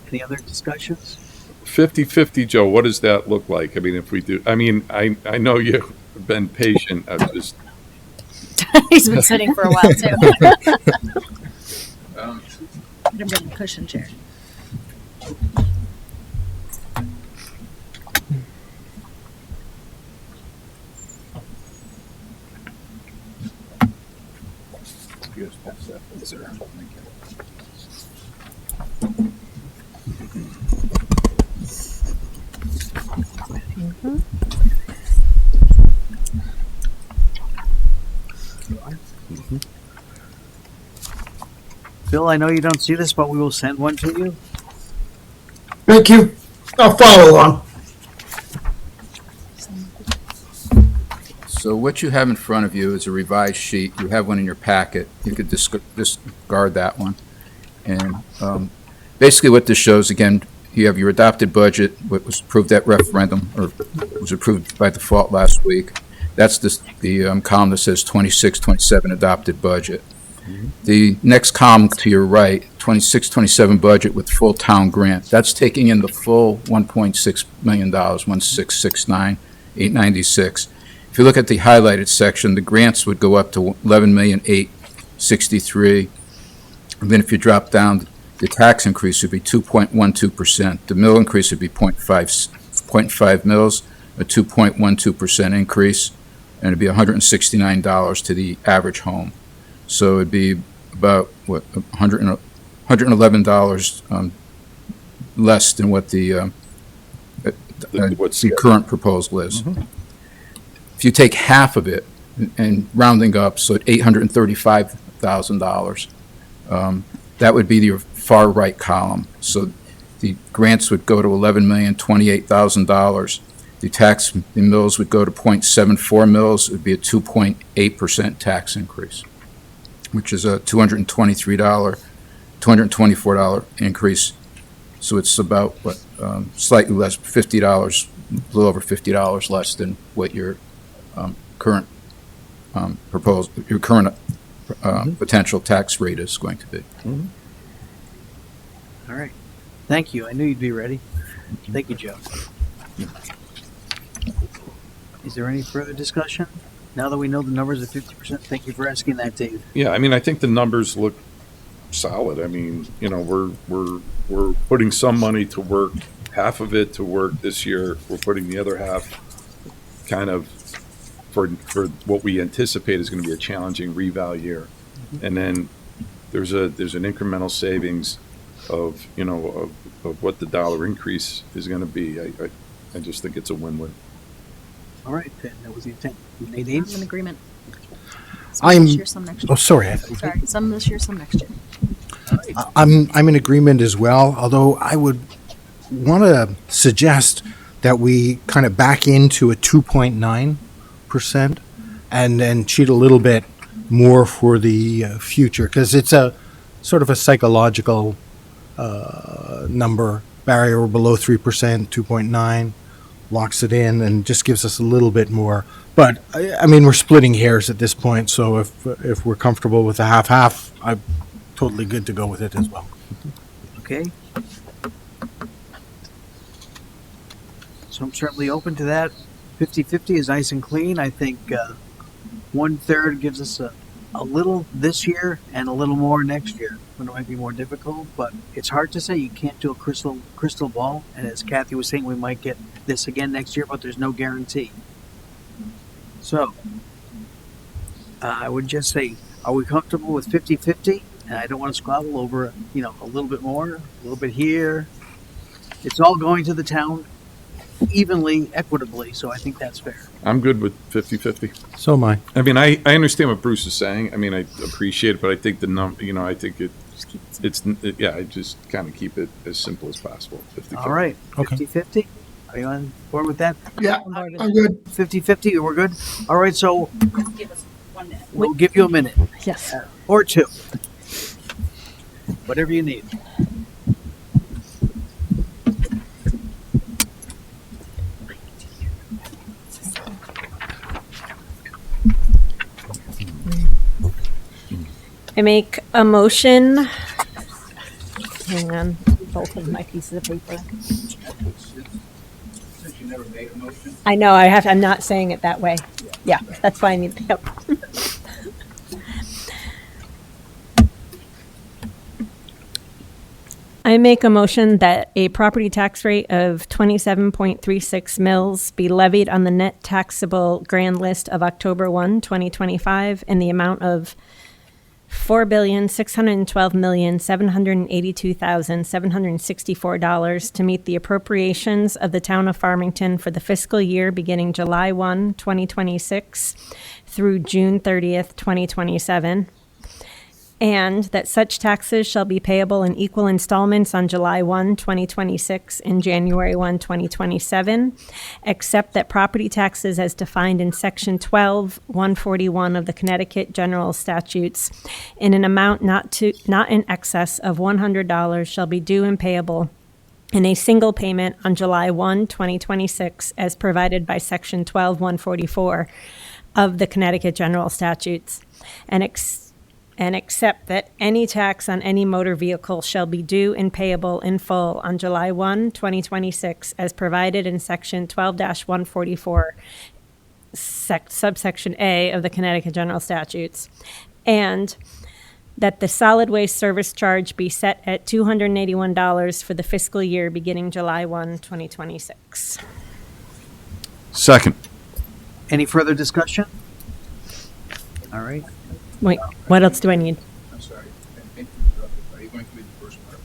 Any other discussions? 50-50, Joe, what does that look like? I mean, if we do, I know you've been patient. I'm just. He's been sitting for a while too. Put him in the cushion chair. Bill, I know you don't see this, but we will send one to you. Thank you. I'll follow along. So what you have in front of you is a revised sheet. You have one in your packet. You could discard that one. And basically what this shows, again, you have your adopted budget, what was approved at referendum, or was approved by default last week. That's the column that says 26, 27 adopted budget. The next column to your right, 26, 27 budget with full town grant. That's taking in the full $1.6 million, 1,669,896. If you look at the highlighted section, the grants would go up to 11,863. And then if you drop down, the tax increase would be 2.12%. The mill increase would be 0.5 mils, a 2.12% increase, and it'd be $169 to the average home. So it'd be about, what, $111 less than what the current proposal is. If you take half of it and rounding up, so at $835,000, that would be the far right column. So the grants would go to $11,028,000. The mills would go to 0.74 mils. It would be a 2.8% tax increase, which is a $224 increase. So it's about, slightly less, $50, a little over $50 less than what your current potential tax rate is going to be. All right. Thank you. I knew you'd be ready. Thank you, Joe. Is there any further discussion? Now that we know the numbers are 50%, thank you for asking that, Dave. Yeah, I mean, I think the numbers look solid. I mean, you know, we're putting some money to work, half of it to work this year. We're putting the other half kind of for what we anticipate is going to be a challenging reval year. And then there's an incremental savings of, you know, of what the dollar increase is going to be. I just think it's a win-win. All right, then. That was the intent. Nadine? I'm in agreement. I'm. This year, some next year. Oh, sorry. Sorry, some this year, some next year. I'm in agreement as well, although I would want to suggest that we kind of back into a 2.9% and then cheat a little bit more for the future, because it's a sort of a psychological number, barrier below 3%, 2.9 locks it in and just gives us a little bit more. But I mean, we're splitting hairs at this point, so if we're comfortable with the half, I'm totally good to go with it as well. Okay. So I'm certainly open to that. 50-50 is nice and clean. I think 1/3 gives us a little this year and a little more next year, when it might be more difficult, but it's hard to say. You can't do a crystal ball, and as Kathy was saying, we might get this again next year, but there's no guarantee. So I would just say, are we comfortable with 50-50? And I don't want to squabble over, you know, a little bit more, a little bit here. It's all going to the town evenly, equitably, so I think that's fair. I'm good with 50-50. So am I. I mean, I understand what Bruce is saying. I mean, I appreciate it, but I think the number, you know, I think I just kind of keep it as simple as possible. 50-50. All right, 50-50? Are you on board with that? Yeah, I'm good. 50-50, we're good? All right, so Give us 1 minute. we'll give you a minute. Yes. Or two. Whatever you need. I make a motion. Hang on, both of my pieces of paper. I know, I'm not saying it that way. Yeah, that's why I need help. I make a motion that a property tax rate of 27.36 mils be levied on the net taxable grand list of October 1, 2025, in the amount of $4,612,782,764 to meet the appropriations of the town of Farmington for the fiscal year beginning July 1, 2026 through June 30th, 2027. And that such taxes shall be payable in equal installments on July 1, 2026 and January 1, 2027, except that property taxes as defined in Section 12-141 of the Connecticut General Statutes in an amount not in excess of $100 shall be due and payable in a single payment on July 1, 2026, as provided by Section 12144 of the Connecticut General Statutes, and accept that any tax on any motor vehicle shall be due and payable in full on July 1, 2026, as provided in Section 12-144, subsection A of the Connecticut General Statutes, and that the solid waste service charge be set at $281 for the fiscal year beginning July 1, 2026. Second. Any further discussion? All right. Wait, what else do I need? I'm sorry. Are you going to read the first part?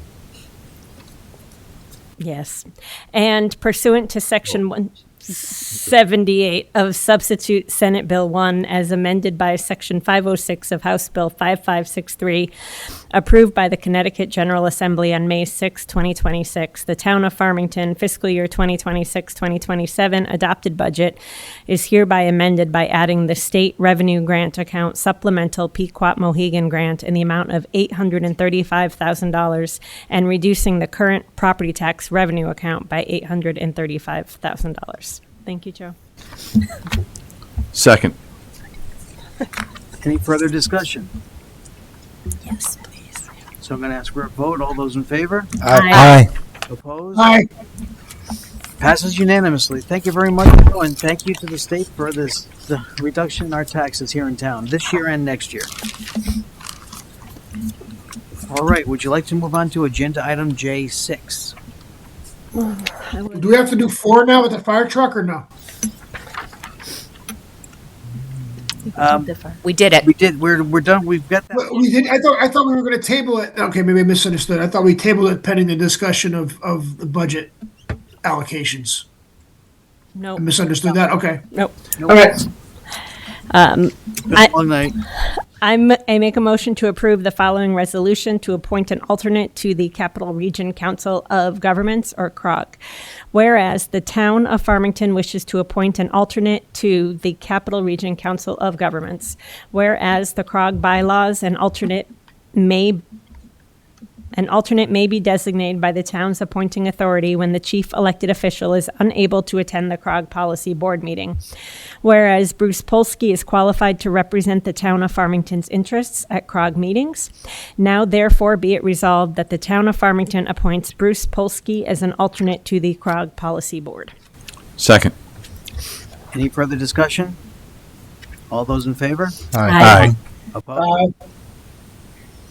Yes. And pursuant to Section 178 of Substitute Senate Bill 1 as amended by Section 506 of House Bill 5563, approved by the Connecticut General Assembly on May 6, 2026, the Town of Farmington fiscal year 2026-2027 adopted budget is hereby amended by adding the state revenue grant account supplemental Pequot Mohegan grant in the amount of $835,000 and reducing the current property tax revenue account by $835,000. Thank you, Joe. Second. Any further discussion? Yes, please. So I'm going to ask for a vote. All those in favor? Aye. Opposed? Aye. Passes unanimously. Thank you very much, Joe, and thank you to the state for the reduction in our taxes here in town this year and next year. All right. Would you like to move on to agenda item J6? Do we have to do 4 now with the fire truck or no? We did it. We did. We're done. We've got that. We did. I thought we were going to table it. Okay, maybe I misunderstood. I thought we tabled it pending the discussion of the budget allocations. Nope. I misunderstood that. Okay. Nope. All right. Long night. I make a motion to approve the following resolution to appoint an alternate to the Capital Region Council of Governments, or CROG. Whereas the town of Farmington wishes to appoint an alternate to the Capital Region Council of Governments. Whereas the CROG bylaws, an alternate may be designated by the town's appointing authority when the chief elected official is unable to attend the CROG Policy Board meeting. Whereas Bruce Polsky is qualified to represent the town of Farmington's interests at CROG meetings. Now therefore be it resolved that the town of Farmington appoints Bruce Polsky as an alternate to the CROG Policy Board. Second. Any further discussion? All those in favor? Aye. Aye. Opposed?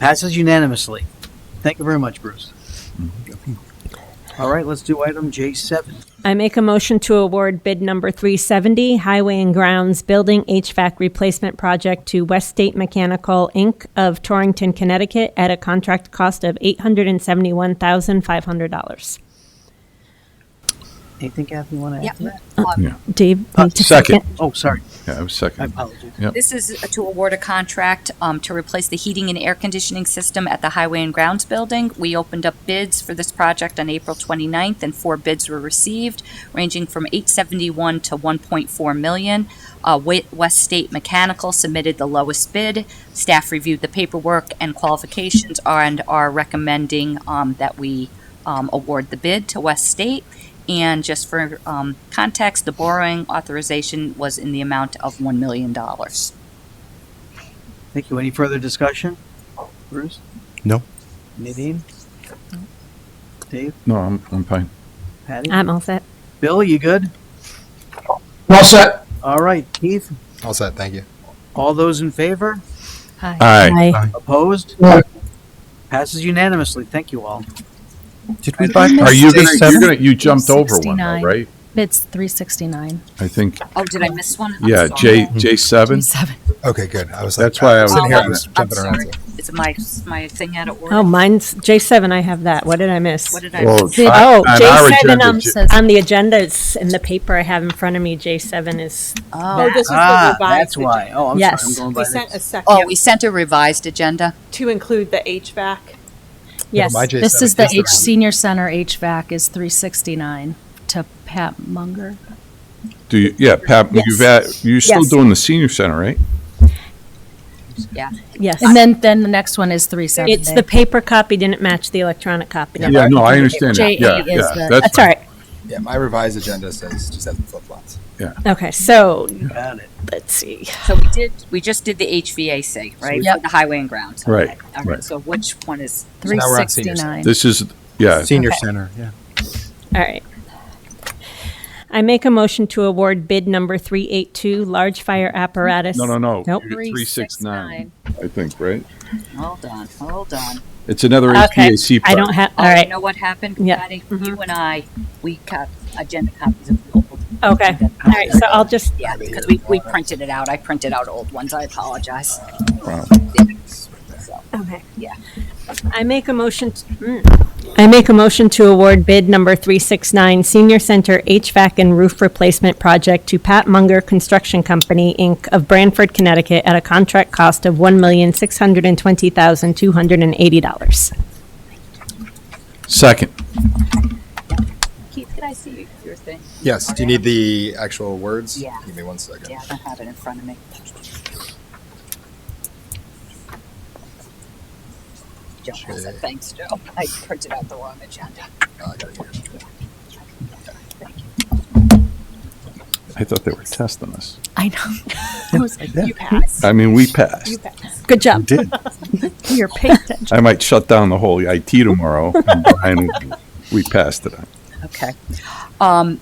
Passes unanimously. Thank you very much, Bruce. All right, let's do item J7. I make a motion to award bid number 370, Highway and Grounds Building HVAC Replacement Project to West State Mechanical, Inc. of Torrington, Connecticut at a contract cost of $871,500. Anything, Kathy, you want to add to that? Yeah. Dave, need to Second. Oh, sorry. Yeah, I was second. I apologize. Yep. This is to award a contract to replace the heating and air conditioning system at the Highway and Grounds Building. We opened up bids for this project on April 29th, and 4 bids were received, ranging from $871,000 to $1.4 million. West State Mechanical submitted the lowest bid. Staff reviewed the paperwork and qualifications and are recommending that we award the bid to West State. And just for context, the borrowing authorization was in the amount of $1 million. Thank you. Any further discussion? Bruce? No. Nadine? Dave? No, I'm fine. Patty? I'm all set. Bill, you good? All set. All right. Keith? All set. Thank you. All those in favor? Aye. Opposed? Aye. Passes unanimously. Thank you all. Did we buy- Are you you jumped over one, though, 369. right? It's 369. I think, Oh, did I miss one? I'm yeah, sorry. J7. 7. Okay, good. I was. That's why I was sitting here I'm jumping around. sorry. Is my thing out of order? Oh, mine's J7. I have that. What did I miss? What did I Well, miss? on our J7 agenda, on the agenda. It's in the paper I have in front of me. J7 is. Oh, this is the Ah, revised that's why. Oh, I'm Yes. sorry. I'm going We by sent this. a second Oh, we sent a revised agenda. to include the HVAC. Yes. My J7 This is the just around. Senior Center HVAC is 369 to Pat Munger. Do you, yeah, Pat, Yes. you're still Yes. doing the senior center, right? Yeah. Yes. And then the next one is 370. It's the paper copy didn't match the electronic copy. Yeah, no, I understand that. J8 Yeah, is yeah. the- That's all right. Yeah, my revised agenda says just have the flip-flops. Yeah. Okay, so Got it. let's see. So we just did the HVAC, right? Yep. For the highway and grounds. Right, Okay. All right. So which one is? So now we're on senior 369. This is, yeah. Senior Okay. center, yeah. All right. I make a motion to award bid number 382, large fire apparatus. No. Nope. 369, I think, right? Hold on. It's another Okay, HVAC. I don't have, all Oh, right. you know what happened, Yeah. Patty? You and I, we got agenda copies of the old. Okay, all right, so I'll just, Yeah, because we printed it out. I printed out old ones. I apologize. Wow. okay. Yeah. I make a motion to award bid number 369, Senior Center HVAC and Roof Replacement Project to Pat Munger Construction Company, Inc. of Branford, Connecticut, at a contract cost of $1,620,280. Second. Keith, could I see your thing? Yes. Do you need the actual words? Yeah. Give me 1 second. Yeah, I don't have it in front of me. Joe has it. Thanks, Joe. I printed out the wrong agenda. Oh, I got it here. I thought they were testing us. I know. I was like, You passed. I mean, we passed. You passed. Good job. Did. you're paying attention. I might shut down the whole IT tomorrow. And we passed it. Okay.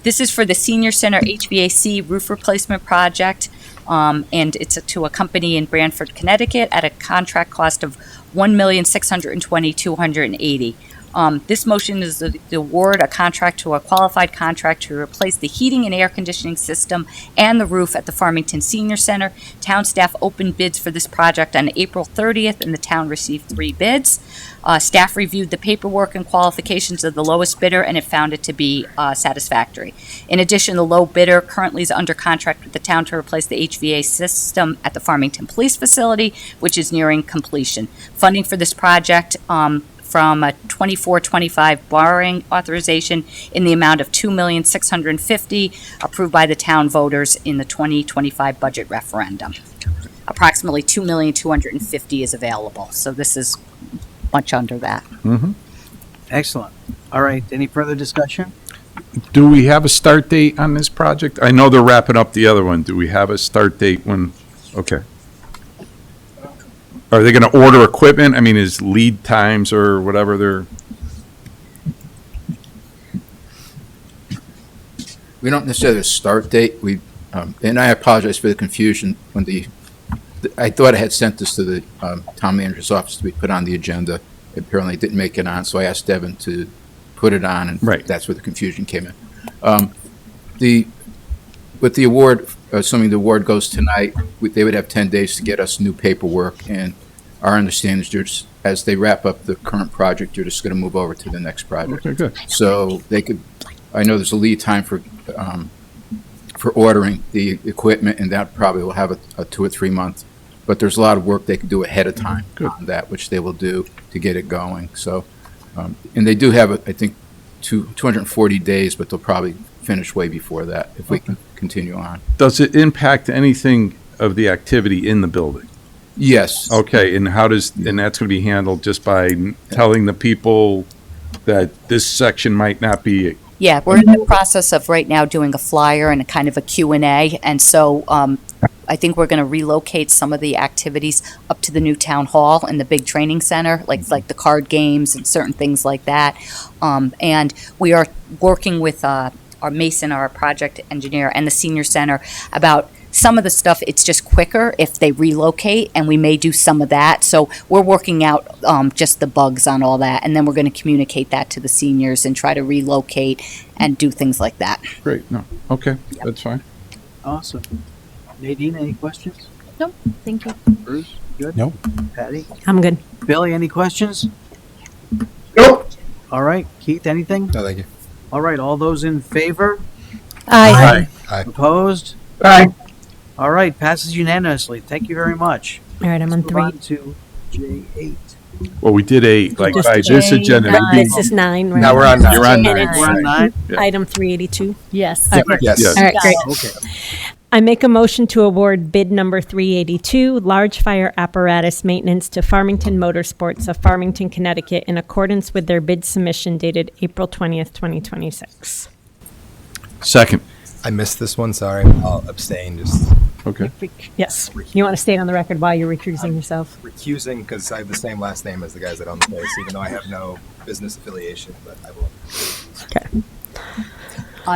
This is for the Senior Center HVAC roof replacement project, and it's to a company in Branford, Connecticut, at a contract cost of $1,620,280. This motion is the award a contract to a qualified contract to replace the heating and air conditioning system and the roof at the Farmington Senior Center. Town staff opened bids for this project on April 30th, and the town received 3 bids. Staff reviewed the paperwork and qualifications of the lowest bidder, and it found it to be satisfactory. In addition, the low bidder currently is under contract with the town to replace the HVAC system at the Farmington Police Facility, which is nearing completion. Funding for this project from a 24-25 borrowing authorization in the amount of $2,650,000 approved by the town voters in the 2025 budget referendum. Approximately $2,250,000 is available, so this is much under that. Mm-hmm. Excellent. All right. Any further discussion? Do we have a start date on this project? I know they're wrapping up the other one. Do we have a start date when? Okay. Are they going to order equipment? I mean, is lead times or whatever they're? We don't necessarily have a start date. And I apologize for the confusion when I thought I had sent this to the town manager's office to be put on the agenda. Apparently it didn't make it on, so I asked Devin to put it on, and that's where the confusion came in. With the award, assuming the award goes tonight, they would have 10 days to get us new paperwork, and our understanding is just, as they wrap up the current project, you're just going to move over to the next project. Okay, good. So I know there's a lead time for ordering the equipment, and that probably will have a 2 or 3 month. But there's a lot of work they can do ahead of time on that, which they will do to get it going. So, and they do have, I think, 240 days, but they'll probably finish way before that if we can continue on. Does it impact anything of the activity in the building? Yes. Okay, and that's going to be handled just by telling the people that this section might not be. Yeah, we're in the process of right now doing a flyer and a kind of a Q&A, and so I think we're going to relocate some of the activities up to the new town hall and the big training center, like the card games and certain things like that. And we are working with our Mason, our project engineer, and the senior center about some of the stuff. It's just quicker if they relocate, and we may do some of that. So we're working out just the bugs on all that, and then we're going to communicate that to the seniors and try to relocate and do things like that. Great. No. Okay, that's fine. Awesome. Nadine, any questions? No, thank you. Bruce, good? No. Patty? I'm good. Billy, any questions? Nope. All right. Keith, anything? No, thank you. All right. All those in favor? Aye. Aye. Opposed? Aye. All right. Passes unanimously. Thank you very much. All right, I'm on Move 3. on to J8. Well, we did 8, like Just by this J9. agenda. This is 9, right? Now we're on 9. You're on And 9. it's We're on 9? Yeah. item 382. Yes. All right, Yes. All right, great. Okay. I make a motion to award bid number 382, large fire apparatus maintenance to Farmington Motorsports of Farmington, Connecticut, in accordance with their bid submission dated April 20th, 2026. Second. I missed this one, sorry. I'll abstain, just Okay. Yes. You want to state on the record why you're recusing yourself? recusing because I have the same last name as the guys that own the place, even though I have no business affiliation, but I will. Okay.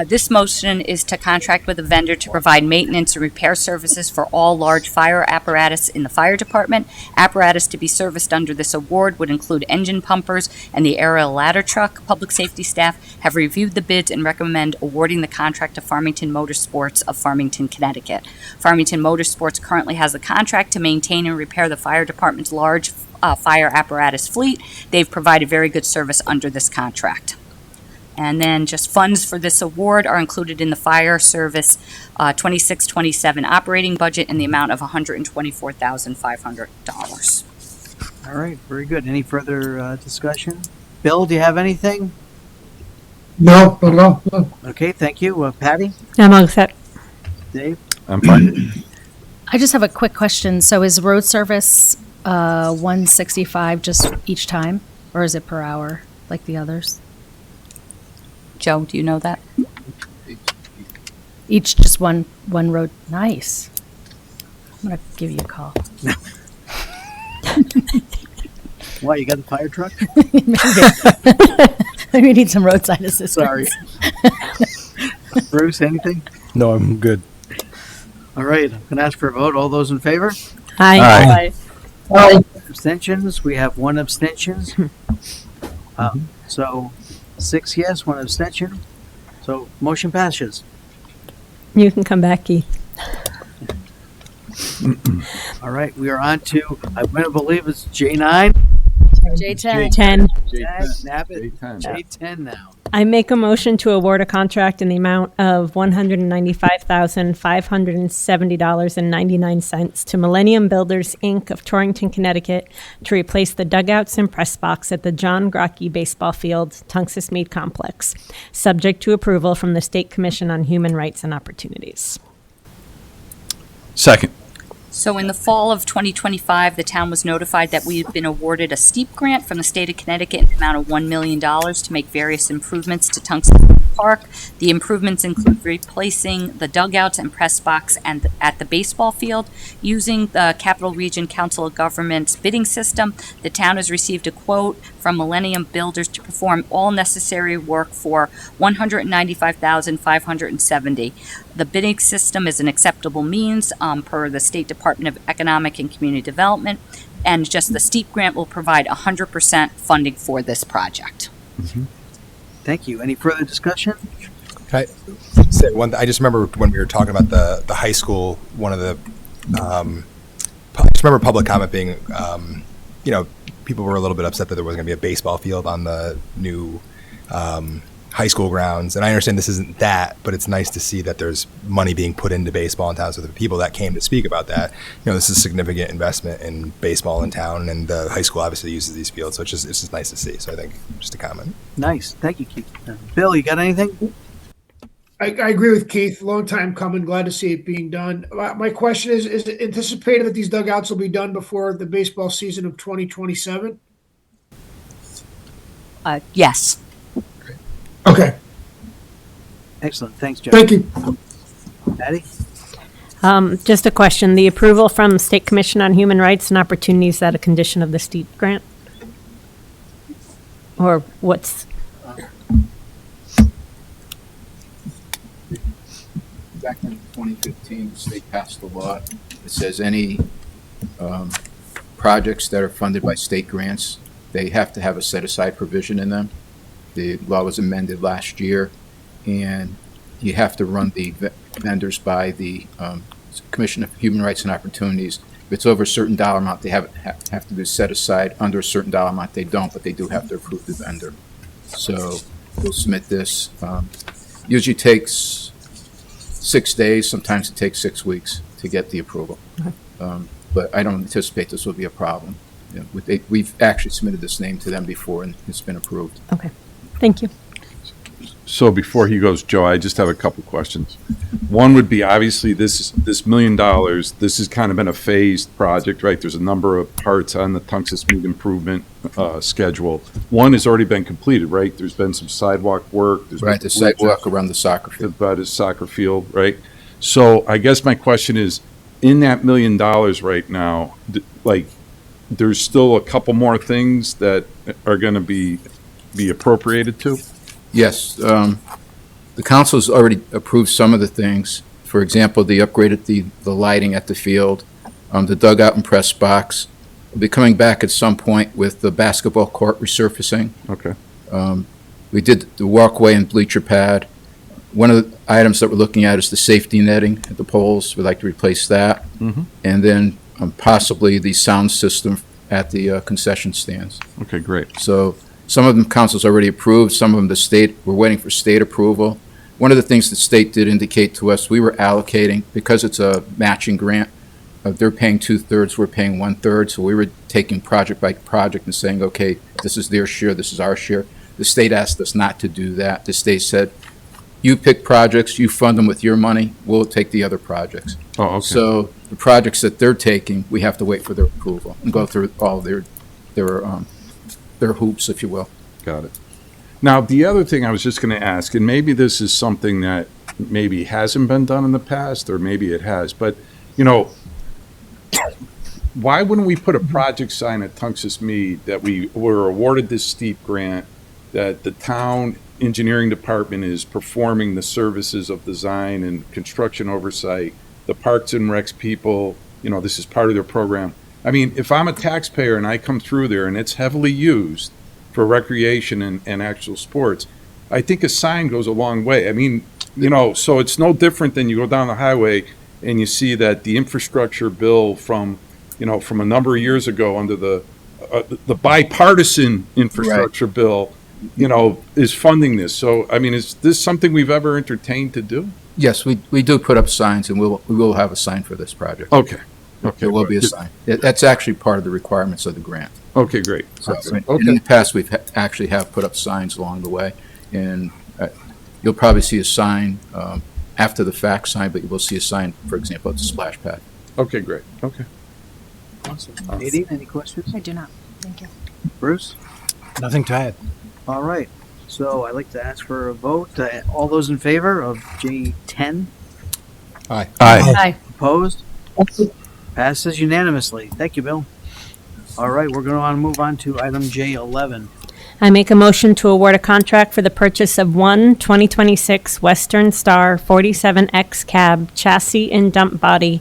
This motion is to contract with a vendor to provide maintenance and repair services for all large fire apparatus in the fire department. Apparatus to be serviced under this award would include engine pumpers and the aerial ladder truck. Public safety staff have reviewed the bids and recommend awarding the contract to Farmington Motorsports of Farmington, Connecticut. Farmington Motorsports currently has a contract to maintain and repair the fire department's large fire apparatus fleet. They've provided very good service under this contract. And then just funds for this award are included in the fire service 26-27 operating budget in the amount of $124,500. All right, very good. Any further discussion? Bill, do you have anything? No. Okay, thank you. Patty? I'm all set. Dave? I'm fine. I just have a quick question. So is road service $165 just each time, or is it per hour like the others? Joe, do you know that? Each just one road. Nice. I'm gonna give you a call. Why, you got a fire truck? Maybe we need some roadside assistance. Sorry. Bruce, anything? No, I'm good. All right, I'm going to ask for a vote. All those in favor? Aye. Abstentions? We have one abstention. So 6 yes, one abstention. So motion passes. You can come back, Keith. All right, we are on to, I'm going to believe it's J9. J10. 10. J10 now. I make a motion to award a contract in the amount of $195,570.99 to Millennium Builders, Inc. of Torrington, Connecticut, to replace the dugouts and press box at the John Grocky Baseball Field, Tungus Mead Complex, subject to approval from the State Commission on Human Rights and Opportunities. Second. So in the fall of 2025, the town was notified that we have been awarded a STEEP grant from the state of Connecticut in the amount of $1 million to make various improvements to Tungus Park. The improvements include replacing the dugouts and press box and at the baseball field. Using the Capital Region Council of Governments bidding system, the town has received a quote from Millennium Builders to perform all necessary work for $195,570. The bidding system is an acceptable means per the State Department of Economic and Community Development, and just the STEEP grant will provide 100% funding for this project. Thank you. Any further discussion? Can I say one? I just remember when we were talking about the high school. One of the I just remember public comment being, people were a little bit upset that there wasn't going to be a baseball field on the new high school grounds. And I understand this isn't that, but it's nice to see that there's money being put into baseball in town. So the people that came to speak about that, this is a significant investment in baseball in town, and the high school obviously uses these fields. So it's just nice to see. So I think just a comment. Nice. Thank you, Keith. Bill, you got anything? I agree with Keith. Long time coming. Glad to see it being done. My question is it anticipated that these dugouts will be done before the baseball season of 2027? Yes. Okay. Excellent. Thanks, Joe. Thank you. Patty? Just a question. The approval from the State Commission on Human Rights and Opportunities, is that a condition of the STEEP grant? Or what's... Back in 2015, the state passed a law that says any projects that are funded by state grants, they have to have a set-aside provision in them. The law was amended last year, and you have to run the vendors by the Commission of Human Rights and Opportunities. If it's over a certain dollar amount, they have to be set aside. Under a certain dollar amount, they don't, but they do have to approve the vendor. So we'll submit this. Usually takes 6 days. Sometimes it takes 6 weeks to get the approval. But I don't anticipate this will be a problem. We've actually submitted this name to them before, and it's been approved. Okay. Thank you. So before he goes, Joe, I just have a couple questions. One would be, obviously, this $1 million, this has kind of been a phased project, right? There's a number of parts on the Tungus Mead improvement schedule. One has already been completed, right? There's been some sidewalk work. There's Right, been the sidewalk around the soccer field. about his soccer field, right? So I guess my question is, in that $1 million right now, like, there's still a couple more things that are going to be appropriated to? Yes, the council has already approved some of the things. For example, they upgraded the lighting at the field, the dugout and press box. We'll be coming back at some point with the basketball court resurfacing. Okay. We did the walkway and bleacher pad. One of the items that we're looking at is the safety netting at the poles. We'd like to replace that. Mhm. And then possibly the sound system at the concession stands. Okay, great. So some of them council's already approved, some of them the state, we're waiting for state approval. One of the things the state did indicate to us, we were allocating, because it's a matching grant, they're paying 2/3, we're paying 1/3, so we were taking project by project and saying, okay, this is their share, this is our share. The state asked us not to do that. The state said, you pick projects, you fund them with your money, we'll take the other projects. Oh, okay. So the projects that they're taking, we have to wait for their approval and go through all their hoops, if you will. Got it. Now, the other thing I was just going to ask, and maybe this is something that maybe hasn't been done in the past, or maybe it has, but, you know, why wouldn't we put a project sign at Tungus Mead that we were awarded this steep grant, that the town engineering department is performing the services of design and construction oversight, the Parks and Recs people, you know, this is part of their program. I mean, if I'm a taxpayer and I come through there and it's heavily used for recreation and actual sports, I think a sign goes a long way. I mean, you know, so it's no different than you go down the highway and you see that the infrastructure bill from, you know, from a number of years ago under the bipartisan infrastructure bill, you know, is funding this. So, I mean, is this something we've ever entertained to do? Yes, we do put up signs, and we will have a sign for this project. Okay. Okay. There will be a sign. That's actually part of the requirements of the grant. Okay, great. So, Awesome. and in the past, we've actually have put up signs along the way, and you'll probably see a sign after the fact sign, but you will see a sign, for example, at the splash pad. Okay, great. Okay. Awesome. Nadine, any questions? I do not. Thank you. Bruce? Nothing to add. All right. So I'd like to ask for a vote. All those in favor of J10? Aye. Aye. Opposed? Passes unanimously. Thank you, Bill. All right, we're going to move on to item J11. I make a motion to award a contract for the purchase of one 2026 Western Star 47X cab chassis and dump body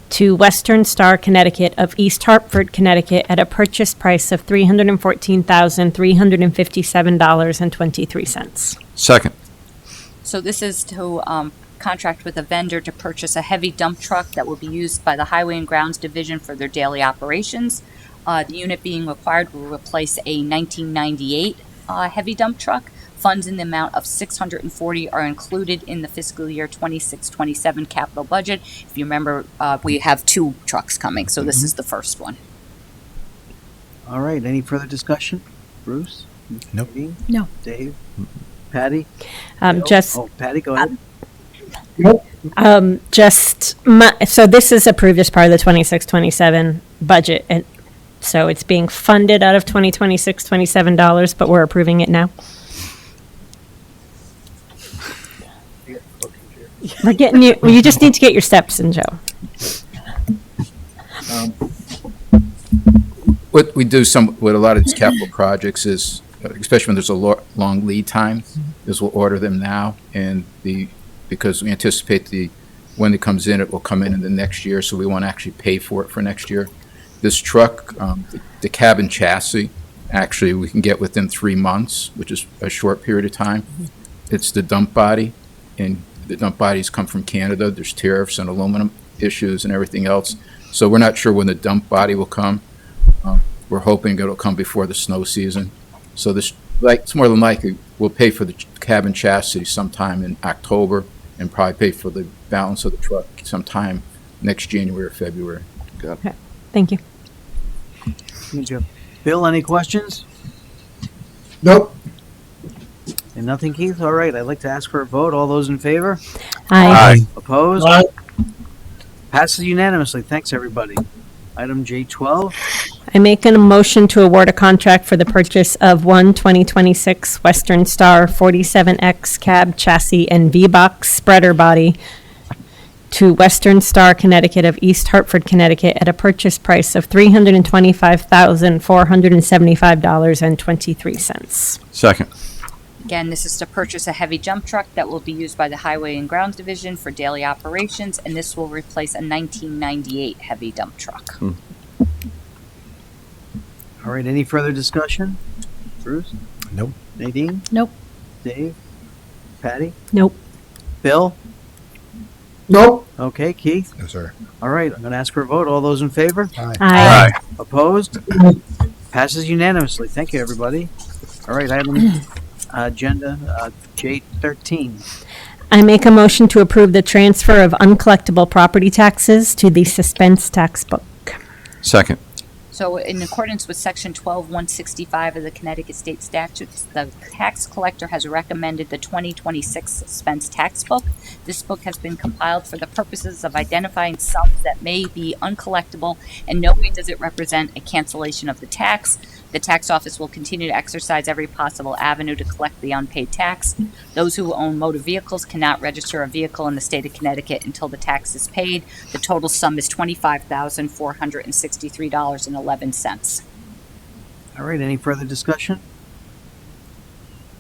to Western Star Connecticut of East Hartford, Connecticut at a purchase price of $314,357.23. Second. So this is to contract with a vendor to purchase a heavy dump truck that will be used by the Highway and Grounds Division for their daily operations. The unit being required will replace a 1998 heavy dump truck. Funds in the amount of $640 are included in the fiscal year 26-27 capital budget. If you remember, we have 2 trucks coming, so this is the first one. All right, any further discussion? Bruce? Nope. Nadine? No. Dave? Patty? Just Oh, Patty, go ahead. so this is approved as part of the 26-27 budget, and so it's being funded out of 2026-27 dollars, but we're approving it now. We're getting you. You just need to get your steps in, Joe. What we do with a lot of these capital projects is, especially when there's a long lead time, is we'll order them now, and because we anticipate when it comes in, it will come in the next year, so we want to actually pay for it for next year. This truck, the cabin chassis, actually we can get within 3 months, which is a short period of time. It's the dump body, and the dump bodies come from Canada. There's tariffs and aluminum issues and everything else. So we're not sure when the dump body will come. We're hoping it'll come before the snow season. So it's more than likely we'll pay for the cabin chassis sometime in October and probably pay for the balance of the truck sometime next January or February. Okay. Thank you. Thank you. Bill, any questions? Nope. And And nothing, Keith? All right, I'd like to ask for a vote. All those in favor? Aye. Opposed? Aye. Passes unanimously. Thanks, everybody. Item J12. I make a motion to award a contract for the purchase of one 2026 Western Star 47X cab chassis and V-Box spreader body to Western Star Connecticut of East Hartford, Connecticut at a purchase price of $325,475.23. Second. Again, this is to purchase a heavy dump truck that will be used by the Highway and Grounds Division for daily operations, and this will replace a 1998 heavy dump truck. All right, any further discussion? Bruce? Nope. Nadine? Nope. Dave? Patty? Nope. Bill? Nope. Okay, Keith? No, sir. All right, I'm going to ask for a vote. All those in favor? Aye. Opposed? Passes unanimously. Thank you, everybody. All right, item agenda J13. I make a motion to approve the transfer of uncollectible property taxes to the suspense tax book. Second. So in accordance with Section 12165 of the Connecticut State Statutes, the tax collector has recommended the 2026 suspense tax book. This book has been compiled for the purposes of identifying sums that may be uncollectible, and no way does it represent a cancellation of the tax. The tax office will continue to exercise every possible avenue to collect the unpaid tax. Those who own motor vehicles cannot register a vehicle in the state of Connecticut until the tax is paid. The total sum is $25,463.11. All right, any further discussion?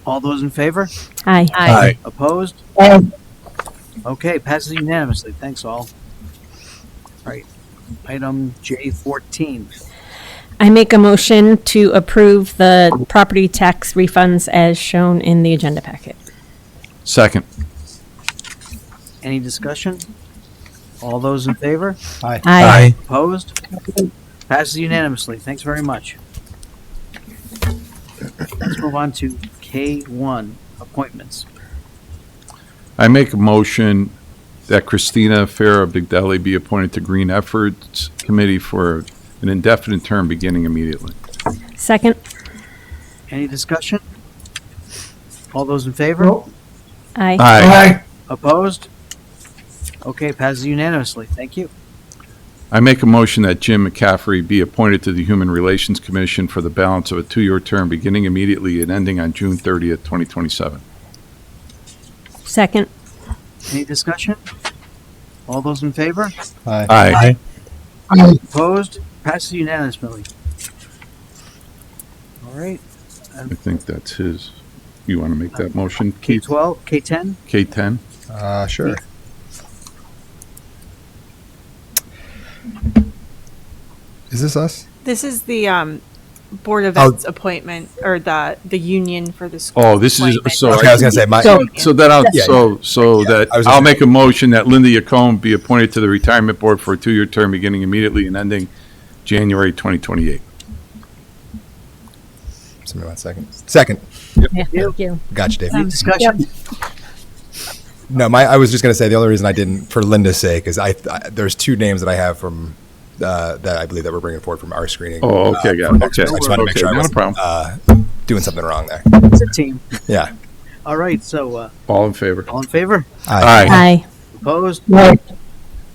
All those in favor? Aye. Aye. Opposed? Aye. Okay, passes unanimously. Thanks, all. All right, item J14. I make a motion to approve the property tax refunds as shown in the agenda packet. Second. Any discussion? All those in favor? Aye. Opposed? Passes unanimously. Thanks very much. Let's move on to K1, appointments. I make a motion that Christina Farah Bigdelli be appointed to Green Efforts Committee for an indefinite term beginning immediately. Second. Any discussion? All those in favor? Nope. Aye. Aye. Opposed? Okay, passes unanimously. Thank you. I make a motion that Jim McCaffrey be appointed to the Human Relations Commission for the balance of a 2-year term beginning immediately and ending on June 30th, 2027. Second. Any discussion? All those in favor? Aye. Aye. Opposed? Passes unanimously. All right. I think that's his. You want to make that motion, Keith? K12, K10? K10? Sure. Is this us? This is the Board of Ed's appointment, or the union for the school. Oh, this is, appointment. so. Okay, I was gonna say, So that I'll, Yeah, so that I was I'll gonna make a motion that Linda Yacone be appointed to the Retirement Board for a 2-year term beginning immediately and ending January 2028. Somebody want a second? Second. Yeah, thank you. Gotcha, Dave. Any discussion? No, I was just going to say the only reason I didn't, for Linda's sake, is there's 2 names that I have from that I believe that we're bringing forward from our screening. Oh, okay, got for it. next Okay, year. I just wanted to make okay, sure I not a wasn't problem. doing something wrong there. It's a team. Yeah. All right, so All in favor? all in favor? Aye. Aye. Opposed?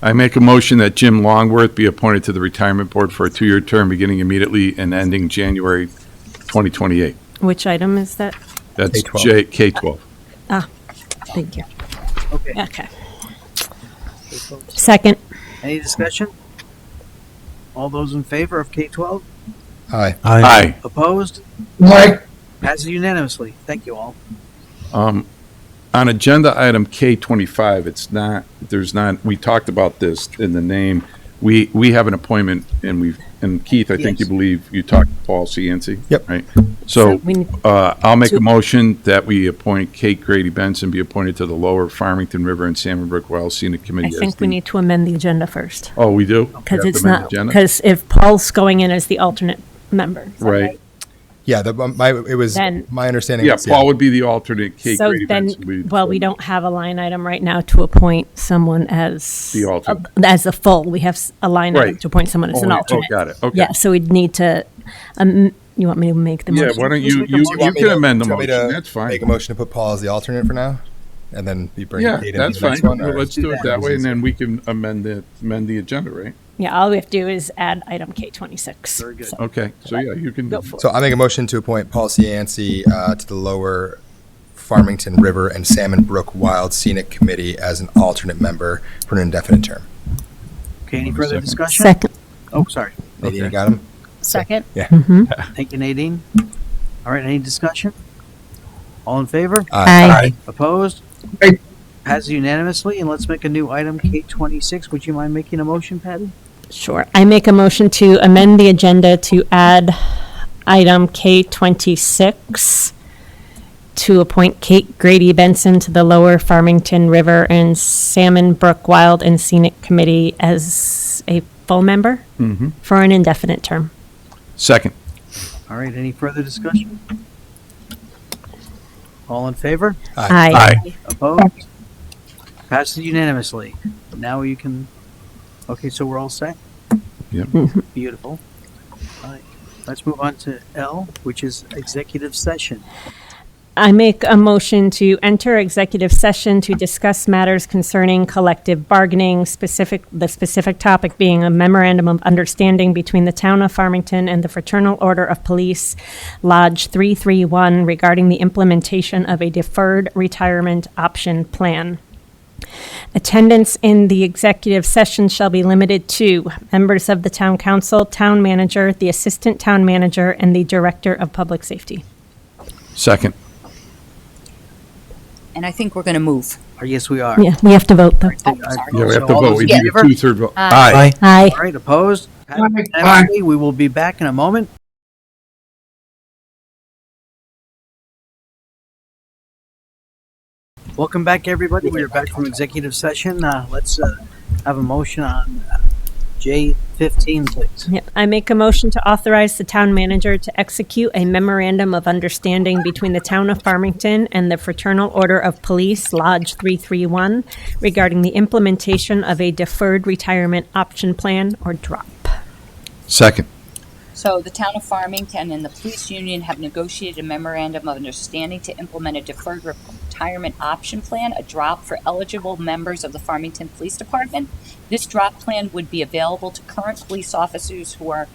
I make a motion that Jim Longworth be appointed to the Retirement Board for a 2-year term beginning immediately and ending January 2028. Which item is that? That's K12. K12. Thank you. Okay. Okay. Second. Any discussion? All those in favor of K12? Aye. Aye. Opposed? Aye. Passes unanimously. Thank you all. On agenda item K25, we talked about this in the name. We have an appointment and Keith, I think you Yes. believe you talked to Paul Cianci. Yep. Right? So So, we need I'll make a to- motion that we appoint Kate Grady Benson be appointed to the Lower Farmington River and Salmon Brook Wild Scenic I Committee. as think we the- need to amend the agenda first. Oh, we do? Because We have it's to amend not, the agenda? because if Paul's going in as the alternate member. is that Right. Yeah, it was Then- my understanding. Yeah, was, Paul would be the alternate. Kate So Grady then, Benson would be the well, we don't have a line item right now to appoint someone as. The alternate. As a full, we have a line item Right. to appoint someone as an alternate. Oh, got it. Okay. Yeah, so we'd need to You want me to make the Yeah, motion? why don't Let's you, make a you, motion. you can amend the Do you want me motion, to that's fine. Make a motion to put Paul as the alternate for now, and then be bringing Yeah, Kate in that's for the next fine. one. Well, or- let's do it that way, and then we can amend the agenda, right? Yeah, all we have to do is add item K26. Very good. Okay, so yeah, you can. Go for it. So I make a motion to appoint Paul Cianci to the Lower Farmington River and Salmon Brook Wild Scenic Committee as an alternate member for an indefinite term. Okay, any further Second. discussion? Second. Oh, sorry. Nadine, you Okay. got him? Second. Yeah. Thank you, Nadine. All right, any discussion? All in favor? Aye. Opposed? Aye. Passes unanimously, and let's make a new item, K26. Would you mind making a motion, Patty? Sure. I make a motion to amend the agenda to add item K26 to appoint Kate Grady Benson to the Lower Farmington River and Salmon Brook Wild and Scenic Committee as a full member Mm-hmm. for an indefinite term. Second. All right, any further discussion? All in favor? Aye. Opposed? Passes unanimously. Now you can, okay, so we're all set? Yep. Beautiful. All right, let's move on to L, which is executive session. I make a motion to enter executive session to discuss matters concerning collective bargaining, the specific topic being a memorandum of understanding between the town of Farmington and the Fraternal Order of Police, Lodge 331, regarding the implementation of a deferred retirement option plan. Attendance in the executive session shall be limited to members of the town council, town manager, the assistant town manager, and the director of public safety. Second. And I think we're going to move. Yes, we are. Yeah, we have to vote though. Oh, sorry. Yeah, we have So to all vote. those We in need a favor? two-third vote. Aye. Aye. All right, opposed? Passes Aye. unanimously. We will be back in a moment. Welcome back, everybody. We are back from executive session. Let's have a motion on J15, please. Yep. I make a motion to authorize the town manager to execute a memorandum of understanding between the town of Farmington and the Fraternal Order of Police, Lodge 331, regarding the implementation of a deferred retirement option plan, or DROP. Second. So the town of Farmington and the police union have negotiated a memorandum of understanding to implement a deferred retirement option plan, a drop for eligible members of the Farmington Police Department. This drop plan would be available to current police officers who are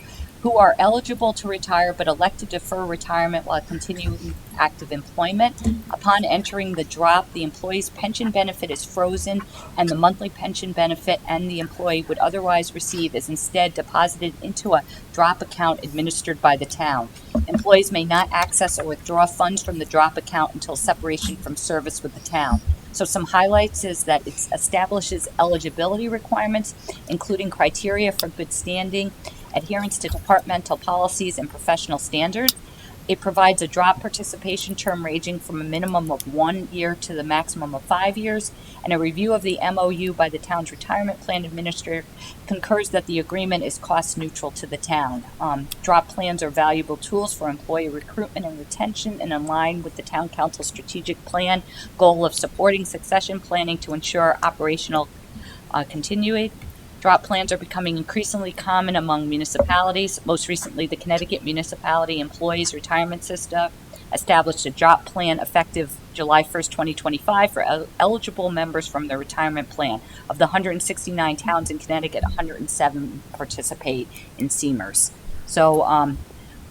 eligible to retire but elect to defer retirement while continuing active employment. Upon entering the drop, the employee's pension benefit is frozen, and the monthly pension benefit and the employee would otherwise receive is instead deposited into a drop account administered by the town. Employees may not access or withdraw funds from the drop account until separation from service with the town. So some highlights is that it establishes eligibility requirements, including criteria for good standing, adherence to departmental policies and professional standards. It provides a drop participation term ranging from a minimum of 1 year to the maximum of 5 years, and a review of the MOU by the town's retirement plan administrator concurs that the agreement is cost neutral to the town. Drop plans are valuable tools for employee recruitment and retention, and in line with the town council's strategic plan goal of supporting succession planning to ensure operational continuity. Drop plans are becoming increasingly common among municipalities. Most recently, the Connecticut Municipality Employees Retirement System established a drop plan effective July 1st, 2025 for eligible members from the retirement plan. Of the 169 towns in Connecticut, 107 participate in CMERS. So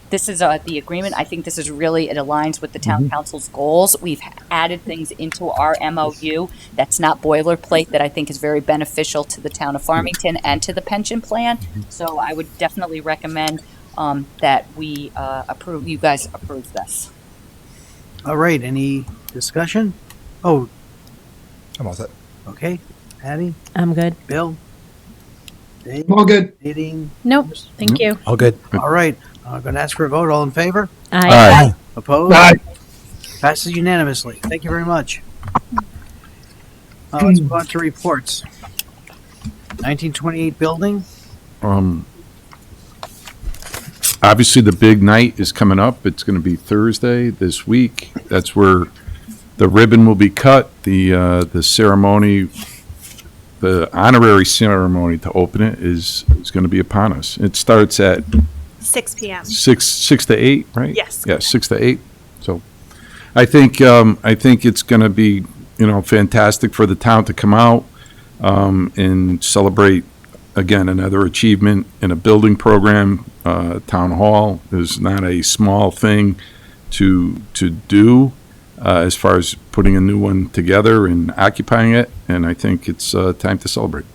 this is the agreement. I think this is really, it aligns with the town council's goals. We've added things into our MOU that's not boilerplate, that I think is very beneficial to the town of Farmington and to the pension plan. So I would definitely recommend that we you guys approve this. All right, any discussion? Oh, I'm all set. okay. Patty? I'm good. Bill? Dave? All good. Nadine? Nope. Thank you. All good. All right, I'm going to ask for a vote. All in favor? Aye. Opposed? Aye. Passes unanimously. Thank you very much. Let's move on to reports. 1928 building. Obviously, the big night is coming up. It's going to be Thursday this week. That's where the ribbon will be cut. The ceremony, the honorary ceremony to open it is going to be upon us. It starts at 6 p.m. 6 to 8, right? Yes. Yeah, 6 to 8. So I think it's going to be, fantastic for the town to come out and celebrate, again, another achievement in a building program. Town hall is not a small thing to do as far as putting a new one together and occupying it, and I think it's time to celebrate.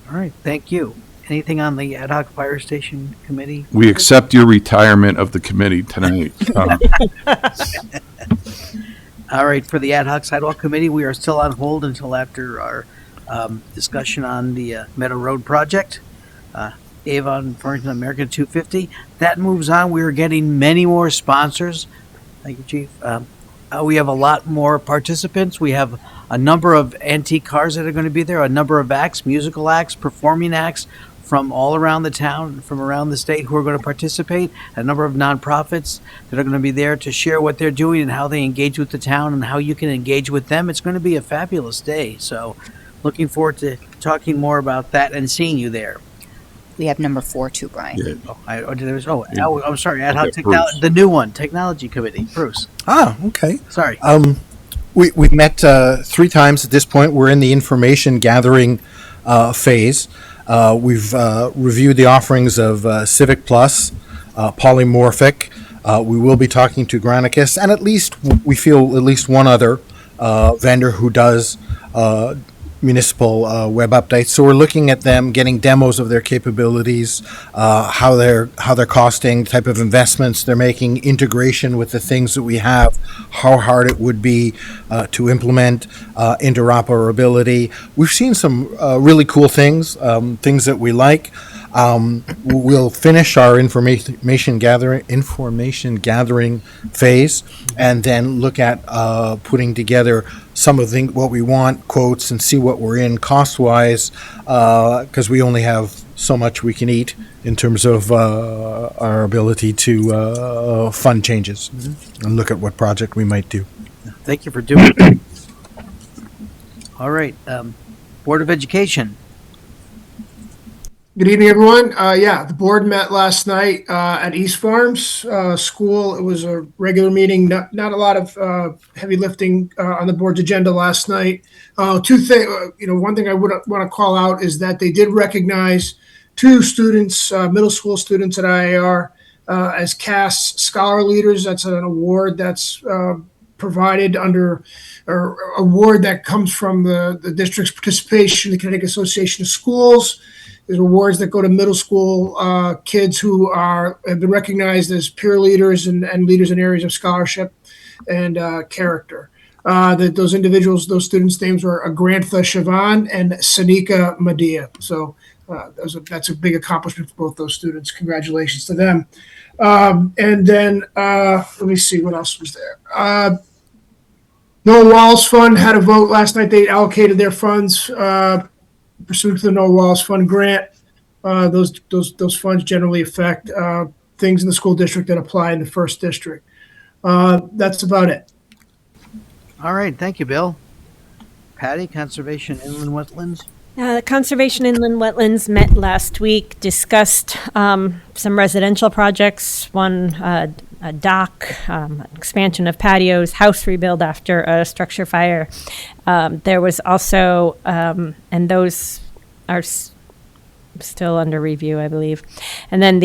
All right, thank you. Anything on the ad hoc fire station committee? We accept your retirement of the committee tonight. All right, for the ad hoc sidewalk committee, we are still on hold until after our discussion on the Meadow Road project. Avon Farmington American 250. That moves on. We are getting many more sponsors. Thank you, Chief. We have a lot more participants. We have a number of antique cars that are going to be there, a number of acts, musical acts, performing acts from all around the town, from around the state who are going to participate, a number of nonprofits that are going to be there to share what they're doing and how they engage with the town and how you can engage with them. It's going to be a fabulous day. So looking forward to talking more about that and seeing you there. We have number 4 too, Brian. Oh, I'm sorry. Ad hoc Yeah, technology, the new one, technology committee. Bruce. Okay. Sorry. We've met 3 times at this point. We're in the information gathering phase. We've reviewed the offerings of Civic Plus, Polymorphic. We will be talking to Granicus, and we feel at least one other vendor who does municipal web updates. So we're looking at them, getting demos of their capabilities, how they're costing, type of investments they're making, integration with the things that we have, how hard it would be to implement, interoperability. We've seen some really cool things, things that we like. We'll finish our information gathering phase, and then look at putting together some of what we want, quotes, and see what we're in cost-wise, because we only have so much we can eat in terms of our ability to fund changes and look at what project we might do. Thank you for doing that. All right. Board of Education. Good evening, everyone. The board met last night at East Farms School. It was a regular meeting, not a lot of heavy lifting on the board's agenda last night. Two things, one thing I would want to call out is that they did recognize 2 students, middle school students at IAR, as CAS Scholar Leaders. That's an award that's provided under, or award that comes from the district's participation in the Connecticut Association of Schools. There's awards that go to middle school kids who have been recognized as peer leaders and leaders in areas of scholarship and character. Those individuals, those students' names were Agrantha Sivan and Sanika Madia. So that's a big accomplishment for both those students. Congratulations to them. And then let me see what else was there. Noah Walls Fund had a vote last night. They allocated their funds pursuant to the Noah Walls Fund grant. Those funds generally affect things in the school district that apply in the first district. That's about it. All right. Thank you, Bill. Patty, Conservation Inland Wetlands. Conservation Inland Wetlands met last week, discussed some residential projects, one a dock, expansion of patios, house rebuild after a structure fire. There was also, and those are still under review, I believe. And then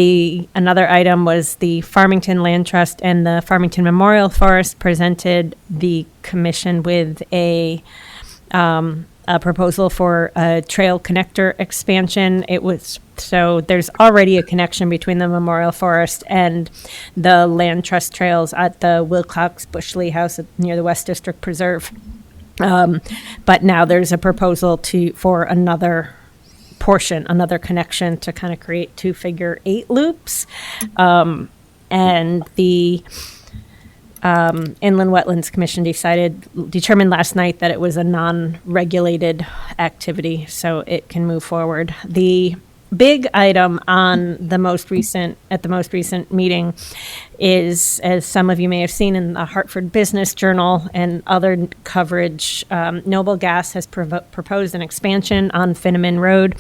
another item was the Farmington Land Trust and the Farmington Memorial Forest presented the commission with a proposal for a trail connector expansion. So there's already a connection between the Memorial Forest and the Land Trust trails at the Wilcox Bushley House near the West District Preserve. But now there's a proposal for another portion, another connection to kind of create 2 figure 8 loops. And the Inland Wetlands Commission determined last night that it was a non-regulated activity, so it can move forward. The big item at the most recent meeting is, as some of you may have seen in the Hartford Business Journal and other coverage, Noble Gas has proposed an expansion on Finneman Road,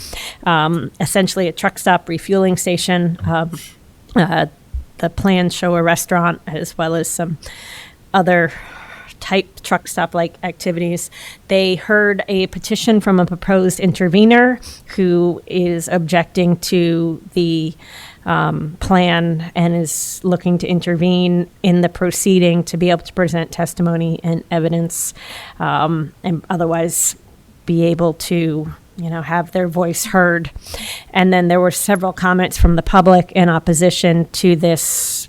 essentially a truck stop refueling station. The plans show a restaurant as well as some other type truck stop like activities. They heard a petition from a proposed intervener who is objecting to the plan and is looking to intervene in the proceeding to be able to present testimony and evidence, and otherwise be able to, have their voice heard. And then there were several comments from the public in opposition to this,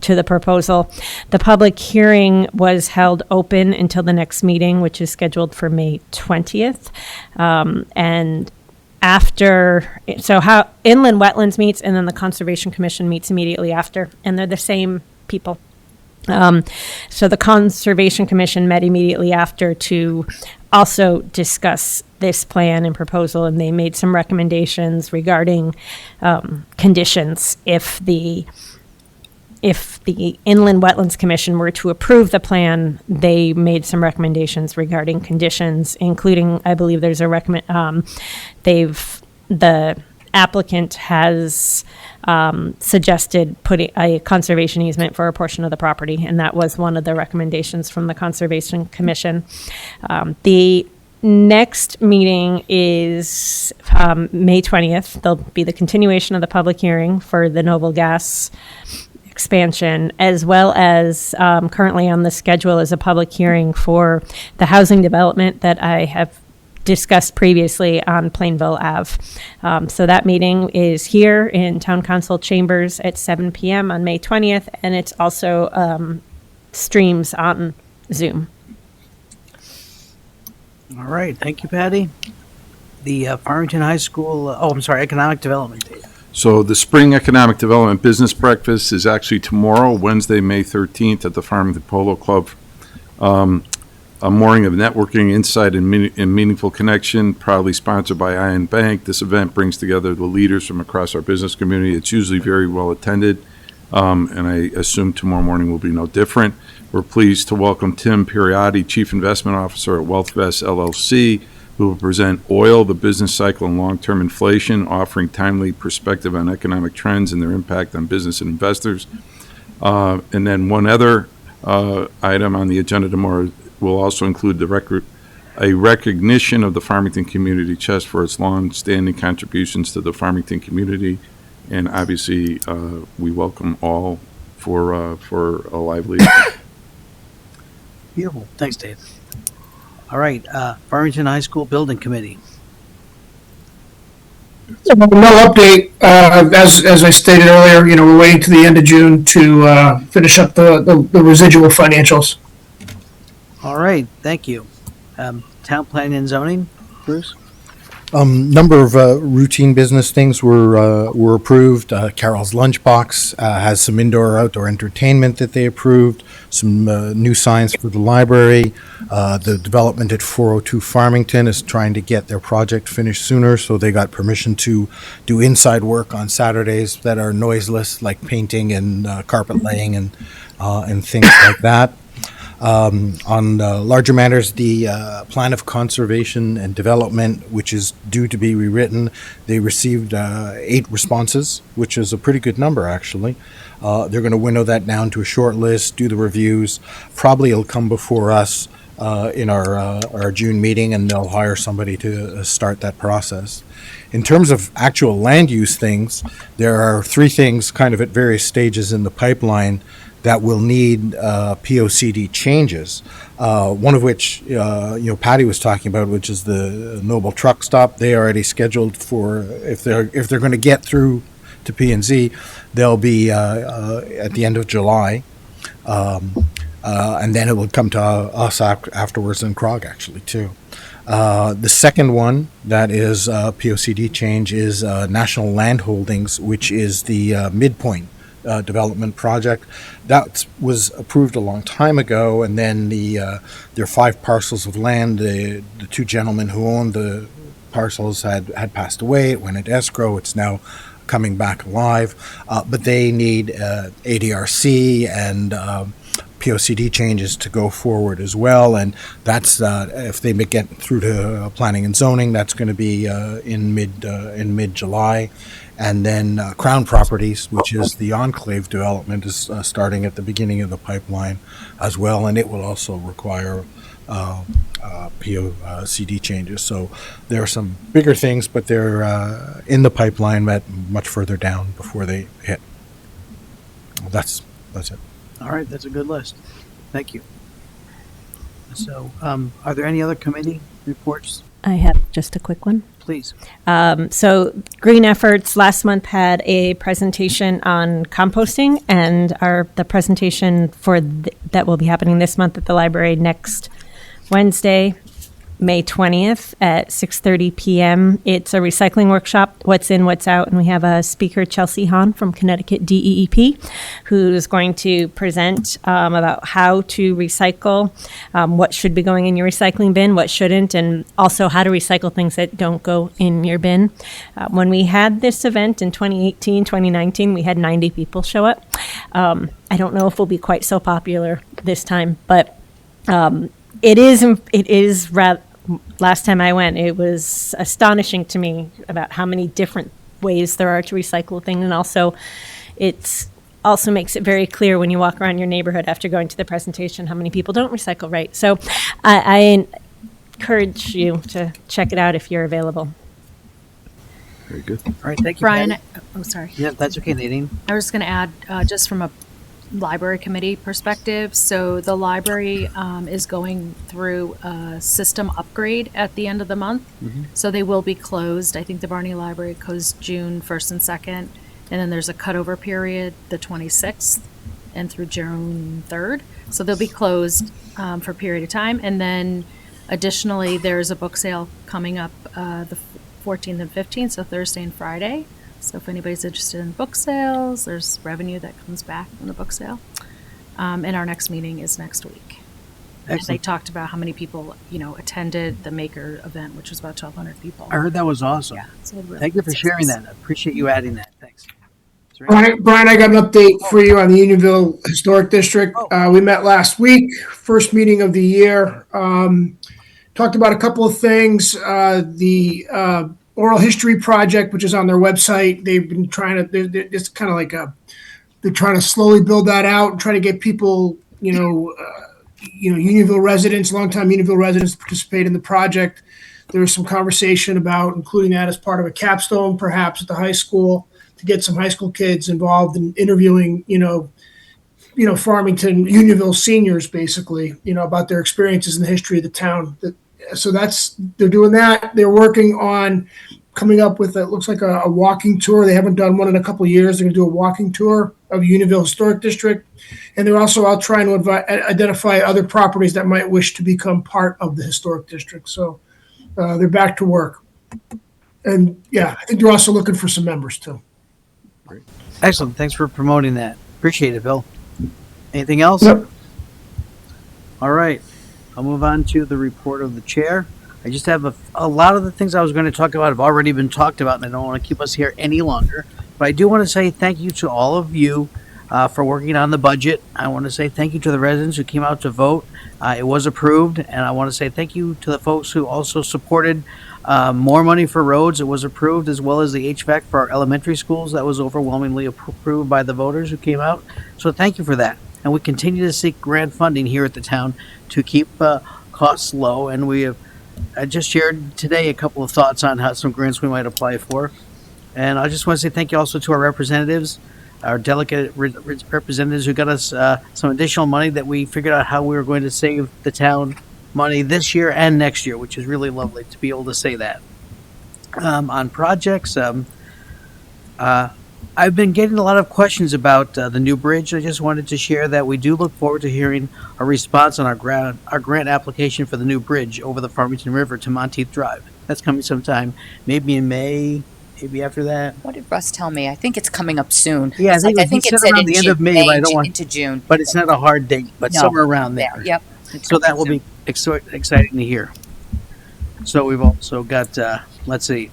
to the proposal. The public hearing was held open until the next meeting, which is scheduled for May 20th. And after, so how Inland Wetlands meets and then the Conservation Commission meets immediately after, and they're the same people. So the Conservation Commission met immediately after to also discuss this plan and proposal, and they made some recommendations regarding conditions if the Inland Wetlands Commission were to approve the plan. They made some recommendations regarding conditions, including, I believe there's a the applicant has suggested putting a conservation easement for a portion of the property, and that was one of the recommendations from the Conservation Commission. The next meeting is May 20th. There'll be the continuation of the public hearing for the Noble Gas expansion, as well as currently on the schedule is a public hearing for the housing development that I have discussed previously on Plainville Ave. So that meeting is here in Town Council Chambers at 7 p.m. on May 20th, and it's also streams on Zoom. All right, thank you, Patty. The Farmington High School, economic development data. So the Spring Economic Development Business Breakfast is actually tomorrow, Wednesday, May 13th at the Farmington Polo Club. A morning of networking, insight, and meaningful connection, proudly sponsored by Iron Bank. This event brings together the leaders from across our business community. It's usually very well attended, and I assume tomorrow morning will be no different. We're pleased to welcome Tim Periotti, Chief Investment Officer at WealthVest LLC, who will present Oil, the Business Cycle, and Long-Term Inflation, offering timely perspective on economic trends and their impact on business and investors. And then one other item on the agenda tomorrow will also include a recognition of the Farmington Community Chest for its long-standing contributions to the Farmington community. And obviously, we welcome all for a lively event. Beautiful. Thanks, Dave. All right, Farmington High School Building Committee. So, no update. As I stated earlier, we're waiting to the end of June to finish up the residual financials. All right, thank you. Town Planning and Zoning, Bruce? Number of routine business things were approved. Carol's Lunchbox has some indoor-outdoor entertainment that they approved, some new signs for the library. The development at 402 Farmington is trying to get their project finished sooner, so they got permission to do inside work on Saturdays that are noiseless, like painting and carpet laying and things like that. On larger matters, the Plan of Conservation and Development, which is due to be rewritten, they received 8 responses, which is a pretty good number, actually. They're going to winnow that down to a short list, do the reviews. Probably it'll come before us in our June meeting, and they'll hire somebody to start that process. In terms of actual land use things, there are 3 things kind of at various stages in the pipeline that will need POCD changes. One of which, Patty was talking about, which is the Noble Truck Stop. They already scheduled for, if they're going to get through to P&Z, they'll be at the end of July, and then it will come to us afterwards in Krog, actually, too. The second one that is POCD change is National Land Holdings, which is the Midpoint development project. That was approved a long time ago, and then there are 5 parcels of land. The 2 gentlemen who owned the parcels had passed away. It went into escrow. It's now coming back alive, but they need ADRC and POCD changes to go forward as well. And that's, if they get through to planning and zoning, that's going to be in mid-July. And then Crown Properties, which is the Enclave development, is starting at the beginning of the pipeline as well, and it will also require POCD changes. So there are some bigger things, but they're in the pipeline, but much further down before they hit. That's it. All right, that's a good list. Thank you. So, are there any other committee reports? I have just a quick one. Please. So Green Efforts last month had a presentation on composting, and the presentation for that will be happening this month at the library next Wednesday, May 20th at 6:30 p.m. It's a recycling workshop, what's in, what's out, and we have a speaker, Chelsea Hahn from Connecticut DEEP, who's going to present about how to recycle, what should be going in your recycling bin, what shouldn't, and also how to recycle things that don't go in your bin. When we had this event in 2018, 2019, we had 90 people show up. I don't know if we'll be quite so popular this time, but it is rather. Last time I went, it was astonishing to me about how many different ways there are to recycle things, and also it's also makes it very clear when you walk around your neighborhood after going to the presentation how many people don't recycle right. So I encourage you to check it out if you're available. Very good. All right, thank you, Brian, Patty. oh, sorry. Yeah, that's okay, Nadine. I was just going to add, just from a library committee perspective, so the library is going through a system upgrade at the end of the month. So they will be closed. I think the Barney Library closed June 1st and 2nd, and then there's a cutover period the 26th and through June 3rd. So they'll be closed for a period of time. And then additionally, there's a book sale coming up the 14th and 15th, so Thursday and Friday. So if anybody's interested in book sales, there's revenue that comes back from the book sale. And our next meeting is next week. And they talked about how many people, attended the Maker event, which was about 1,200 people. I heard that was awesome. Yeah, so really Thank you for good sharing success. that. I appreciate you adding that. Thanks. Brian, I got an update for you on the Unionville Historic District. We met last week, first meeting of the year. Talked about a couple of things. The oral history project, which is on their website. They've been trying to, it's kind of like they're trying to slowly build that out and try to get people, Unionville residents, longtime Unionville residents to participate in the project. There was some conversation about including that as part of a capstone, perhaps at the high school, to get some high school kids involved in interviewing, Farmington, Unionville seniors, basically, about their experiences in the history of the town. So they're doing that. They're working on coming up with it looks like a walking tour. They haven't done one in a couple of years. They're going to do a walking tour of Unionville Historic District. And they're also out trying to identify other properties that might wish to become part of the historic district. So they're back to work. And yeah, I think they're also looking for some members too. Great. Excellent. Thanks for promoting that. Appreciate it, Bill. Anything else? Yep. All right. I'll move on to the report of the chair. I just have a lot of the things I was going to talk about have already been talked about, and I don't want to keep us here any longer. But I do want to say thank you to all of you for working on the budget. I want to say thank you to the residents who came out to vote. It was approved, and I want to say thank you to the folks who also supported more money for roads. It was approved, as well as the HVAC for our elementary schools. That was overwhelmingly approved by the voters who came out. So thank you for that. And we continue to seek grant funding here at the town to keep costs low. And we have just shared today a couple of thoughts on how some grants we might apply for. And I just want to say thank you also to our representatives, our delegate representatives who got us some additional money that we figured out how we were going to save the town money this year and next year, which is really lovely to be able to say that. On projects, I've been getting a lot of questions about the new bridge. I just wanted to share that we do look forward to hearing a response on our grant application for the new bridge over the Farmington River to Monteith Drive. That's coming sometime, maybe in May, maybe after that. What did Russ tell me? I think it's coming up soon. Yeah, I It's think, like- he it said around the end of May, but I don't want into June. But it's not a hard date, but No. somewhere around there. Yep. So that will be exciting to hear. So we've also got, let's see,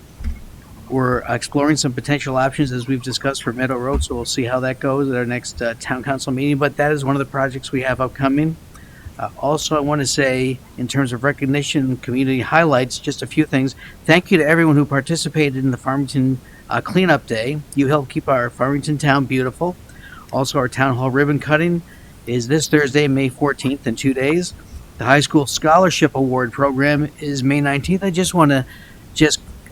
we're exploring some potential options as we've discussed for Meadow Road, so we'll see how that goes at our next town council meeting. But that is one of the projects we have upcoming. Also, I want to say, in terms of recognition and community highlights, just a few things. Thank you to everyone who participated in the Farmington Cleanup Day. You helped keep our Farmington town beautiful. Also, our town hall ribbon cutting is this Thursday, May 14th, in 2 days. The High School Scholarship Award program is May 19th. I just want to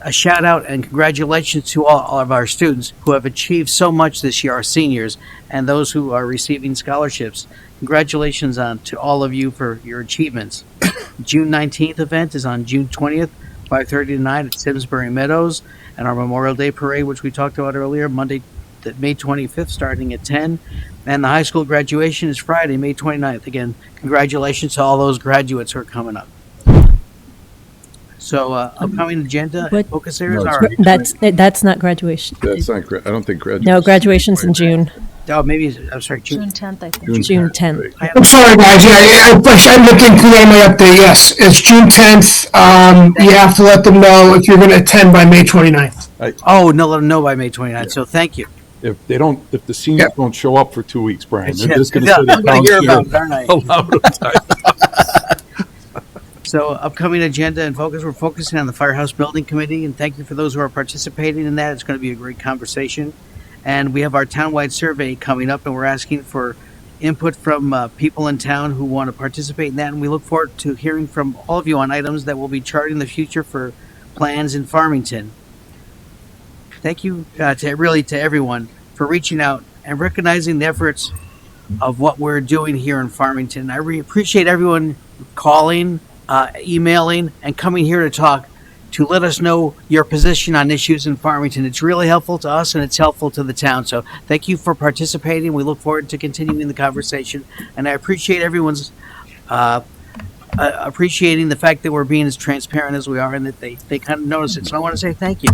a shout out and congratulations to all of our students who have achieved so much this year, our seniors, and those who are receiving scholarships. Congratulations to all of you for your achievements. June 19th event is on June 20th, 5:30 to 9 at Simsbury Meadows, and our Memorial Day Parade, which we talked about earlier, Monday, May 25th, starting at 10. And the high school graduation is Friday, May 29th. Again, congratulations to all those graduates who are coming up. So, upcoming agenda, and focus areas No, are. That's not graduation. That's not, I don't think graduation. No, graduation's in June. Oh, maybe, I'm sorry, June. 10th, I think. June 10th. I'm sorry, guys. Yeah, I'm looking through on my update. Yes, it's June 10th. You have to let them know if you're going to attend by May 29th. Oh, no, let them know by May 29th, so thank you. If the seniors don't show up for 2 weeks, Brian, they're Yeah. just going to Yeah, say I'm the gonna town's hear here. about it, aren't I? Allow them time. So, upcoming agenda and focus, we're focusing on the Firehouse Building Committee, and thank you for those who are participating in that. It's going to be a great conversation. And we have our townwide survey coming up, and we're asking for input from people in town who want to participate in that. And we look forward to hearing from all of you on items that will be charting the future for plans in Farmington. Thank you to everyone for reaching out and recognizing the efforts of what we're doing here in Farmington. I appreciate everyone calling, emailing, and coming here to talk, to let us know your position on issues in Farmington. It's really helpful to us and it's helpful to the town. So thank you for participating. We look forward to continuing the conversation. And I appreciate everyone's appreciating the fact that we're being as transparent as we are and that they kind of notice it. So I want to say thank you.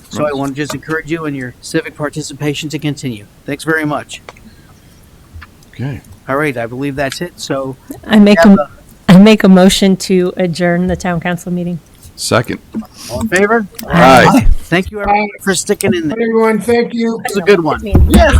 So I want to just encourage you in your civic participation to continue. Thanks very much. Okay. All right, I believe that's it. So I make a motion to adjourn the town council meeting. Second. All in favor? Aye. Thank you everyone for sticking in there. Everyone, thank you. It was a good one. Yeah.